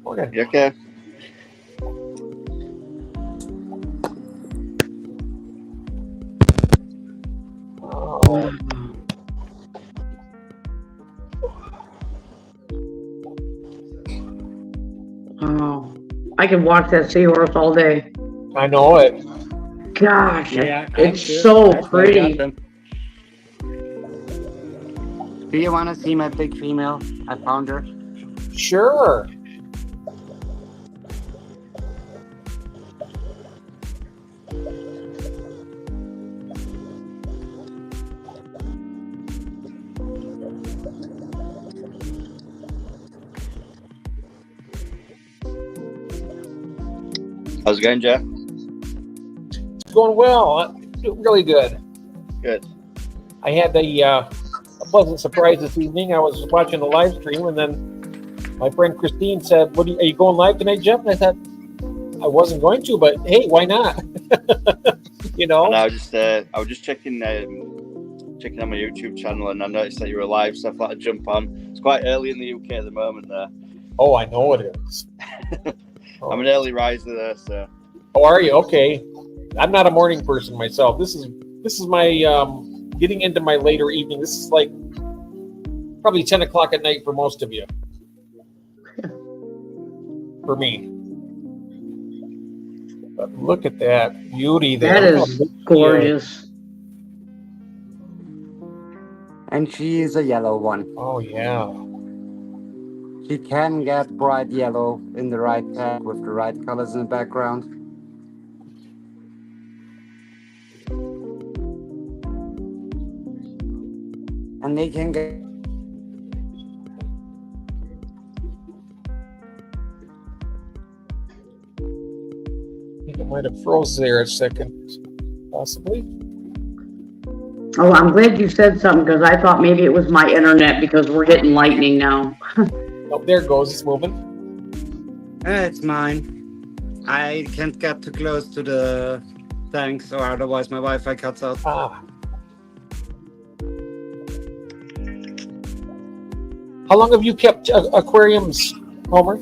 Speaker 1: Morning.
Speaker 5: You okay?
Speaker 1: Oh,
Speaker 2: Oh, I could watch that seahorse all day.
Speaker 1: I know it.
Speaker 2: Gosh,
Speaker 4: Yeah,
Speaker 2: it's so pretty.
Speaker 4: Do you want to see my big female? I found her.
Speaker 1: Sure.
Speaker 5: How's it going, Jeff?
Speaker 1: It's going well. Really good.
Speaker 5: Good.
Speaker 1: I had a pleasant surprise this evening. I was watching the live stream, and then my friend Christine said, "Are you going live tonight, Jeff?" And I thought I wasn't going to, but hey, why not? You know.
Speaker 5: And I was just checking on my YouTube channel, and I noticed that you were live, so I thought I'd jump on. It's quite early in the UK at the moment there.
Speaker 1: Oh, I know it is.
Speaker 5: I'm an early riser there, so.
Speaker 1: Oh, are you? Okay. I'm not a morning person myself. This is my getting into my later evening. This is like probably 10 o'clock at night for most of you. For me. But look at that beauty there.
Speaker 2: That is gorgeous.
Speaker 4: And she is a yellow one.
Speaker 1: Oh, yeah.
Speaker 4: She can get bright yellow in the right tag with the right colors in the background. And they can get
Speaker 1: I think it might have froze there a second, possibly.
Speaker 2: Oh, I'm glad you said something because I thought maybe it was my internet because we're getting lightning now.
Speaker 1: Oh, there it goes. It's moving.
Speaker 4: it's mine. I can't get too close to the tanks or otherwise my Wi-Fi cuts out.
Speaker 1: Ah. How long have you kept aquariums, Homer?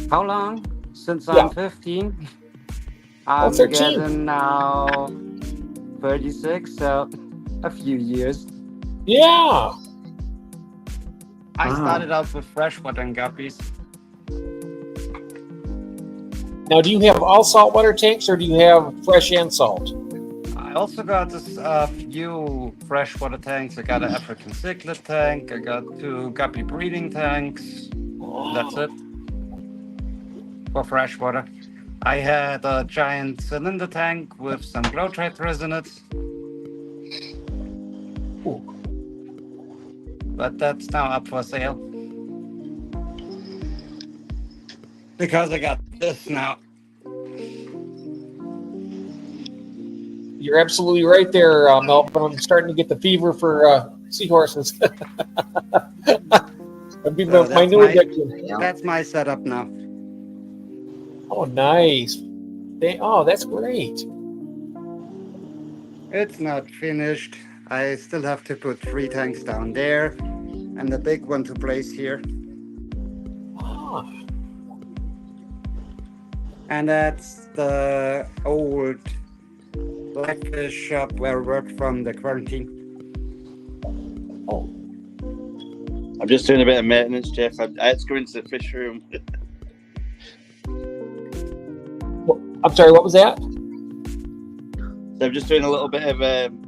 Speaker 4: How long? Since
Speaker 1: Yeah.
Speaker 4: I'm 15. I'm
Speaker 1: 13.
Speaker 4: getting now 36, so a few years.
Speaker 1: Yeah.
Speaker 4: I
Speaker 2: Wow.
Speaker 4: started out with freshwater and guppies.
Speaker 1: Now, do you have all saltwater tanks, or do you have fresh and salt?
Speaker 4: I also got a few freshwater tanks. I got an African cichlid tank. I got 2 guppy breeding tanks. That's it for freshwater. I had a giant cylinder tank with some glow-tratters in it.
Speaker 1: Ooh.
Speaker 4: But that's now up for sale. Because I got this now.
Speaker 1: You're absolutely right there, Melvin. I'm starting to get the fever for seahorses. That'd be
Speaker 4: So
Speaker 1: my new addiction.
Speaker 4: That's my setup now.
Speaker 1: Oh, nice. That's great.
Speaker 4: It's not finished. I still have to put 3 tanks down there and the big one to place here.
Speaker 1: Ah,
Speaker 4: And that's the old blackfish shop where I worked from the quarantine.
Speaker 5: I'm just doing a bit of maintenance, Jeff. I had to go into the fish room.
Speaker 1: I'm sorry, what was that?
Speaker 5: So I'm just doing a little bit of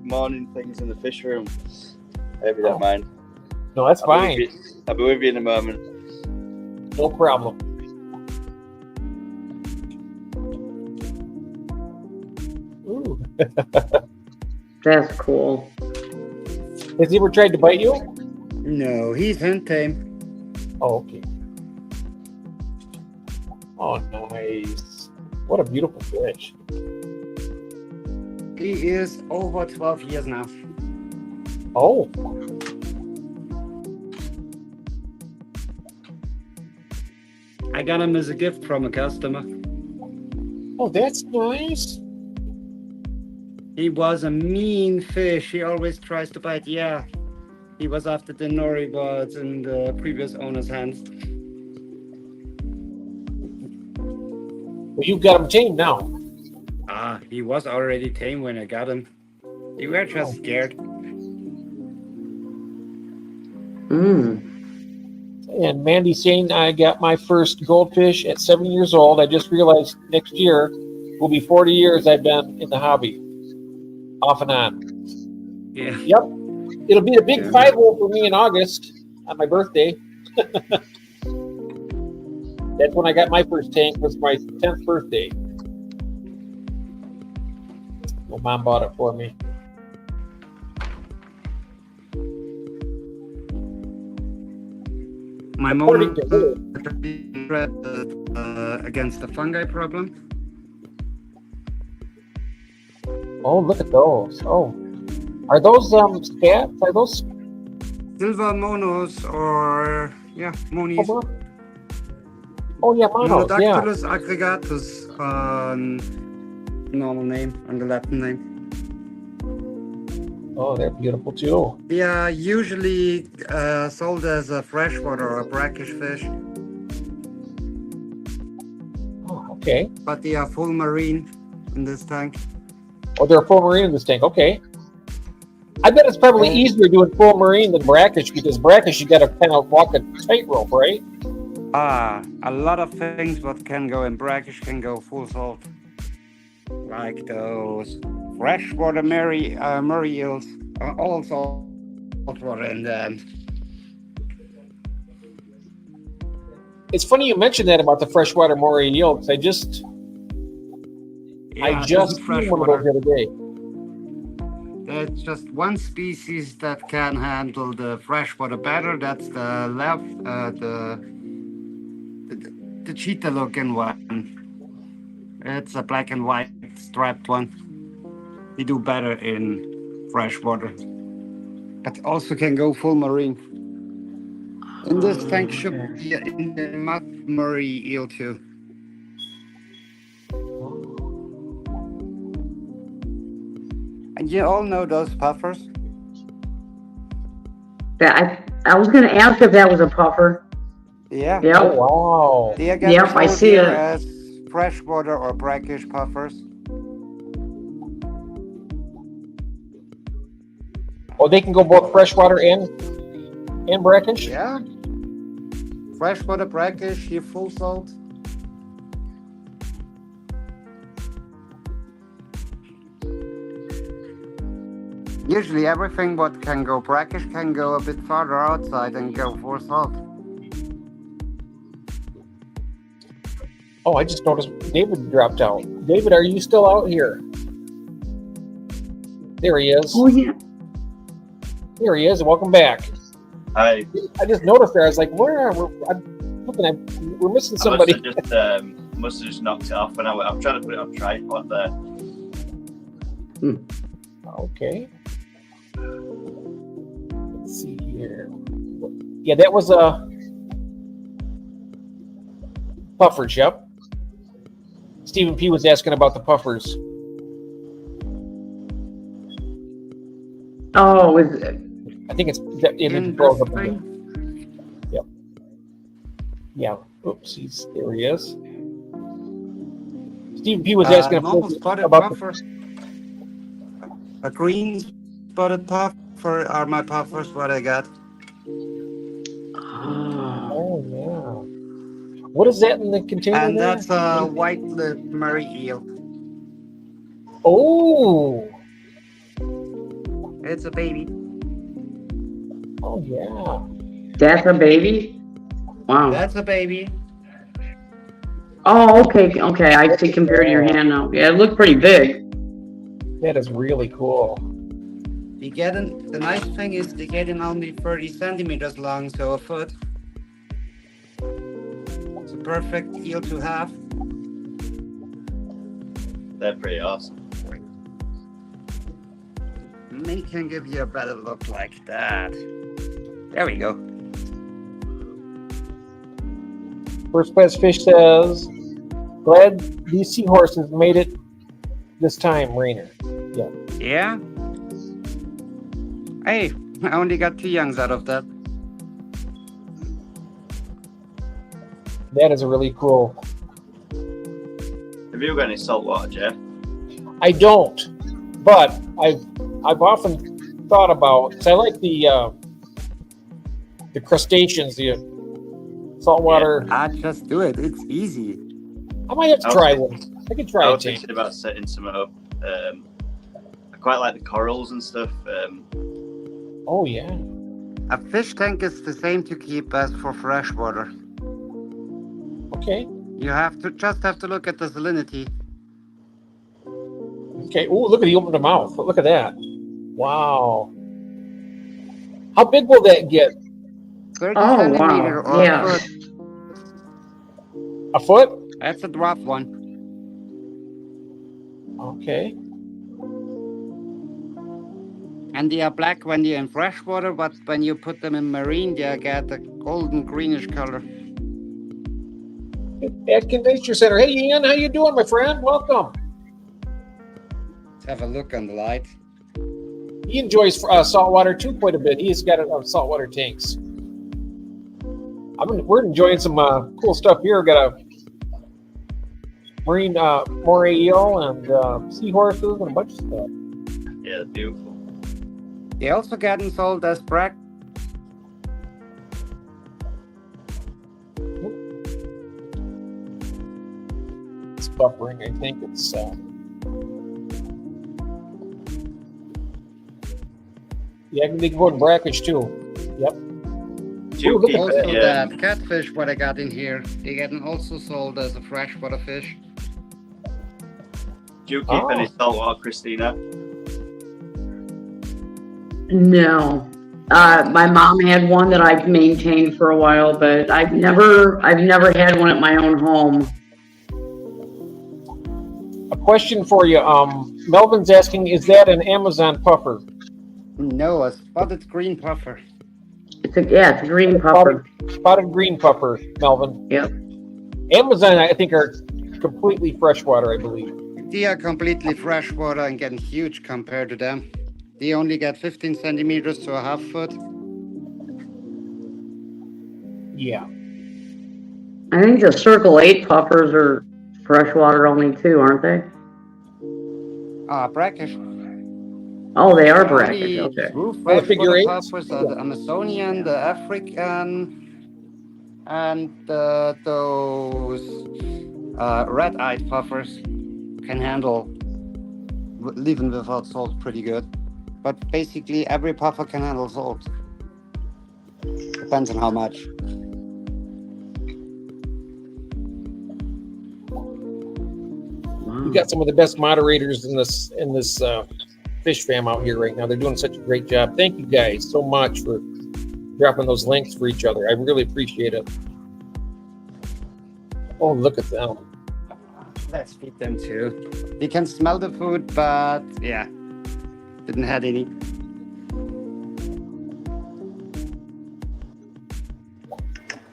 Speaker 5: morning things in the fish room. I hope you don't mind.
Speaker 1: No, that's fine.
Speaker 5: I'll be with you in a moment.
Speaker 1: No problem. Ooh.
Speaker 2: That's cool.
Speaker 1: Has he ever tried to bite you?
Speaker 4: No, he's hand tame.
Speaker 1: Oh, okay. Oh, nice. What a beautiful fish.
Speaker 4: He is over 12 years now.
Speaker 1: Oh.
Speaker 4: I got him as a gift from a customer.
Speaker 1: Oh, that's nice.
Speaker 4: He was a mean fish. He always tries to bite. Yeah, he was after the nori birds in the previous owner's hands.
Speaker 1: Well, you've got him tamed now.
Speaker 4: He was already tame when I got him. They were just scared.
Speaker 1: And Mandy's saying I got my first goldfish at 7 years old. I just realized next year will be 40 years I've been in the hobby. Off and on.
Speaker 4: Yeah.
Speaker 1: Yep. It'll be a big 5-0 for me in August on my birthday. That's when I got my first tank, was my 10th birthday. Well, Mom bought it for me.
Speaker 4: My
Speaker 1: According
Speaker 4: mom
Speaker 1: to her.
Speaker 4: against the fungi problem.
Speaker 1: Oh, look at those. Oh, Are those scats? Are those
Speaker 4: Silver monos or monies.
Speaker 1: Oh yeah, monos. Yeah.
Speaker 4: Monodactylus aggregatus on normal name, on the Latin name.
Speaker 1: Oh, they're beautiful too.
Speaker 4: They are usually sold as a freshwater or a brackish fish,
Speaker 1: Oh, okay.
Speaker 4: but they are full marine in this tank.
Speaker 1: Oh, they're full marine in this tank. Okay. I bet it's probably easier doing full marine than brackish because brackish you got to kind of walk a tightrope, right?
Speaker 4: A lot of things what can go in brackish can go full salt, like those freshwater murray eels are all saltwater, and
Speaker 1: It's funny you mentioned that about the freshwater moray eel because I just seen one of those the other day.
Speaker 4: There's just one species that can handle the freshwater better. That's the the cheetah-looking one. It's a black and white striped one. They do better in freshwater, but also can go full marine. In this tank should be in the mud Murray eel too. And you all know those puffers?
Speaker 2: I was going to ask if that was a puffer.
Speaker 4: Yeah.
Speaker 2: Yep.
Speaker 1: Oh wow.
Speaker 4: They are getting
Speaker 2: Yep, I
Speaker 4: sold
Speaker 2: see
Speaker 4: here
Speaker 2: it.
Speaker 4: as freshwater or brackish puffers.
Speaker 1: Oh, they can go both freshwater and brackish.
Speaker 4: Yeah. Freshwater brackish, here full salt. Usually everything what can go brackish can go a bit farther outside and go full salt.
Speaker 1: Oh, I just noticed David dropped out. David, are you still out here? There he is.
Speaker 2: Oh, yeah.
Speaker 1: There he is. Welcome back.
Speaker 5: I
Speaker 1: I just noticed there. I was like, where are we? I'm looking at. We're missing somebody.
Speaker 5: must have just knocked it off, and I'm trying to put it on tripod there.
Speaker 1: Okay. Let's see here. Yeah, that was a puffers. Yep. Stephen P was asking about the puffers.
Speaker 2: Oh, is it?
Speaker 1: I think it's it
Speaker 4: In
Speaker 1: goes
Speaker 4: this
Speaker 1: up again.
Speaker 4: thing,
Speaker 1: Yeah. Oops. There he is. Stephen P was asking
Speaker 4: normal spotted
Speaker 1: about the,
Speaker 4: puffer. A green spotted puffer are my puffers, what I got.
Speaker 1: Oh yeah. What is that in the container?
Speaker 4: And
Speaker 1: there?
Speaker 4: that's a white-lipped Murray eel.
Speaker 1: Oh.
Speaker 4: It's a baby.
Speaker 1: Oh yeah.
Speaker 2: That's a baby? Wow.
Speaker 4: That's a baby.
Speaker 2: Oh, okay. Okay. I see compared to your hand now. Yeah, it looked pretty big.
Speaker 1: That is really cool.
Speaker 4: The nice thing is they get in only 30 centimeters long, so a foot. It's a perfect eel to have.
Speaker 5: They're pretty awesome.
Speaker 4: They can give you a better look like that. There we go.
Speaker 1: First Class Fish says, glad these seahorses made it this time, Rainer. Yeah.
Speaker 4: Yeah? Hey, I only got 2 youngs out of that.
Speaker 1: That is a really cool.
Speaker 5: Have you got any saltwater, Jeff?
Speaker 1: I don't, but I've often thought about, because I like the crustaceans, the saltwater.
Speaker 4: Just do it. It's easy.
Speaker 1: I might have to try one. I could
Speaker 5: I
Speaker 1: try it
Speaker 5: was
Speaker 1: too.
Speaker 5: thinking about setting some up. I quite like the corals and stuff.
Speaker 1: Oh yeah.
Speaker 4: A fish tank is the same to keep as for freshwater.
Speaker 1: Okay.
Speaker 4: You just have to look at the salinity.
Speaker 1: Okay. Oh, look at he opened the mouth. Look at that. Wow. How big will that get?
Speaker 4: 30
Speaker 2: Oh,
Speaker 4: centimeter
Speaker 2: wow.
Speaker 4: or
Speaker 2: Yeah.
Speaker 4: a foot.
Speaker 1: A foot?
Speaker 4: That's a dwarf one.
Speaker 1: Okay.
Speaker 4: And they are black when they're in freshwater, but when you put them in marine, they get a golden greenish color.
Speaker 1: At Convention Center. Hey, Ian, how you doing, my friend? Welcome.
Speaker 4: Let's have a look on the light.
Speaker 1: He enjoys saltwater too quite a bit. He's got saltwater tanks. We're enjoying some cool stuff here. We've got a marine moray eel and seahorses and a bunch of stuff.
Speaker 5: Yeah, beautiful.
Speaker 4: They also getting sold as brack.
Speaker 1: It's buffering. I think it's. Yeah, they can go in brackish too. Yep.
Speaker 5: Do
Speaker 1: look
Speaker 5: keep
Speaker 1: at
Speaker 4: Also,
Speaker 5: it, yeah.
Speaker 4: that catfish what I got in here, they getting also sold as a freshwater fish.
Speaker 5: Do you keep any saltwater, Christina?
Speaker 2: No. My mom had one that I've maintained for a while, but I've never had one at my own home.
Speaker 1: A question for you. Melvin's asking, is that an Amazon puffer?
Speaker 4: No, a spotted green puffer.
Speaker 2: It's a green puffer.
Speaker 1: Spotted green puffer, Melvin.
Speaker 2: Yep.
Speaker 1: Amazon, I think, are completely freshwater, I believe.
Speaker 4: They are completely freshwater and getting huge compared to them. They only get 15 centimeters to a half foot.
Speaker 1: Yeah.
Speaker 2: I think the Circle 8 puffers are freshwater only too, aren't they?
Speaker 4: Brackish.
Speaker 2: Oh, they are
Speaker 4: The
Speaker 2: brackish.
Speaker 4: only
Speaker 2: Okay.
Speaker 4: true
Speaker 1: Oh, the figure
Speaker 4: freshwater
Speaker 1: eights?
Speaker 4: puffers are the Amazonian, the African, and those red-eyed puffers can handle living without salt pretty good. But basically, every puffer can handle salt. Depends on how much.
Speaker 1: We got some of the best moderators in this fish fam out here right now. They're doing such a great job. Thank you guys so much for dropping those links for each other. I really appreciate it. Oh, look at them.
Speaker 4: Let's feed them too. They can smell the food, but yeah, didn't have any.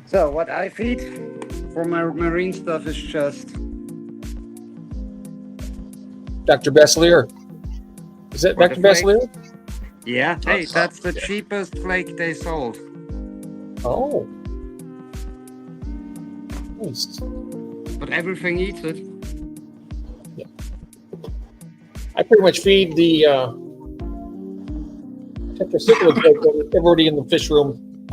Speaker 4: So what I feed for my marine stuff is just
Speaker 1: Dr. Besselier. Is that Dr. Besselier?
Speaker 4: yeah. Hey,
Speaker 5: That's
Speaker 4: that's the
Speaker 5: yeah.
Speaker 4: cheapest flake they sold.
Speaker 1: Oh. Nice.
Speaker 4: But everything eats it.
Speaker 1: I pretty much feed the tetraciclids like everybody in the fish room.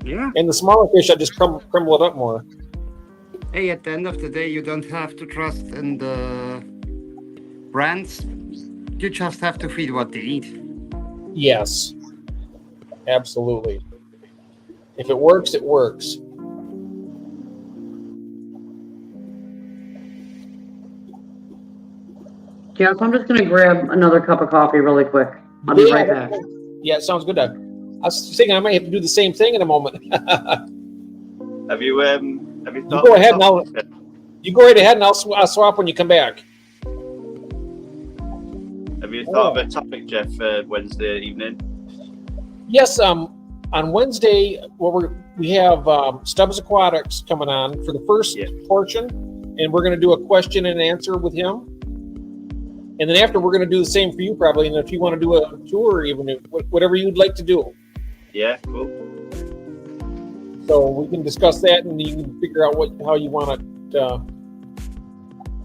Speaker 4: Yeah.
Speaker 1: And the smaller fish, I just crumble it up more.
Speaker 4: Hey, at the end of the day, you don't have to trust in the brands. You just have to feed what they eat.
Speaker 1: Yes. Absolutely. If it works, it works.
Speaker 2: Jeff, I'm just gonna grab another cup of coffee really quick. I'll be right back.
Speaker 1: Yeah, sounds good. I was thinking I might have to do the same thing in a moment.
Speaker 5: Have you thought?
Speaker 1: go ahead and You go right ahead and I'll swap when you come back.
Speaker 5: Have you thought of a topic, Jeff, for Wednesday evening?
Speaker 1: Yes, on Wednesday, we have Stubbs Aquatics coming on for the first portion, and we're going to do a question and answer with him. And then after, we're going to do the same for you probably. And if you want to do a tour, or even whatever you'd like to do.
Speaker 5: Yeah, cool.
Speaker 1: So we can discuss that, and you can figure out how you want it.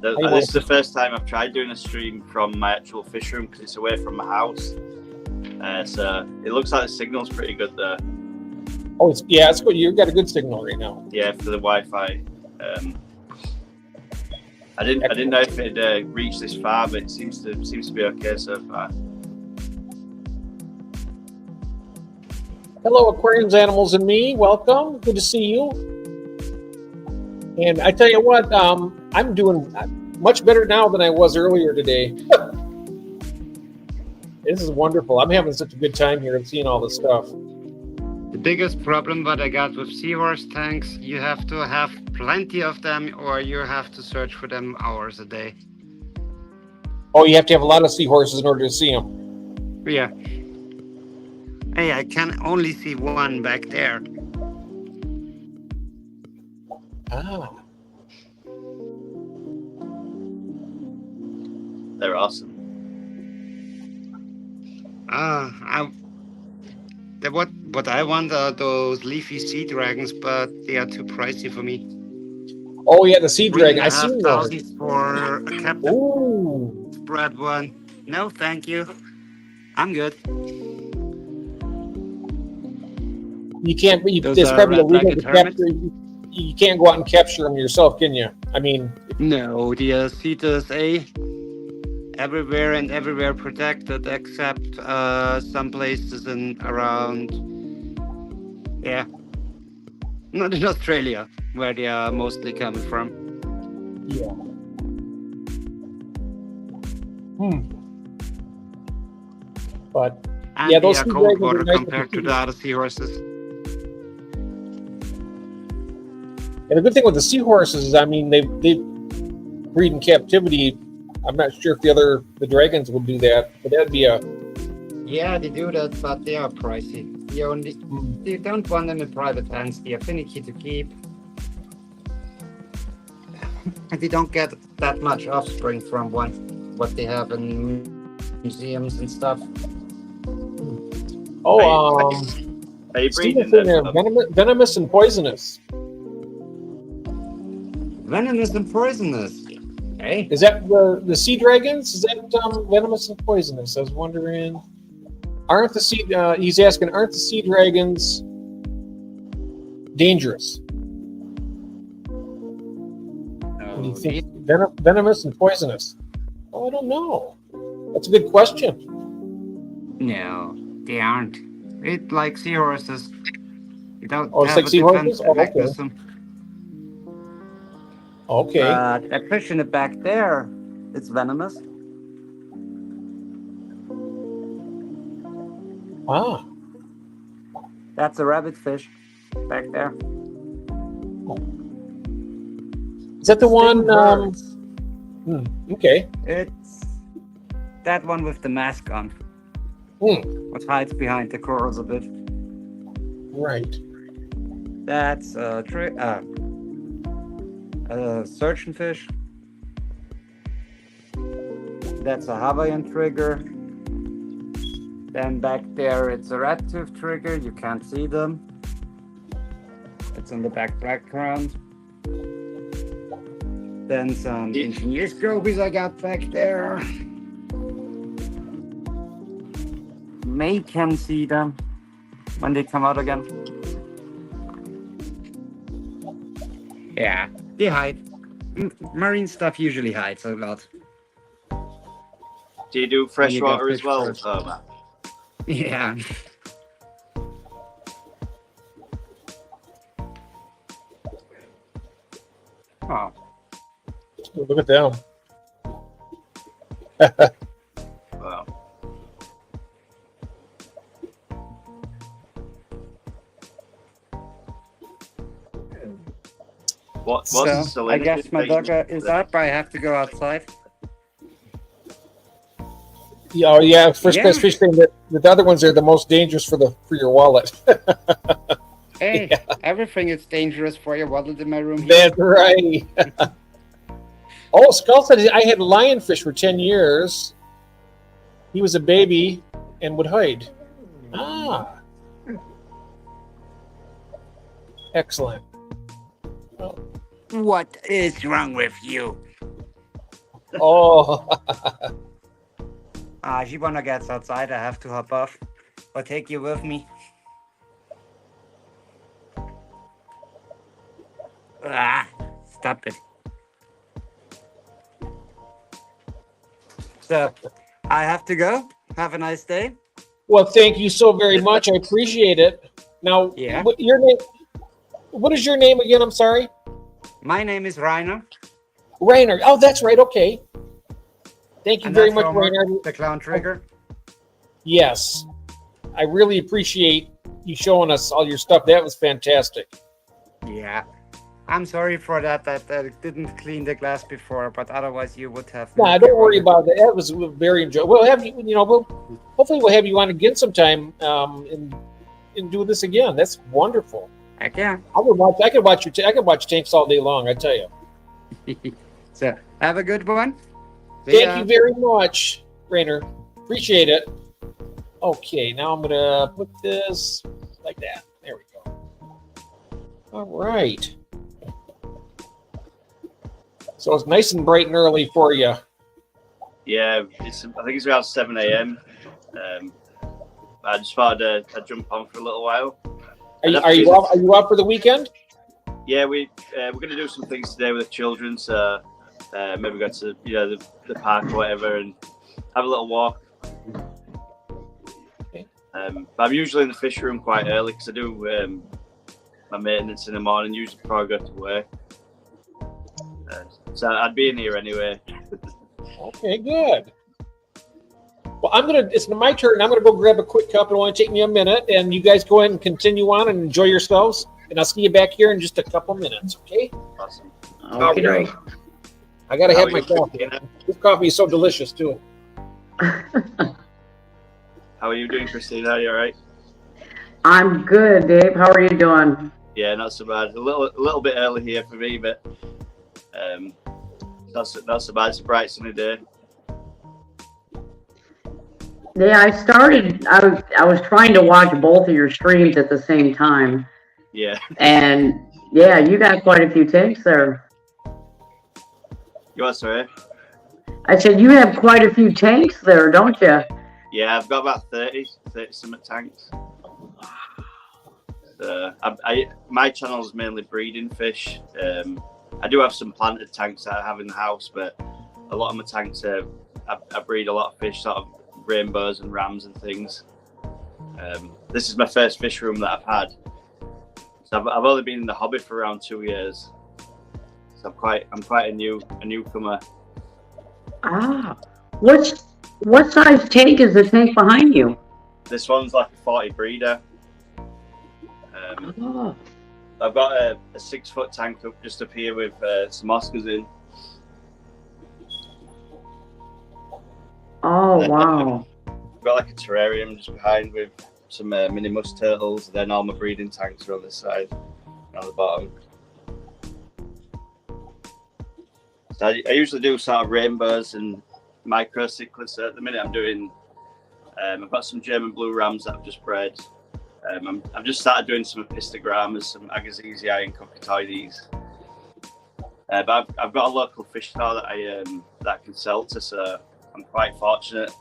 Speaker 5: This is the first time I've tried doing a stream from my actual fish room because it's away from my house. So it looks like the signal's pretty good there.
Speaker 1: Oh, it's good. You've got a good signal right now.
Speaker 5: Yeah, for the Wi-Fi. I didn't know if it'd reached this far, but it seems to be okay so far.
Speaker 1: Hello, aquariums, animals, and me. Welcome. Good to see you. And I tell you what, I'm doing much better now than I was earlier today. This is wonderful. I'm having such a good time here and seeing all this stuff.
Speaker 4: The biggest problem that I got with seahorse tanks, you have to have plenty of them or you have to search for them hours a day.
Speaker 1: Oh, you have to have a lot of seahorses in order to see them.
Speaker 4: Yeah. Hey, I can only see one back there.
Speaker 1: Ah.
Speaker 5: They're awesome.
Speaker 4: What I want are those leafy sea dragons, but they are too pricey for me.
Speaker 1: Oh yeah, the sea dragon. I seen those.
Speaker 4: $3,500 for a captive
Speaker 1: Ooh.
Speaker 4: spread one. No, thank you. I'm good.
Speaker 1: You can't.
Speaker 4: Those
Speaker 1: It's
Speaker 4: are
Speaker 1: probably illegal
Speaker 4: red-backed
Speaker 1: to
Speaker 4: hermits?
Speaker 1: capture. You can't go out and capture them yourself, can you? I mean,
Speaker 4: No, the CETAS A everywhere protected except some places in around, yeah, not in Australia where they are mostly coming from.
Speaker 1: yeah. But
Speaker 4: And
Speaker 1: Yeah,
Speaker 4: they
Speaker 1: those
Speaker 4: are
Speaker 1: sea
Speaker 4: cold
Speaker 1: dragons are
Speaker 4: water
Speaker 1: nice
Speaker 4: compared
Speaker 1: to
Speaker 4: to the other seahorses.
Speaker 1: and the good thing with the seahorses is, I mean, they breed in captivity. I'm not sure if the dragons would do that, but that'd be a.
Speaker 4: Yeah, they do that, but they are pricey. You don't want them in private hands. They are finicky to keep. And they don't get that much offspring from what they have in museums and stuff.
Speaker 1: Oh,
Speaker 5: Are you
Speaker 1: Steve
Speaker 5: breeding
Speaker 1: was in there,
Speaker 5: them?
Speaker 1: venomous and poisonous.
Speaker 4: Venomous and poisonous. Hey,
Speaker 1: Is that the sea dragons? Is that venomous and poisonous? I was wondering. Aren't the sea? He's asking, aren't the sea dragons dangerous? What do you think? Venomous and poisonous? Oh, I don't know. That's a good question.
Speaker 4: no, they aren't. It's like seahorses. You don't
Speaker 1: Oh, it's
Speaker 4: have
Speaker 1: like
Speaker 4: a
Speaker 1: seahorses?
Speaker 4: defense
Speaker 1: Oh, okay.
Speaker 4: mechanism.
Speaker 1: Okay.
Speaker 4: That fish in the back there, it's venomous.
Speaker 1: Ah.
Speaker 4: That's a rabbit fish back there.
Speaker 1: Is that the one?
Speaker 4: Stingbirds.
Speaker 1: Okay.
Speaker 4: It's that one with the mask on. What hides behind the corals a bit.
Speaker 1: Right.
Speaker 4: That's a surgeonfish. That's a Hawaiian trigger. Then back there, it's a red-tooth trigger. You can't see them. It's in the background. Then some engineer scobies I got back there. May can see them when they come out again. Yeah, they hide. Marine stuff usually hides a lot.
Speaker 5: Do you do
Speaker 4: you
Speaker 5: freshwater
Speaker 4: get
Speaker 5: as well?
Speaker 4: fish
Speaker 5: Oh, man.
Speaker 4: Yeah. Oh,
Speaker 1: Look at them.
Speaker 5: Wow. What's the
Speaker 4: so
Speaker 5: salinity
Speaker 4: I guess my
Speaker 5: thing?
Speaker 4: dog is up. I have to go outside.
Speaker 1: Yeah, oh, yeah. First
Speaker 4: Yeah.
Speaker 1: class fish thing. That the other ones are the most dangerous for your wallet.
Speaker 4: Hey, everything is dangerous for your wallet in my room. Here.
Speaker 1: That's right. Oh, Skull said I had lionfish for 10 years. He was a baby and would hide. Ah. Excellent.
Speaker 4: What is wrong with you?
Speaker 1: Oh.
Speaker 4: Shibana gets outside. I have to hop off. I'll take you with me. Stop it. So, I have to go. Have a nice day.
Speaker 1: Well, thank you so very much. I appreciate it. Now,
Speaker 4: Yeah.
Speaker 1: your name? What is your name again? I'm sorry.
Speaker 4: My name is Rainer.
Speaker 1: Rainer. Oh, that's right. Okay. Thank you
Speaker 4: And
Speaker 1: very
Speaker 4: that's
Speaker 1: much,
Speaker 4: Homer,
Speaker 1: Rainer.
Speaker 4: the clown trigger.
Speaker 1: Yes. I really appreciate you showing us all your stuff. That was fantastic.
Speaker 4: Yeah. I'm sorry for that I didn't clean the glass before, but otherwise you would have.
Speaker 1: Nah, don't worry about that. That was very enjoyable. We'll have you. We'll hopefully we'll have you on again sometime and do this again. That's wonderful.
Speaker 4: Heck yeah.
Speaker 1: I could watch tanks all day long. I tell you.
Speaker 4: So have a good one.
Speaker 1: Thank you very much, Rainer. Appreciate it. Okay, now I'm gonna put this like that. There we go. All right. So it's nice and bright and early for you.
Speaker 5: Yeah, I think it's around 7 a.m. I just thought I'd jump on for a little while.
Speaker 1: Are you out for the weekend?
Speaker 5: Yeah, we're going to do some things today with the children. So maybe go to the park or whatever and have a little walk.
Speaker 1: Okay.
Speaker 5: But I'm usually in the fish room quite early because I do my maintenance in the morning, usually before I go to work. So I'd be in here anyway.
Speaker 1: Okay, good. Well, it's my turn. I'm going to go grab a quick cup. It'll only take me a minute, and you guys go ahead and continue on and enjoy yourselves. And I'll see you back here in just a couple minutes, okay?
Speaker 5: Awesome.
Speaker 2: Okay, great.
Speaker 1: I got to
Speaker 5: How
Speaker 1: have
Speaker 5: are
Speaker 1: my
Speaker 5: you?
Speaker 1: coffee. This coffee is so delicious, too.
Speaker 5: How are you doing, Christina? Are you all right?
Speaker 2: I'm good, Dave. How are you doing?
Speaker 5: Yeah, not so bad. A little bit early here for me, but not so bad. It's a bright sunny day.
Speaker 2: Yeah, I was trying to watch both of your streams at the same time.
Speaker 5: Yeah.
Speaker 2: And yeah, you got quite a few tanks there.
Speaker 5: You are sorry?
Speaker 2: I said you have quite a few tanks there, don't you?
Speaker 5: Yeah, I've got about 30 some tanks. My channel is mainly breeding fish. I do have some planted tanks that I have in the house, but a lot of my tanks I breed a lot of fish, sort of rainbows and rams and things. This is my first fish room that I've had. So I've only been in the hobby for around 2 years. So I'm quite a newcomer.
Speaker 2: Ah, what size tank is the tank behind you?
Speaker 5: This one's like a 40 breeder.
Speaker 2: Oh,
Speaker 5: I've got a 6-foot tank just up here with some Oscars in.
Speaker 2: oh wow.
Speaker 5: I've got like a terrarium just behind with some mini musk turtles. Then all my breeding tanks are on this side and on the bottom. So I usually do sort of rainbows and micro cichlids. So at the minute I'm doing, I've got some German blue rams that I've just bred. I've just started doing some apistogrammas, some Agassizii and cockatoides. But I've got a local fish store that I can sell to, so I'm quite fortunate.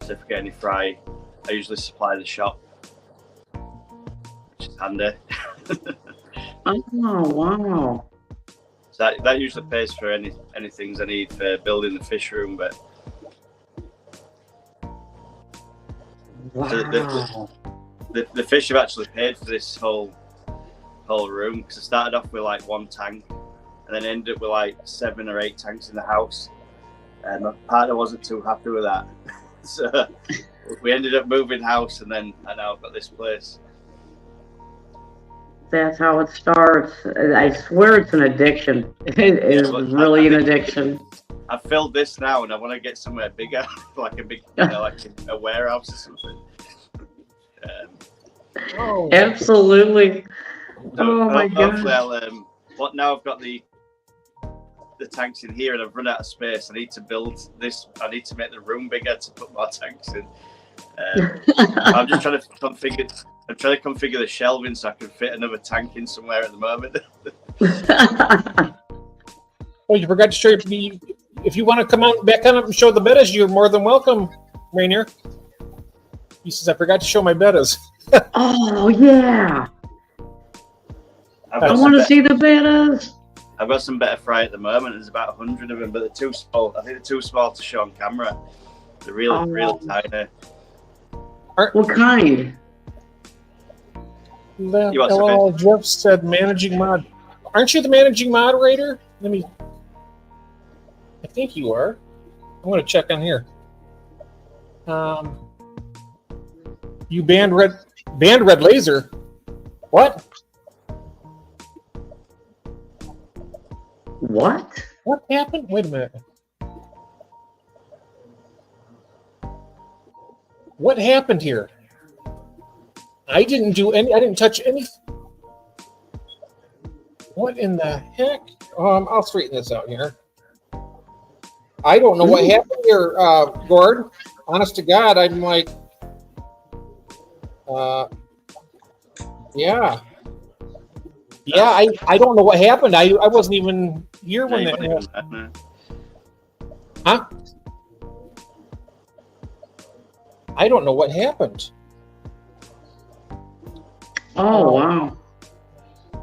Speaker 5: So if I get any fry, I usually supply the shop, which is handy.
Speaker 2: Oh wow.
Speaker 5: So that usually pays for any things I need for building the fish room. But
Speaker 2: Wow.
Speaker 5: the fish have actually paid for this whole room, because I started off with like 1 tank and then ended up with like 7 or 8 tanks in the house, and my partner wasn't too happy with that. So we ended up moving house, and now I've got this place.
Speaker 2: That's how it starts. I swear it's an addiction. It is really an addiction.
Speaker 5: I've filled this now, and I want to get somewhere bigger, like a big, like a warehouse or something.
Speaker 2: Absolutely. Oh my
Speaker 5: hopefully
Speaker 2: god.
Speaker 5: now I've got the tanks in here, and I've run out of space. I need to build this. I need to make the room bigger to put more tanks in. I'm just trying to configure. I'm trying to configure the shelving so I can fit another tank in somewhere at the moment.
Speaker 1: Oh, you forgot to show you. If you want to come on back on up and show the bettas, you're more than welcome, Rainier. He says, I forgot to show my bettas.
Speaker 2: Oh yeah. I want to see the bettas.
Speaker 5: I've got some better fry at the moment. There's about 100 of them, but they're too small. I think they're too small to show on camera. They're really tiny.
Speaker 2: What kind?
Speaker 1: Hello, Jeff said managing mod. Aren't you the managing moderator? I think you are. I'm going to check on here. You banned Red Laser. What?
Speaker 2: What?
Speaker 1: What happened? Wait a minute. What happened here? I didn't touch any. What in the heck? I'll straighten this out here. I don't know what happened here, Gord. Honest to God, I'm like, yeah. Yeah, I don't know what happened. I wasn't even here when that happened. Huh? I don't know what happened.
Speaker 2: Oh, wow.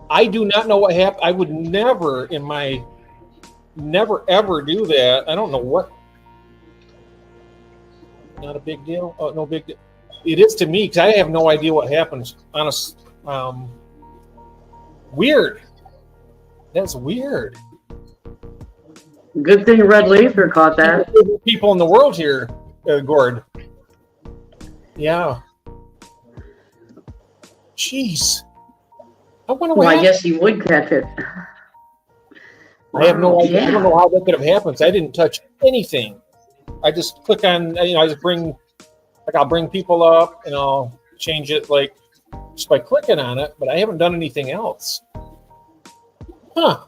Speaker 1: I do not know what happened. I would never ever do that. I don't know what. Not a big deal. Oh, no big deal. It is to me because I have no idea what happens. Honest. Weird. That's weird.
Speaker 2: Good thing Red Laser caught that.
Speaker 1: People in the world here, Gord. Yeah. Jeez. I wonder what
Speaker 2: Well, I
Speaker 1: happened.
Speaker 2: guess he would catch it.
Speaker 1: I have no idea.
Speaker 2: Yeah.
Speaker 1: I don't know how that could have happened. So I didn't touch anything. I just click on, I just I'll bring people up and I'll change it like just by clicking on it, but I haven't done anything else. Huh.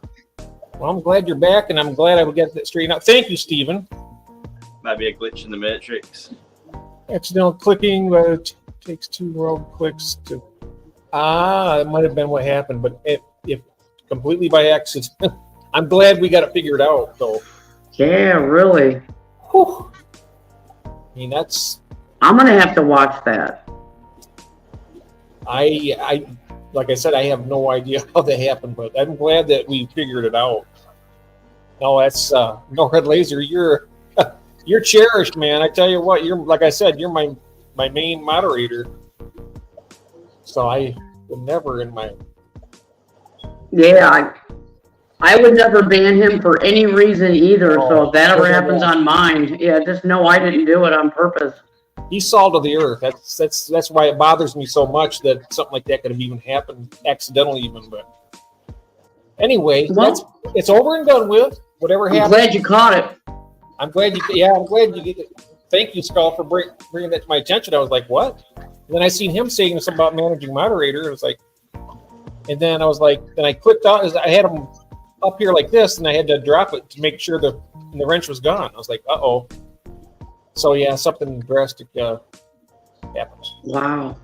Speaker 1: Well, I'm glad you're back and I'm glad I would get that straightened out. Thank you, Stephen.
Speaker 5: Might be a glitch in the matrix.
Speaker 1: Accidental clicking, but it takes 2 world clicks to. It might have been what happened, but if completely by accident. I'm glad we got it figured out, though.
Speaker 2: Yeah, really.
Speaker 1: Whew. I mean, that's.
Speaker 2: I'm going to have to watch that.
Speaker 1: I like I said, I have no idea how that happened, but I'm glad that we figured it out. No, that's no Red Laser. You're cherished, man. I tell you what, you're like I said, you're my main moderator. So I would never in my.
Speaker 2: Yeah, I would never ban him for any reason either. So if that ever happens on mine, yeah, just know I didn't do it on purpose.
Speaker 1: He's salt of the earth. That's why it bothers me so much that something like that could have even happened accidentally, even. But anyway,
Speaker 2: Well,
Speaker 1: it's over and done with. Whatever
Speaker 2: I'm
Speaker 1: happened.
Speaker 2: glad you caught it.
Speaker 1: I'm glad you. Yeah, I'm glad you. Thank you, Skull, for bringing that to my attention. I was like, what? And then I seen him saying something about managing moderator. It was like, and then I was like, then I clicked on. I had him up here like this, and I had to drop it to make sure the wrench was gone. I was like, uh-oh. So yeah, something drastic happened.
Speaker 2: Wow.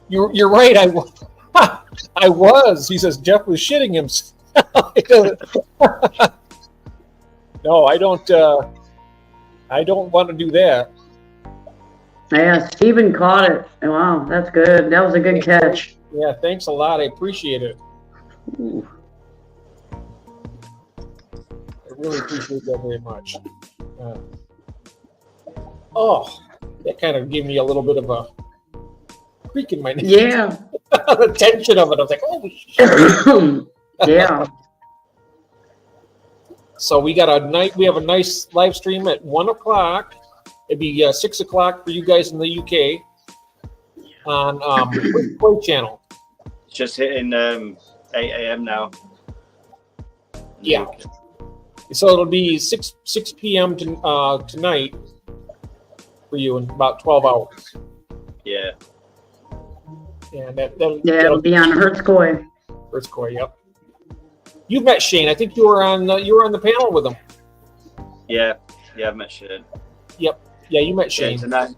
Speaker 1: You're right. I was. He says Jeff was shitting himself. No, I don't. I don't want to do that.
Speaker 2: Yeah, Steven caught it. Wow, that's good. That was a good catch.
Speaker 1: Yeah, thanks a lot. I appreciate it.
Speaker 2: Ooh.
Speaker 1: I really appreciate that very much. That kind of gave me a little bit of a creak in my neck.
Speaker 2: Yeah.
Speaker 1: The tension of it. I was like, holy shit.
Speaker 2: Yeah.
Speaker 1: So we have a nice live stream at 1:00. It'd be 6:00 for you guys in the UK on Play channel.
Speaker 5: It's just hitting 8 a.m. now.
Speaker 1: Yeah. So it'll be 6 p.m. tonight for you in about 12 hours.
Speaker 5: Yeah.
Speaker 1: And
Speaker 2: It'll be on Hertzkoi.
Speaker 1: Hertzkoi, yep. You've met Shane. I think you were on the panel with him.
Speaker 5: Yeah, I've met Shane.
Speaker 1: Yep. Yeah, you met
Speaker 5: Yeah,
Speaker 1: Shane.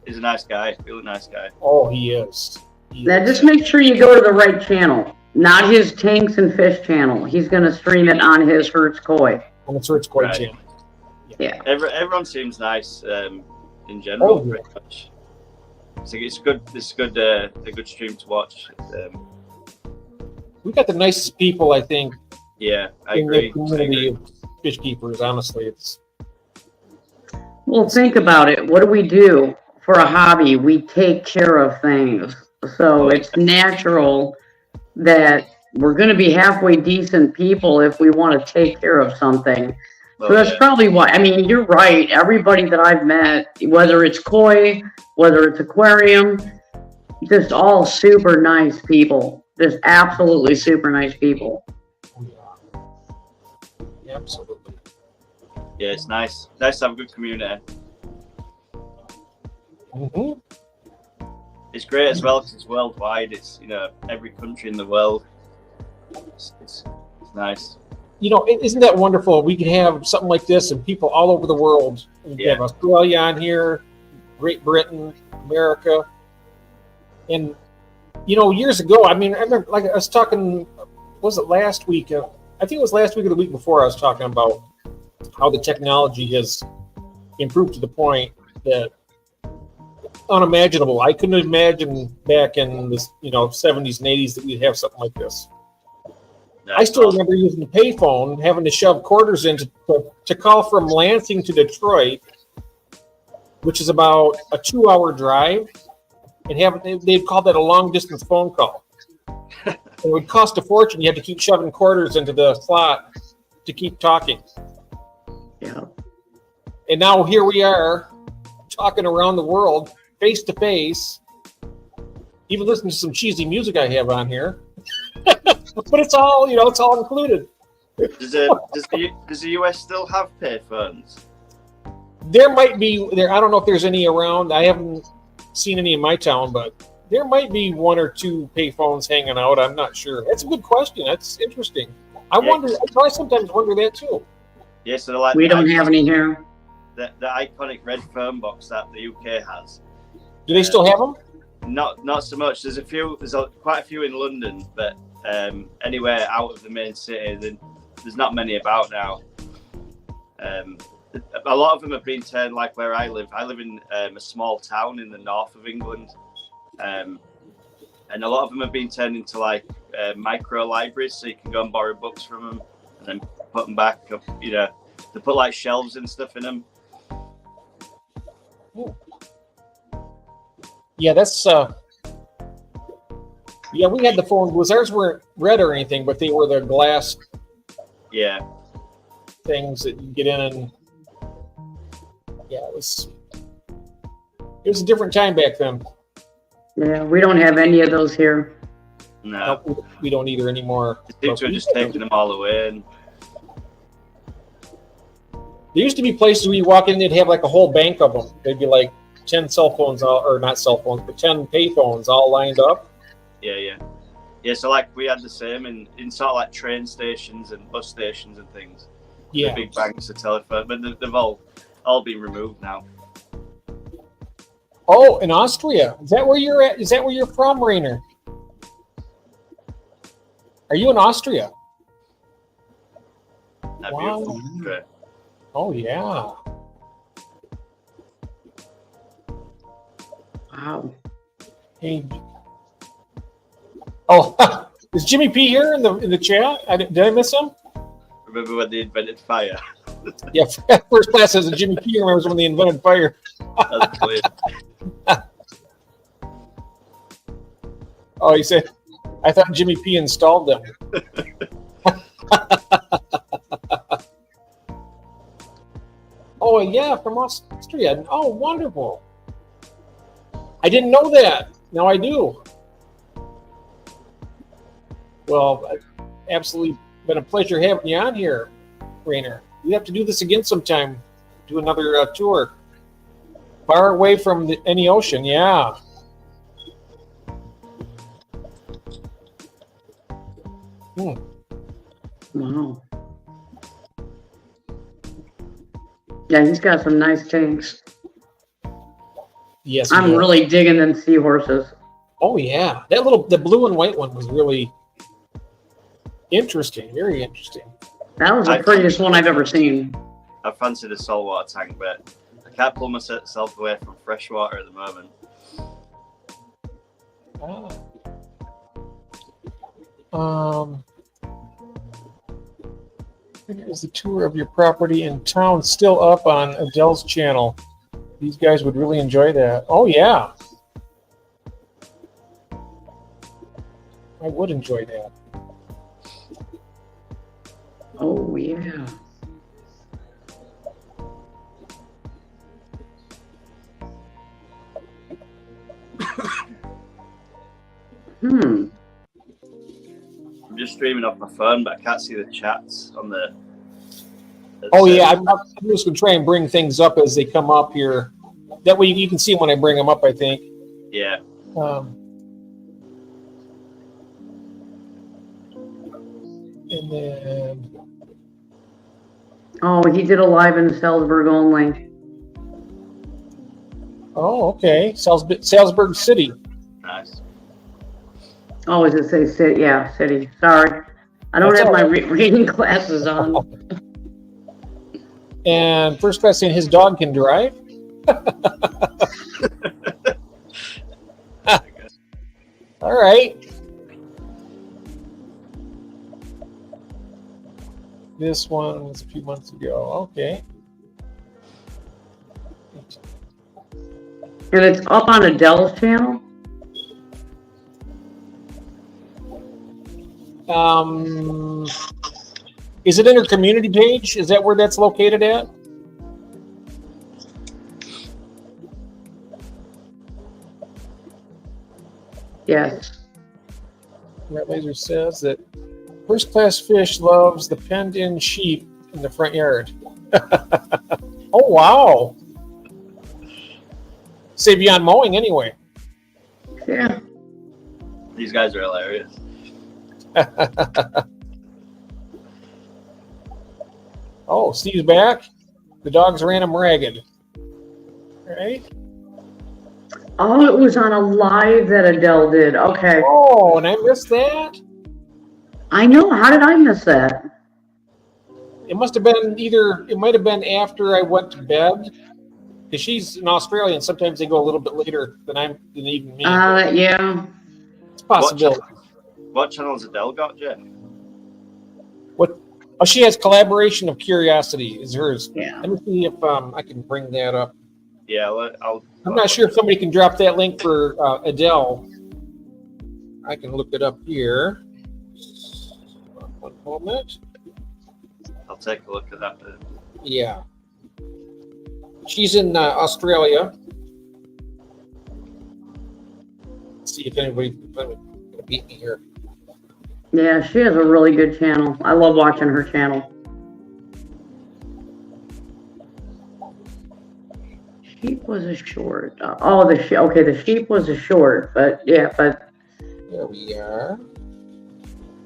Speaker 5: he's a nice guy. Really nice guy.
Speaker 1: Oh, he is.
Speaker 2: Now just make sure you go to the right channel, not his Tanks and Fish channel. He's going to stream it on his Hertzkoi.
Speaker 1: On the Hertzkoi
Speaker 5: Right.
Speaker 1: channel.
Speaker 2: Yeah.
Speaker 5: Everyone seems nice in general.
Speaker 1: Oh, yeah.
Speaker 5: Pretty much. So it's good. It's good. A good stream to watch.
Speaker 1: We got the nicest people, I think,
Speaker 5: Yeah, I
Speaker 1: in
Speaker 5: agree.
Speaker 1: the community of fish keepers. Honestly, it's
Speaker 2: Well, think about it. What do? For a hobby, we take care of things. So it's natural that we're going to be halfway decent people if we want to take care of something.
Speaker 5: Well,
Speaker 2: So that's
Speaker 5: yeah.
Speaker 2: probably why. I mean, you're right. Everybody that I've met, whether it's koi, whether it's aquarium, just all super nice people. Just absolutely super nice people.
Speaker 1: absolutely.
Speaker 5: Yeah, it's nice. Nice to have a good community.
Speaker 1: Mhm.
Speaker 5: It's great as well because it's worldwide. It's every country in the world. It's nice.
Speaker 1: Isn't that wonderful? We can have something like this and people all over the world. We
Speaker 5: Yeah.
Speaker 1: have Australia on here, Great Britain, America. And, years ago, I remember, like I was talking, was it last week? I think it was last week or the week before I was talking about how the technology has improved to the point that unimaginable. I couldn't imagine back in the 70s and 80s that we'd have something like this. I still remember using the payphone, having to shove quarters in to call from Lansing to Detroit, which is about a 2-hour drive, and they'd call that a long distance phone call. And it would cost a fortune. You had to keep shoving quarters into the slot to keep talking.
Speaker 2: Yeah.
Speaker 1: And now here we are talking around the world, face to face, even listening to some cheesy music I have on here. But it's all, it's all included.
Speaker 5: Does the US still have payphones?
Speaker 1: There might be there. I don't know if there's any around. I haven't seen any in my town, but there might be 1 or 2 payphones hanging out. I'm not sure. That's a good question. That's interesting. I sometimes wonder that too.
Speaker 5: Yeah, so like
Speaker 2: We don't have any here.
Speaker 5: the iconic red phone box that the UK has.
Speaker 1: Do they still have them?
Speaker 5: Not so much. There's quite a few in London, but anywhere out of the main city, then there's not many about now. A lot of them have been turned, like where I live. I live in a small town in the north of England, and a lot of them have been turned into like micro libraries, so you can go and borrow books from them and then put them back up. They put like shelves and stuff in them.
Speaker 1: Yeah, that's. Yeah, we had the phone. Ours weren't red or anything, but they were the glass
Speaker 5: Yeah.
Speaker 1: things that you get in. And yeah, it was a different time back then.
Speaker 2: Yeah, we don't have any of those here.
Speaker 5: No.
Speaker 1: Nope, we don't either anymore.
Speaker 5: They seem to have just taken them all away. And
Speaker 1: There used to be places where you walk in, they'd have like a whole bank of them. They'd be like 10 cell phones, or not cell phones, but 10 payphones all lined up.
Speaker 5: yeah, so like we had the same in sort of like train stations and bus stations and things.
Speaker 1: Yeah.
Speaker 5: The big banks of telephone, but they've all been removed now.
Speaker 1: Oh, in Austria. Is that where you're at? Is that where you're from, Rainer? Are you in Austria?
Speaker 5: That
Speaker 1: Wow.
Speaker 5: beautiful country.
Speaker 1: Oh, yeah.
Speaker 2: Wow.
Speaker 1: Hey. Oh, is Jimmy P here in the chat? Did I miss him?
Speaker 5: Remember when they invented fire?
Speaker 1: Yeah, first class says that Jimmy P remembers when they invented fire.
Speaker 5: That's brilliant.
Speaker 1: Oh, he said, I thought Jimmy P installed them. Oh, yeah, from Austria. Oh, wonderful. I didn't know that. Now I do. Well, absolutely been a pleasure having you on here, Rainer. We have to do this again sometime. Do another tour. Far away from any ocean, yeah.
Speaker 2: Wow. Yeah, he's got some nice tanks.
Speaker 1: Yes.
Speaker 2: I'm
Speaker 1: yeah.
Speaker 2: really digging them seahorses.
Speaker 1: Oh yeah, the blue and white one was really interesting. Very interesting.
Speaker 2: That was the prettiest one I've ever seen.
Speaker 5: I fancied a saltwater tank, but I can't pull myself away from freshwater at the moment.
Speaker 1: Is the tour of your property in town still up on Adele's channel? These guys would really enjoy that. Oh yeah, I would enjoy that.
Speaker 2: Oh yeah.
Speaker 5: I'm just streaming off my phone, but I can't see the chats on the.
Speaker 1: Oh yeah, I'm just gonna try and bring things up as they come up here. that way you can see them when I bring them up, I think.
Speaker 5: Yeah.
Speaker 1: And then,
Speaker 2: Oh, he did a live in Salzburg only.
Speaker 1: oh, okay, Salzburg City.
Speaker 5: Nice.
Speaker 2: Oh, does it say city? Yeah, city. Sorry. I don't
Speaker 1: That's
Speaker 2: have
Speaker 1: all
Speaker 2: my
Speaker 1: right.
Speaker 2: reading glasses on.
Speaker 1: And first class saying his dog can drive. All right. This one was a few months ago. Okay.
Speaker 2: And it's up on Adele's channel?
Speaker 1: Is it in her community page? Is that where that's located at?
Speaker 2: Yes.
Speaker 1: Rat Laser says that first class fish loves the penned in sheep in the front yard. Oh, wow. Save you on mowing anyway.
Speaker 2: Yeah.
Speaker 5: These guys are hilarious.
Speaker 1: Oh, Steve's back. The dogs ran him ragged. All right.
Speaker 2: Oh, it was on a live that Adele did. Okay.
Speaker 1: Oh, and I missed that.
Speaker 2: I know. How did I miss that?
Speaker 1: It must have been it might have been after I went to bed. Because she's an Australian. Sometimes they go a little bit later than even me.
Speaker 2: Yeah.
Speaker 1: It's a possibility.
Speaker 5: What channel has Adele got, Jeff?
Speaker 1: What? Oh, she has Collaboration of Curiosity is hers.
Speaker 2: Yeah.
Speaker 1: Let me see if I can bring that up.
Speaker 5: Yeah,
Speaker 1: I'm not sure if somebody can drop that link for Adele. I can look it up here. One moment.
Speaker 5: I'll take a look at that.
Speaker 1: Yeah. She's in Australia. Let's see if anybody's going to beat me here.
Speaker 2: Yeah, she has a really good channel. I love watching her channel. Sheep was a short. The sheep was a short, but yeah, but
Speaker 1: There we are.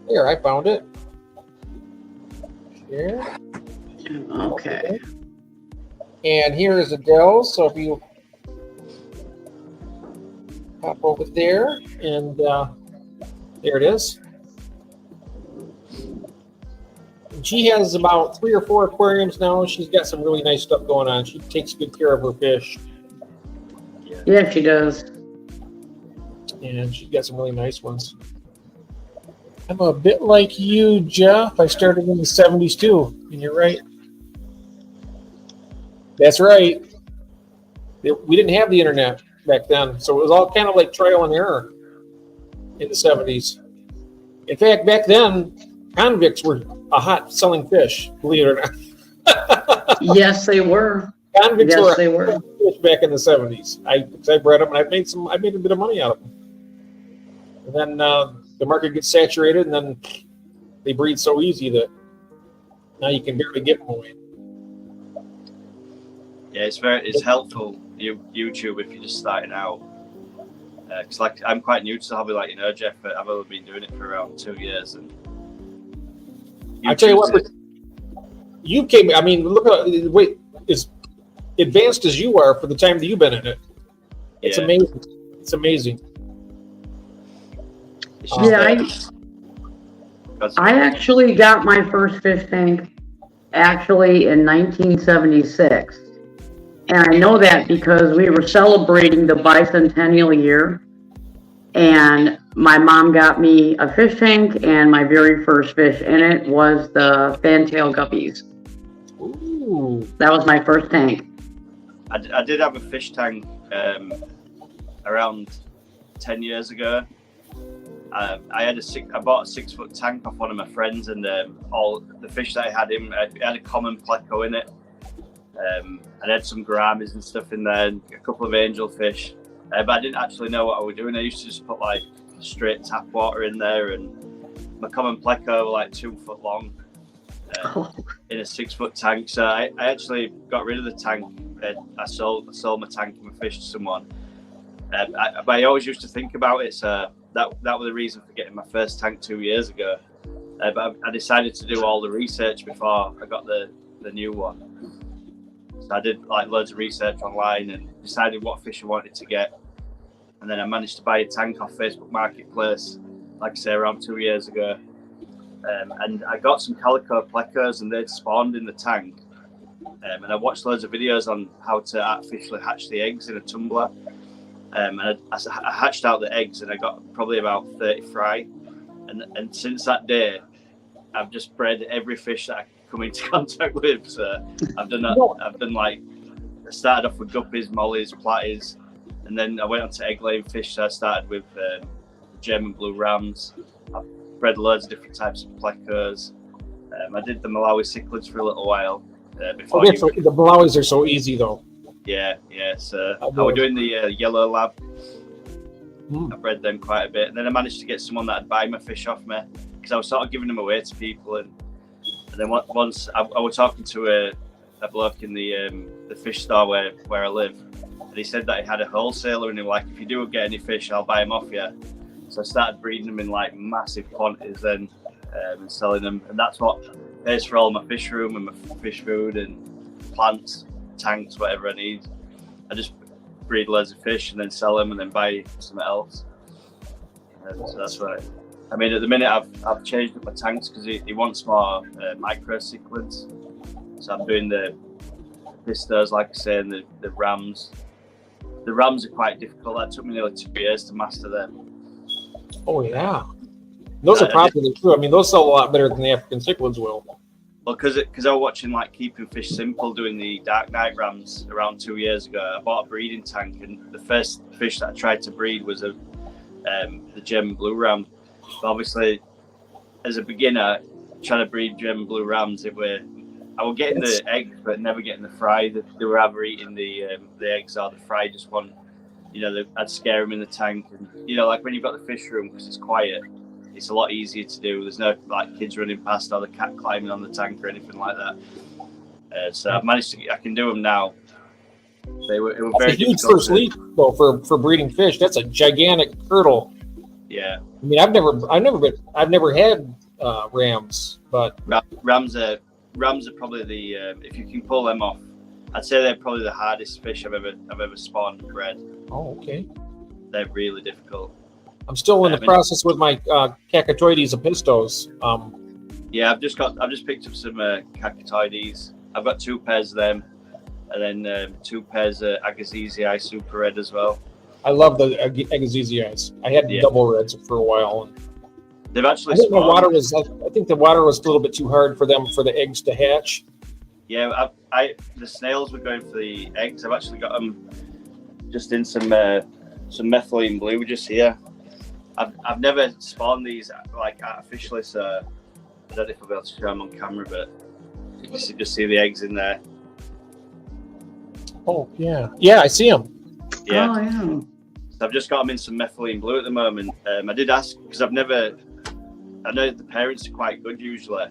Speaker 1: There, I found it. Here.
Speaker 2: okay.
Speaker 1: And here is Adele. So if you pop over there, and there it is. And she has about 3 or 4 aquariums now. She's got some really nice stuff going on. She takes good care of her fish,
Speaker 2: Yeah, she does.
Speaker 1: and she's got some really nice ones. I'm a bit like you, Jeff. I started in the 70s too, and you're right. That's right. We didn't have the internet back then, so it was all kind of like trial and error in the 70s. In fact, back then, convicts were a hot selling fish, believe it or not.
Speaker 2: Yes, they were.
Speaker 1: Convicts
Speaker 2: Yes,
Speaker 1: were
Speaker 2: they were.
Speaker 1: a hot fish back in the 70s. I bred them, and I made a bit of money out of them. And then the market gets saturated, and then they breed so easy that now you can barely get them away.
Speaker 5: Yeah, it's helpful YouTube if you're just starting out. Because I'm quite new to the hobby, like Jeff. But I've only been doing it for around 2 years, and
Speaker 1: I tell you what, you came. I mean, look at wait, as advanced as you are for the time that you've been in it. It's amazing. It's amazing.
Speaker 2: I actually got my first fish tank actually in 1976. And I know that because we were celebrating the bicentennial year, and my mom got me a fish tank, and my very first fish in it was the fantail guppies.
Speaker 1: Ooh.
Speaker 2: That was my first tank.
Speaker 5: I did have a fish tank around 10 years ago. I bought a 6-foot tank off one of my friends, and all the fish that I had had a common pleco in it. I had some gouramis and stuff in there, and a couple of angelfish. But I didn't actually know what I was doing. I used to just put like straight tap water in there, and my common pleco were like 2 foot long. in a 6-foot tank. So I actually got rid of the tank. I sold my tank and my fish to someone. But I always used to think about it. So that was the reason for getting my first tank 2 years ago. But I decided to do all the research before I got the new one. So I did like loads of research online and decided what fish I wanted to get. And then I managed to buy a tank off Facebook Marketplace, like I say, around 2 years ago. And I got some calico plecos and they'd spawned in the tank. And I watched loads of videos on how to artificially hatch the eggs in a tumbler. And I hatched out the eggs and I got probably about 30 fry. And since that day, I've just bred every fish that I come into contact with. So I've done that. I've done like, I started off with guppies, mollies, platies, and then I went on to egg-laying fish. So I started with German blue rams. I've bred loads of different types of plecos. I did the Malawi cichlids for a little while. Before
Speaker 1: the Malawis are so easy though.
Speaker 5: Yeah. So I was doing the yellow lab. I bred them quite a bit, and then I managed to get someone that'd buy my fish off me because I was sort of giving them away to people. And then once I was talking to a bloke in the fish store where I live, and he said that he had a wholesaler, and he was like, if you do get any fish, I'll buy them off you. So I started breeding them in like massive quantities then, and selling them, and that's what pays for all my fish room and my fish food and plants, tanks, whatever I need. I just breed loads of fish and then sell them and then buy something else. So that's right. I mean, at the minute I've changed up my tanks because he wants more micro cichlids. So I'm doing the pistos, like I say, and the rams. The rams are quite difficult. That took me nearly 2 years to master them.
Speaker 1: Oh yeah, those are probably true. I mean, those sell a lot better than the African cichlids will.
Speaker 5: Well, because I was watching like Keeping Fish Simple doing the Dark Night Rams around 2 years ago. I bought a breeding tank, and the first fish that I tried to breed was the German blue ram. But obviously, as a beginner, trying to breed German blue rams, I was getting the eggs, but never getting the fry. They were either eating the eggs or the fry. Just one, I'd scare them in the tank, and like when you've got the fish room because it's quiet. It's a lot easier to do. There's no like kids running past or the cat climbing on the tank or anything like that. So I've managed to. I can do them now. It was very
Speaker 1: huge
Speaker 5: difficult.
Speaker 1: First leap though for breeding fish. That's a gigantic hurdle.
Speaker 5: Yeah.
Speaker 1: I mean, I've never had rams, but
Speaker 5: rams are probably the if you can pull them off, I'd say they're probably the hardest fish I've ever spawned and bred.
Speaker 1: Oh, okay.
Speaker 5: They're really difficult.
Speaker 1: I'm still in the process with my Cacatoides apistos.
Speaker 5: Yeah, I've just picked up some Cacatoides. I've got 2 pairs of them, and then 2 pairs of Agassizii Super Red as well.
Speaker 1: I love the Agassizii. I had double reds for a while. And
Speaker 5: they've actually.
Speaker 1: I think the water was a little bit too hard for them for the eggs to hatch.
Speaker 5: Yeah, the snails were going for the eggs. I've actually got them just in some methylene blue just here. I've never spawned these like artificially, so I don't know if I'll be able to show them on camera, but you can just see the eggs in there.
Speaker 1: Oh yeah, I see them.
Speaker 5: Yeah.
Speaker 2: Oh, yeah.
Speaker 5: So I've just got them in some methylene blue at the moment. I did ask because I know the parents are quite good usually,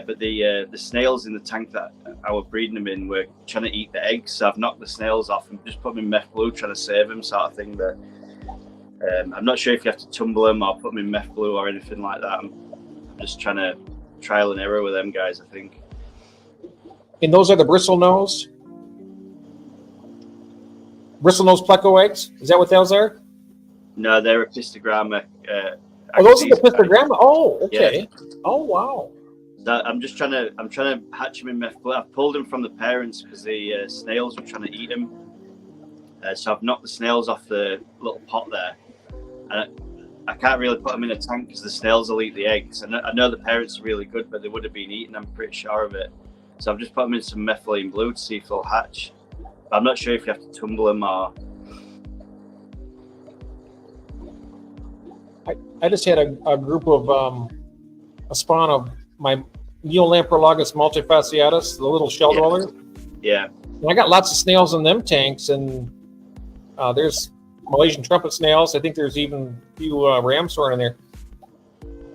Speaker 5: but the snails in the tank that I was breeding them in were trying to eat the eggs. So I've knocked the snails off and just put them in meth blue, trying to save them, sort of thing. But I'm not sure if you have to tumble them or put them in meth blue or anything like that. I'm just trying to trial and error with them guys, I think.
Speaker 1: And those are the bristlenose pleco eggs? Is that what those are?
Speaker 5: No, they're a pistogramma.
Speaker 1: Those are the pistogramma. Oh, okay.
Speaker 5: Yeah.
Speaker 1: Oh, wow.
Speaker 5: So I'm trying to hatch them in meth blue. I've pulled them from the parents because the snails were trying to eat them. So I've knocked the snails off the little pot there. And I can't really put them in a tank because the snails will eat the eggs. And I know the parents are really good, but they would have been eaten. I'm pretty sure of it. So I've just put them in some methylene blue to see if they'll hatch. But I'm not sure if you have to tumble them or.
Speaker 1: I just had a group of a spawn of my Neolamprologus multifasciatus, the little shell dweller.
Speaker 5: Yeah.
Speaker 1: And I got lots of snails in them tanks, and there's Malaysian trumpet snails. I think there's even a few ram sorn in there.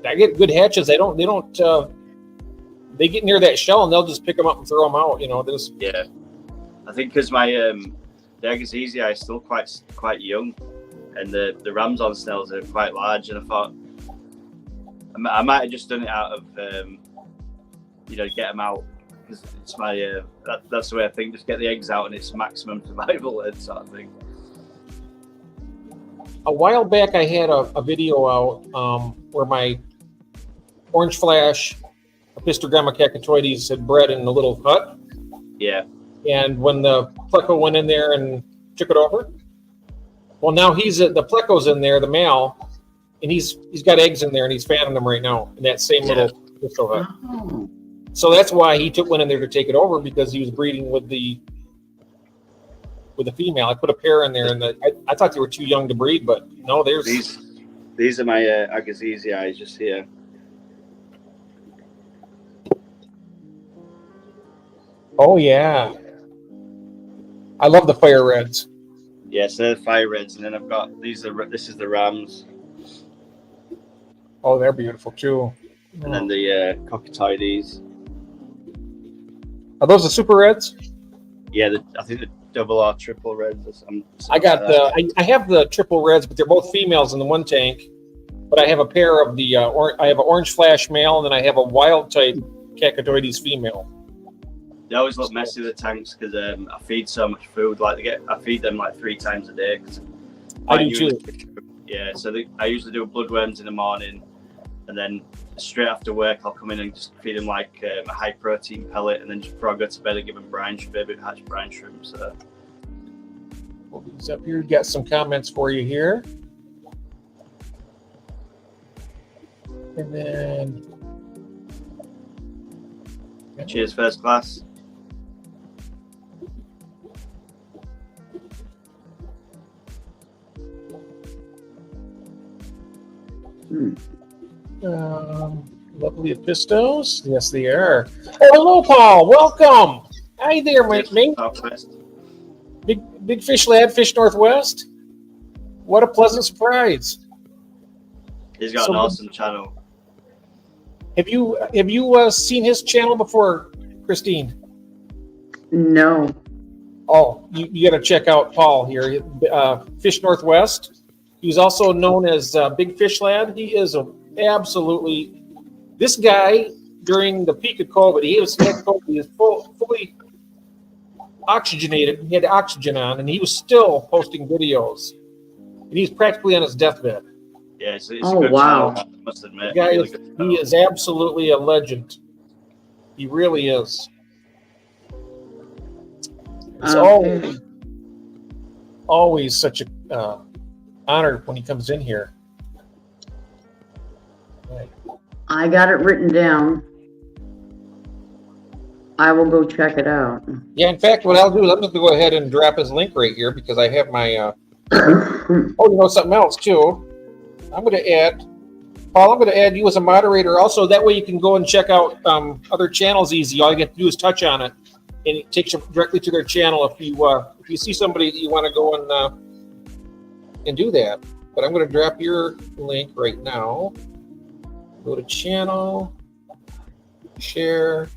Speaker 1: I get good hatches. They don't they get near that shell and they'll just pick them up and throw them out. You know, there's
Speaker 5: Yeah, I think because my the Agassiz is still quite young, and the Ramson snails are quite large, and I thought I might have just done it out of get them out, because it's my that's the way I think. Just get the eggs out and it's maximum survival sort of thing.
Speaker 1: a while back I had a video out where my orange flash Apistogramma cacatoides had bred in a little hut.
Speaker 5: Yeah,
Speaker 1: And when the pleco went in there and took it over, well, now the pleco's in there, the male, and he's got eggs in there and he's fanning them right now in that same little hut.
Speaker 2: Oh.
Speaker 1: So that's why he went in there to take it over, because he was breeding with the female. I put a pair in there, and I thought they were too young to breed, but no, there's
Speaker 5: these are my Agassiz just here.
Speaker 1: Oh yeah, I love the fire reds.
Speaker 5: Yes, they're the fire reds, and then I've got this is the Rams,
Speaker 1: Oh, they're beautiful too.
Speaker 5: and then the Cockatoides.
Speaker 1: Are those the super reds?
Speaker 5: Yeah, I think the double or triple reds. Or something
Speaker 1: I got
Speaker 5: like
Speaker 1: I have the triple reds, but they're both females in the one tank. But I have a pair of the I have an orange flash male, and then I have a wild type Cacatoides female.
Speaker 5: They always look messy, the tanks, because I feed so much food. Like I feed them like 3 times a day.
Speaker 1: I do too.
Speaker 5: Yeah, so I usually do bloodworms in the morning, and then straight after work I'll come in and just feed them like a high protein pellet, and then just before I go to bed I give them baby hatch brine shrimp. So
Speaker 1: Hold these up here. Got some comments for you here, and then
Speaker 5: cheers, first class.
Speaker 1: Lovely Apistos. Yes, they are. Oh, hello, Paul. Welcome. Hi there, mate.
Speaker 5: Southwest.
Speaker 1: Big Fish Lad, Fish Northwest. What a pleasant surprise.
Speaker 5: He's got an awesome channel.
Speaker 1: Have you seen his channel before, Christine?
Speaker 2: No.
Speaker 1: Oh, you got to check out Paul here. Fish Northwest. He's also known as Big Fish Lad. He is absolutely this guy. During the peak of COVID, he was fully oxygenated. He had oxygen on, and he was still posting videos. And he's practically on his deathbed.
Speaker 5: Yeah, it's a
Speaker 2: Oh,
Speaker 5: good
Speaker 2: wow.
Speaker 5: channel, I must admit.
Speaker 1: The guy
Speaker 5: Really
Speaker 1: is,
Speaker 5: good
Speaker 1: he
Speaker 5: channel.
Speaker 1: is absolutely a legend. He really is. It's
Speaker 2: Okay.
Speaker 1: always such a honor when he comes in here. Right.
Speaker 2: I got it written down. I will go check it out.
Speaker 1: Yeah, in fact, what I'll do is I'm going to go ahead and drop his link right here, because I have my. Oh, you know something else too. I'm going to add, Paul. I'm going to add you as a moderator also. That way you can go and check out other channels easy. All you have to do is touch on it, and it takes you directly to their channel. If you see somebody that you want to go and do that. But I'm going to drop your link right now. Go to channel, share,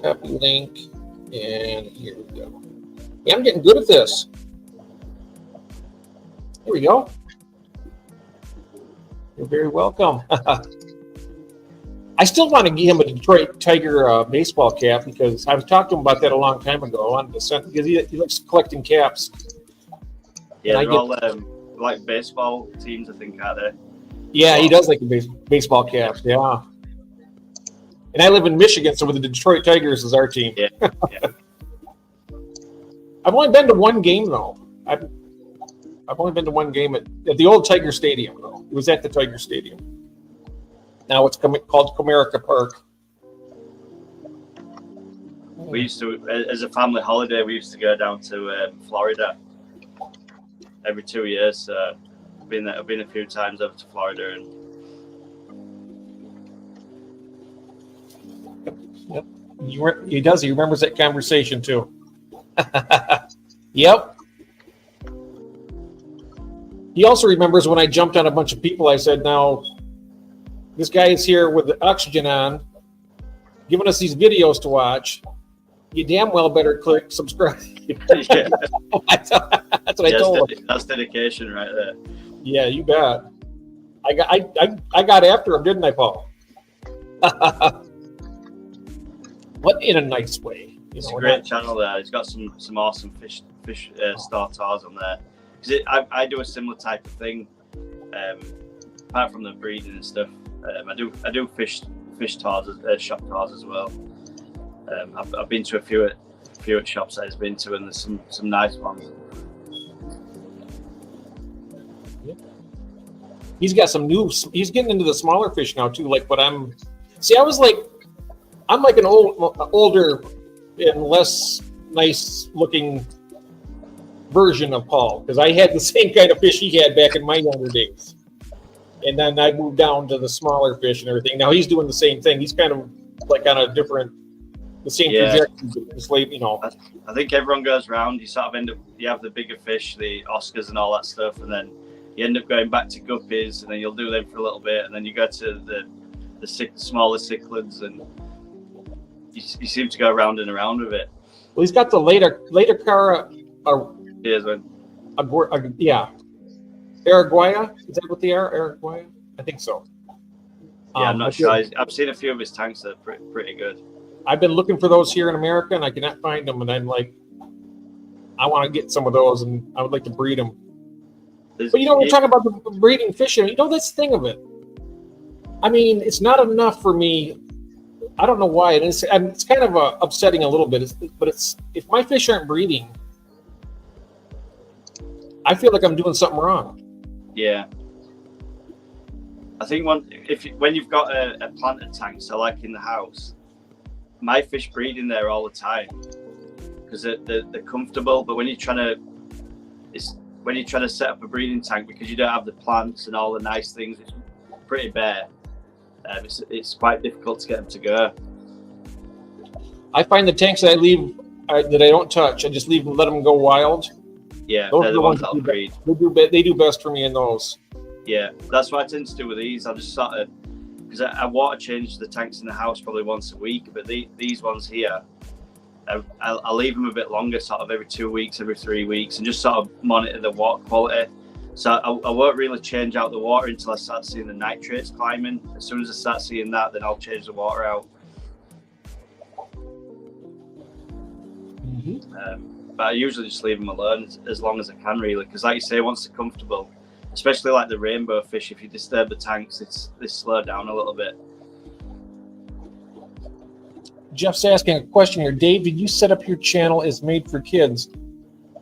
Speaker 1: copy link, and here we go. Yeah, I'm getting good at this. Here we go. You're very welcome. I still want to give him a Detroit Tiger baseball cap, because I was talking to him about that a long time ago. On the because he likes collecting caps.
Speaker 5: Yeah,
Speaker 1: And
Speaker 5: they're all like baseball teams, I think, aren't they?
Speaker 1: Yeah, he does like the baseball caps. Yeah. And I live in Michigan, so with the Detroit Tigers is our team.
Speaker 5: Yeah. Yeah.
Speaker 1: I've only been to one game though. I've only been to one game at the old Tiger Stadium though. It was at the Tiger Stadium. Now it's called Comerica Park.
Speaker 5: We used to, as a family holiday, we used to go down to Florida every 2 years. So I've been a few times over to Florida, and
Speaker 1: He does. He remembers that conversation too. Yep. He also remembers when I jumped on a bunch of people. I said, "Now, this guy is here with the oxygen on, giving us these videos to watch. You damn well better click subscribe.
Speaker 5: Yeah.
Speaker 1: That's what I told him.
Speaker 5: That's dedication right there.
Speaker 1: Yeah, you bet. I got after him, didn't I, Paul? What in a nice way.
Speaker 5: It's a great channel there. It's got some awesome fish starters on there. Because I do a similar type of thing. Apart from the breeding and stuff, I do fish tours, shop tours as well. I've been to a few at shops that I've been to, and there's some nice ones.
Speaker 1: He's got some new. He's getting into the smaller fish now too. Like, but I'm like an older and less nice looking version of Paul, because I had the same kind of fish he had back in my younger days, and then I moved down to the smaller fish and everything. Now he's doing the same thing. He's kind of like on a different, the same trajectory. Just like, you know.
Speaker 5: I think everyone goes round. You sort of end up, you have the bigger fish, the Oscars and all that stuff, and then you end up going back to guppies, and then you'll do them for a little bit, and then you go to the smaller cichlids, and you seem to go around and around with it.
Speaker 1: Well, he's got the later Cara. Yeah. Araguaia? Is that what they are? Araguaia? I think so.
Speaker 5: Yeah, I'm not sure. I've seen a few of his tanks that are pretty good.
Speaker 1: I've been looking for those here in America, and I cannot find them. And I'm like, I want to get some of those, and I would like to breed them. But we're talking about the breeding fish. That's the thing of it. I mean, it's not enough for me. I don't know why. It's kind of upsetting a little bit. But if my fish aren't breeding, I feel like I'm doing something wrong.
Speaker 5: Yeah. I think when you've got a planted tank, so like in the house, my fish breed in there all the time because they're comfortable. But when you're trying to set up a breeding tank, because you don't have the plants and all the nice things, it's pretty bare. It's quite difficult to get them to go.
Speaker 1: I find the tanks that I leave that I don't touch, I just leave them, let them go wild.
Speaker 5: Yeah,
Speaker 1: those
Speaker 5: they're the ones that'll breed.
Speaker 1: They do best for me in those.
Speaker 5: Yeah, that's what I tend to do with these. I'll just sort of, because I water change the tanks in the house probably once a week, but these ones here, I'll leave them a bit longer, sort of every 2 weeks, every 3 weeks, and just sort of monitor the water quality. So I won't really change out the water until I start seeing the nitrates climbing. As soon as I start seeing that, then I'll change the water out. But I usually just leave them alone as long as I can, really, because like you say, once they're comfortable, especially like the rainbow fish, if you disturb the tanks, they slow down a little bit.
Speaker 1: Jeff's asking a question here. Dave, did you set up your channel as Made for Kids?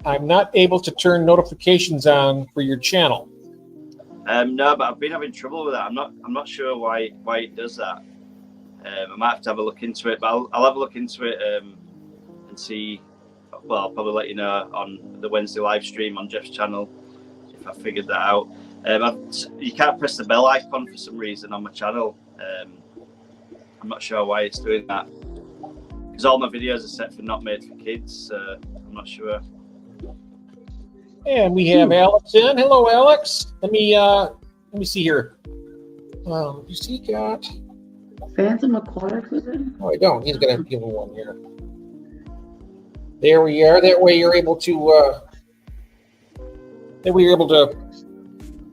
Speaker 1: I'm not able to turn notifications on for your channel.
Speaker 5: No, but I've been having trouble with that. I'm not sure why it does that. I might have to have a look into it, but I'll have a look into it and see. Well, I'll probably let you know on the Wednesday live stream on Jeff's channel if I figured that out. You can't press the bell icon for some reason on my channel. I'm not sure why it's doing that, because all my videos are set for not made for kids. I'm not sure.
Speaker 1: And we have Alex in. Hello, Alex. Let me see here. You see, got
Speaker 2: Phantom Aquatics is in?
Speaker 1: Oh, I don't. He's gonna give me one here. There we are. That way you're able to. That way you're able to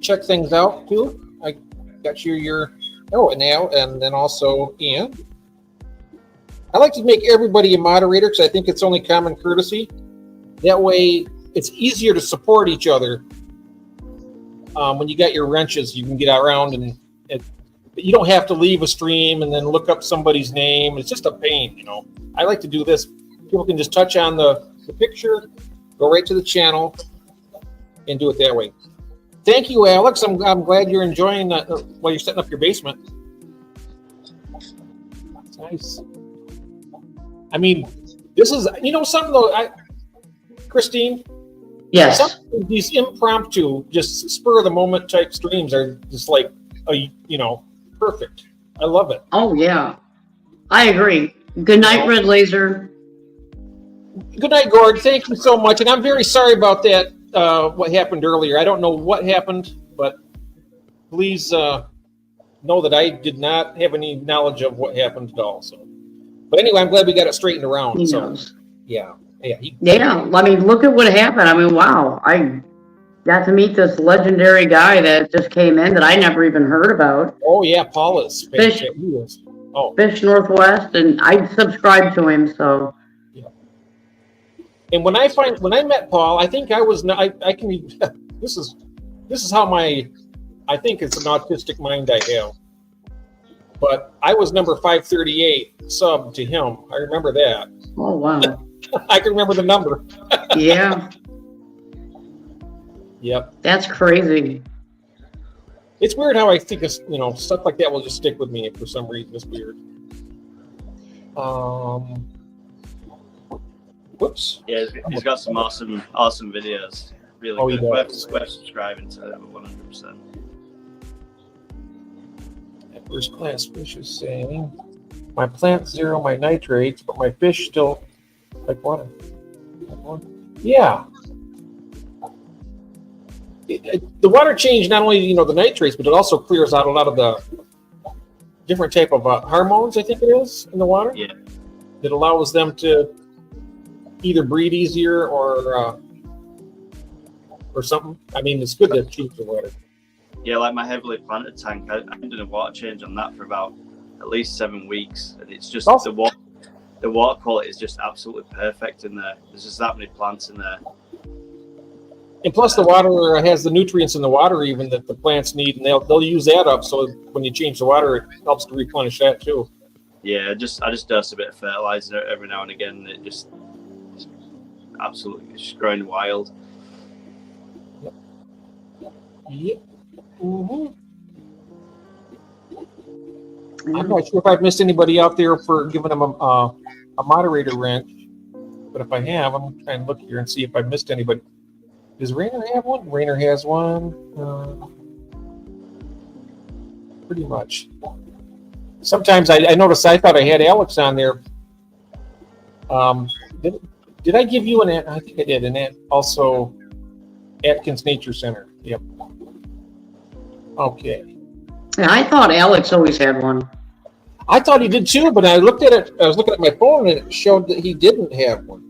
Speaker 1: check things out too. I got your. Oh, and now and then also Ian. I like to make everybody a moderator because I think it's only common courtesy. That way, it's easier to support each other. When you got your wrenches, you can get around and you don't have to leave a stream and then look up somebody's name. It's just a pain, I like to do this. People can just touch on the picture, go right to the channel, and do it that way. Thank you, Alex. I'm glad you're enjoying that while you're setting up your basement. It's nice. I mean, this is, something though, Christine?
Speaker 2: Yes.
Speaker 1: These impromptu, just spur of the moment type streams are just like, perfect. I love it.
Speaker 2: Oh, yeah. I agree. Good night, Red Laser.
Speaker 1: Good night, Gord. Thank you so much. And I'm very sorry about that, what happened earlier. I don't know what happened, but please know that I did not have any knowledge of what happened at all. So But anyway, I'm glad we got it straightened around.
Speaker 2: He
Speaker 1: So
Speaker 2: knows.
Speaker 1: yeah.
Speaker 2: Yeah, I mean, look at what happened. I mean, wow. I got to meet this legendary guy that just came in that I never even heard about.
Speaker 1: Oh yeah, Paul is.
Speaker 2: Fish.
Speaker 1: He is. Oh,
Speaker 2: Fish Northwest, and I subscribe to him, so.
Speaker 1: and when I met Paul, I think I was. I can. This is how I think it's an autistic mind I have. But I was number 538 sub to him. I remember that.
Speaker 2: Oh, wow.
Speaker 1: I can remember the number.
Speaker 2: Yeah,
Speaker 1: Yep.
Speaker 2: that's crazy.
Speaker 1: It's weird how I think stuff like that will just stick with me for some reason. It's weird. Whoops.
Speaker 5: Yeah, he's got some awesome videos. Really
Speaker 1: Oh, he
Speaker 5: good.
Speaker 1: does.
Speaker 5: Worth subscribing to them 100%.
Speaker 1: That first class fish is saying, my plants zero my nitrates, but my fish still like water. Yeah. The water change not only the nitrates, but it also clears out a lot of the different type of hormones. I think it is in the water.
Speaker 5: Yeah.
Speaker 1: It allows them to either breed easier or something. I mean, it's good to change the water.
Speaker 5: Yeah, like my heavily planted tank, I did a water change on that for about at least 7 weeks, and it's just
Speaker 1: Awesome.
Speaker 5: the water quality is just absolutely perfect in there. There's just that many plants in there.
Speaker 1: And plus, the water has the nutrients in the water even that the plants need, and they'll use that up. So when you change the water, it helps to replenish that too.
Speaker 5: Yeah, I just dose a bit of fertilizer every now and again. And it just it's absolutely just growing wild.
Speaker 1: Yep. Mm-hmm. I'm not sure if I've missed anybody out there for giving them a moderator wrench, but if I have, I'm trying to look here and see if I missed anybody. Does Rainer have one? Rainer has one. Pretty much. Sometimes I noticed I thought I had Alex on there. Did I give you an? I think I did. And also Atkins Nature Center. Yep. Okay.
Speaker 2: Yeah, I thought Alex always had one.
Speaker 1: I thought he did too, but I looked at it. I was looking at my phone, and it showed that he didn't have one.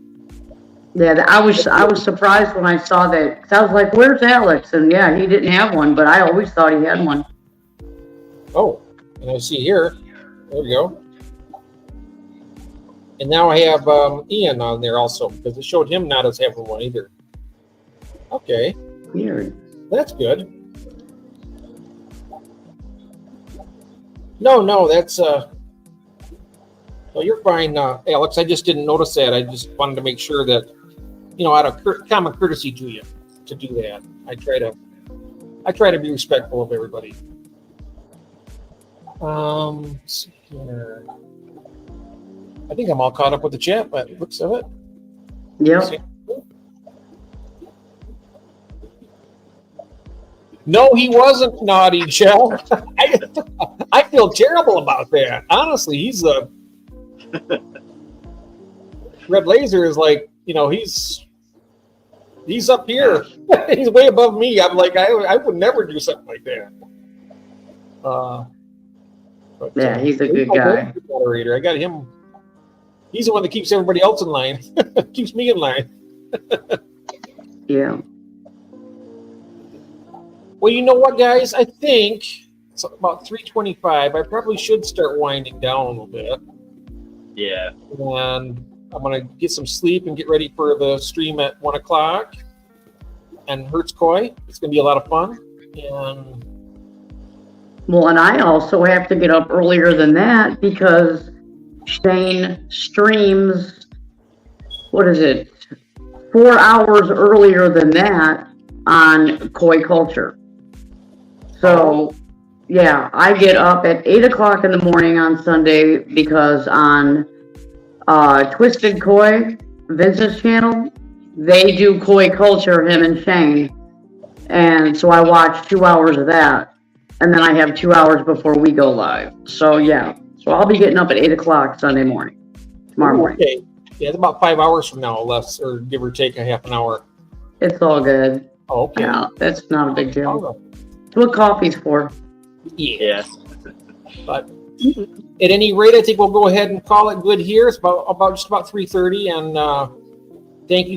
Speaker 2: Yeah, I was surprised when I saw that. 'Cause I was like, "Where's Alex?" And yeah, he didn't have one, but I always thought he had one.
Speaker 1: Oh, and I see here. There we go. And now I have Ian on there also because it showed him not as having one either. Okay,
Speaker 2: Weird.
Speaker 1: that's good. No, that's well, you're fine, Alex. I just didn't notice that. I just wanted to make sure that, out of common courtesy to you, to do that. I try to be respectful of everybody. Let's see here. I think I'm all caught up with the chat, but looks of it.
Speaker 2: Yep.
Speaker 1: No, he wasn't naughty, Shell. I feel terrible about that. Honestly, he's a Red Laser is like, he's up here. He's way above me. I'm like, I would never do something like that. But,
Speaker 2: Yeah, he's a good
Speaker 1: my
Speaker 2: guy.
Speaker 1: moderator. I got him. He's the one that keeps everybody else in line. Keeps me in line.
Speaker 2: Yeah.
Speaker 1: Well, you know what, guys? I think it's about 3:25. I probably should start winding down a little bit.
Speaker 5: Yeah.
Speaker 1: And I'm going to get some sleep and get ready for the stream at 1 o'clock. And Hertz Koi. It's going to be a lot of fun. And
Speaker 2: Well, and I also have to get up earlier than that because Shane streams, 4 hours earlier than that on Koi Culture. So, yeah, I get up at 8 o'clock in the morning on Sunday because on Twisted Koi, Vince's channel, they do Koi Culture, him and Shane. And so I watch 2 hours of that. And then I have 2 hours before we go live. So, yeah. So I'll be getting up at 8 o'clock Sunday morning. Tomorrow morning.
Speaker 1: okay. Yeah, it's about 5 hours from now, less, or give or take a half an hour.
Speaker 2: It's all good.
Speaker 1: Oh, okay.
Speaker 2: Yeah, that's not a big deal.
Speaker 1: Oh,
Speaker 2: It's what coffee's for.
Speaker 1: yeah.
Speaker 5: Yeah.
Speaker 1: But at any rate, I think we'll go ahead and call it good here. It's just about 3:30, and thank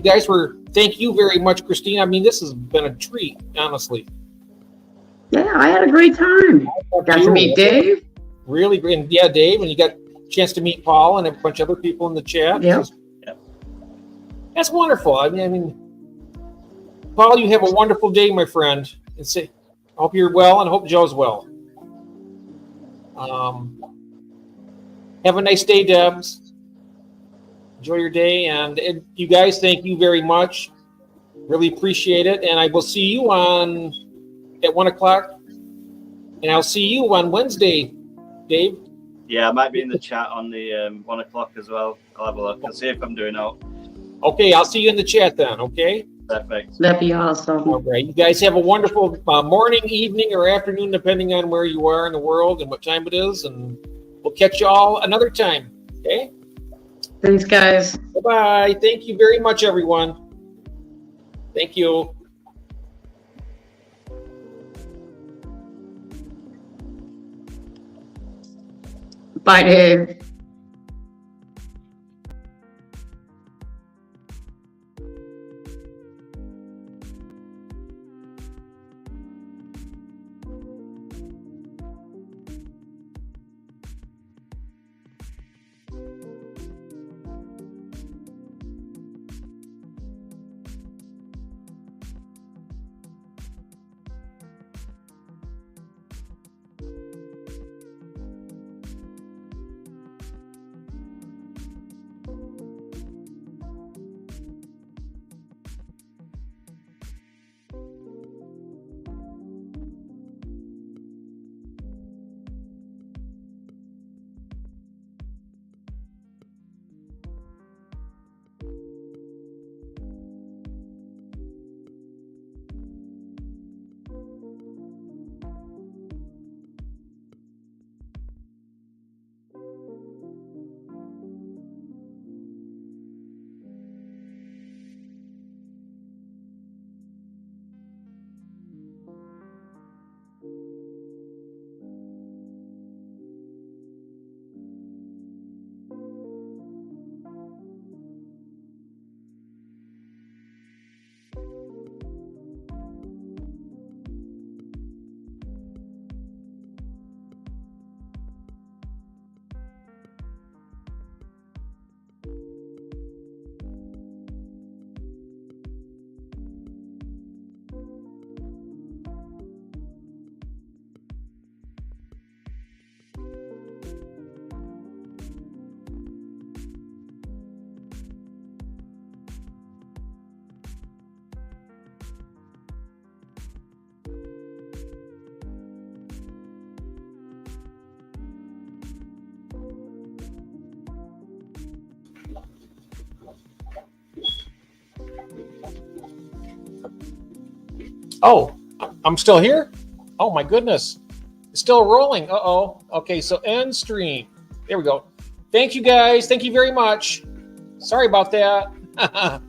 Speaker 1: you very much, Christine. I mean, this has been a treat, honestly.
Speaker 2: Yeah, I had a great time. Got to meet Dave.
Speaker 1: Really great. And yeah, Dave, and you got a chance to meet Paul and a bunch of other people in the chat.
Speaker 2: Yeah.
Speaker 1: That's wonderful. I mean, Paul, you have a wonderful day, my friend. And I hope you're well, and I hope Joe's well. Have a nice day, Debs. Enjoy your day, and you guys, thank you very much. Really appreciate it, and I will see you at 1 o'clock, and I'll see you on Wednesday, Dave.
Speaker 5: Yeah, I might be in the chat on the 1 o'clock as well. I'll have a look. I'll see if I'm doing out.
Speaker 1: Okay, I'll see you in the chat then. Okay.
Speaker 5: Perfect.
Speaker 2: That'd be awesome.
Speaker 1: All right. You guys have a wonderful morning, evening, or afternoon, depending on where you are in the world and what time it is. And we'll catch you all another time. Okay.
Speaker 2: Thanks, guys.
Speaker 1: Bye-bye. Thank you very much, everyone. Thank you.
Speaker 2: Bye, Dave.
Speaker 1: Oh, I'm still here? Oh my goodness. It's still rolling. Uh-oh. Okay, so end stream. There we go. Thank you guys. Thank you very much. Sorry about that.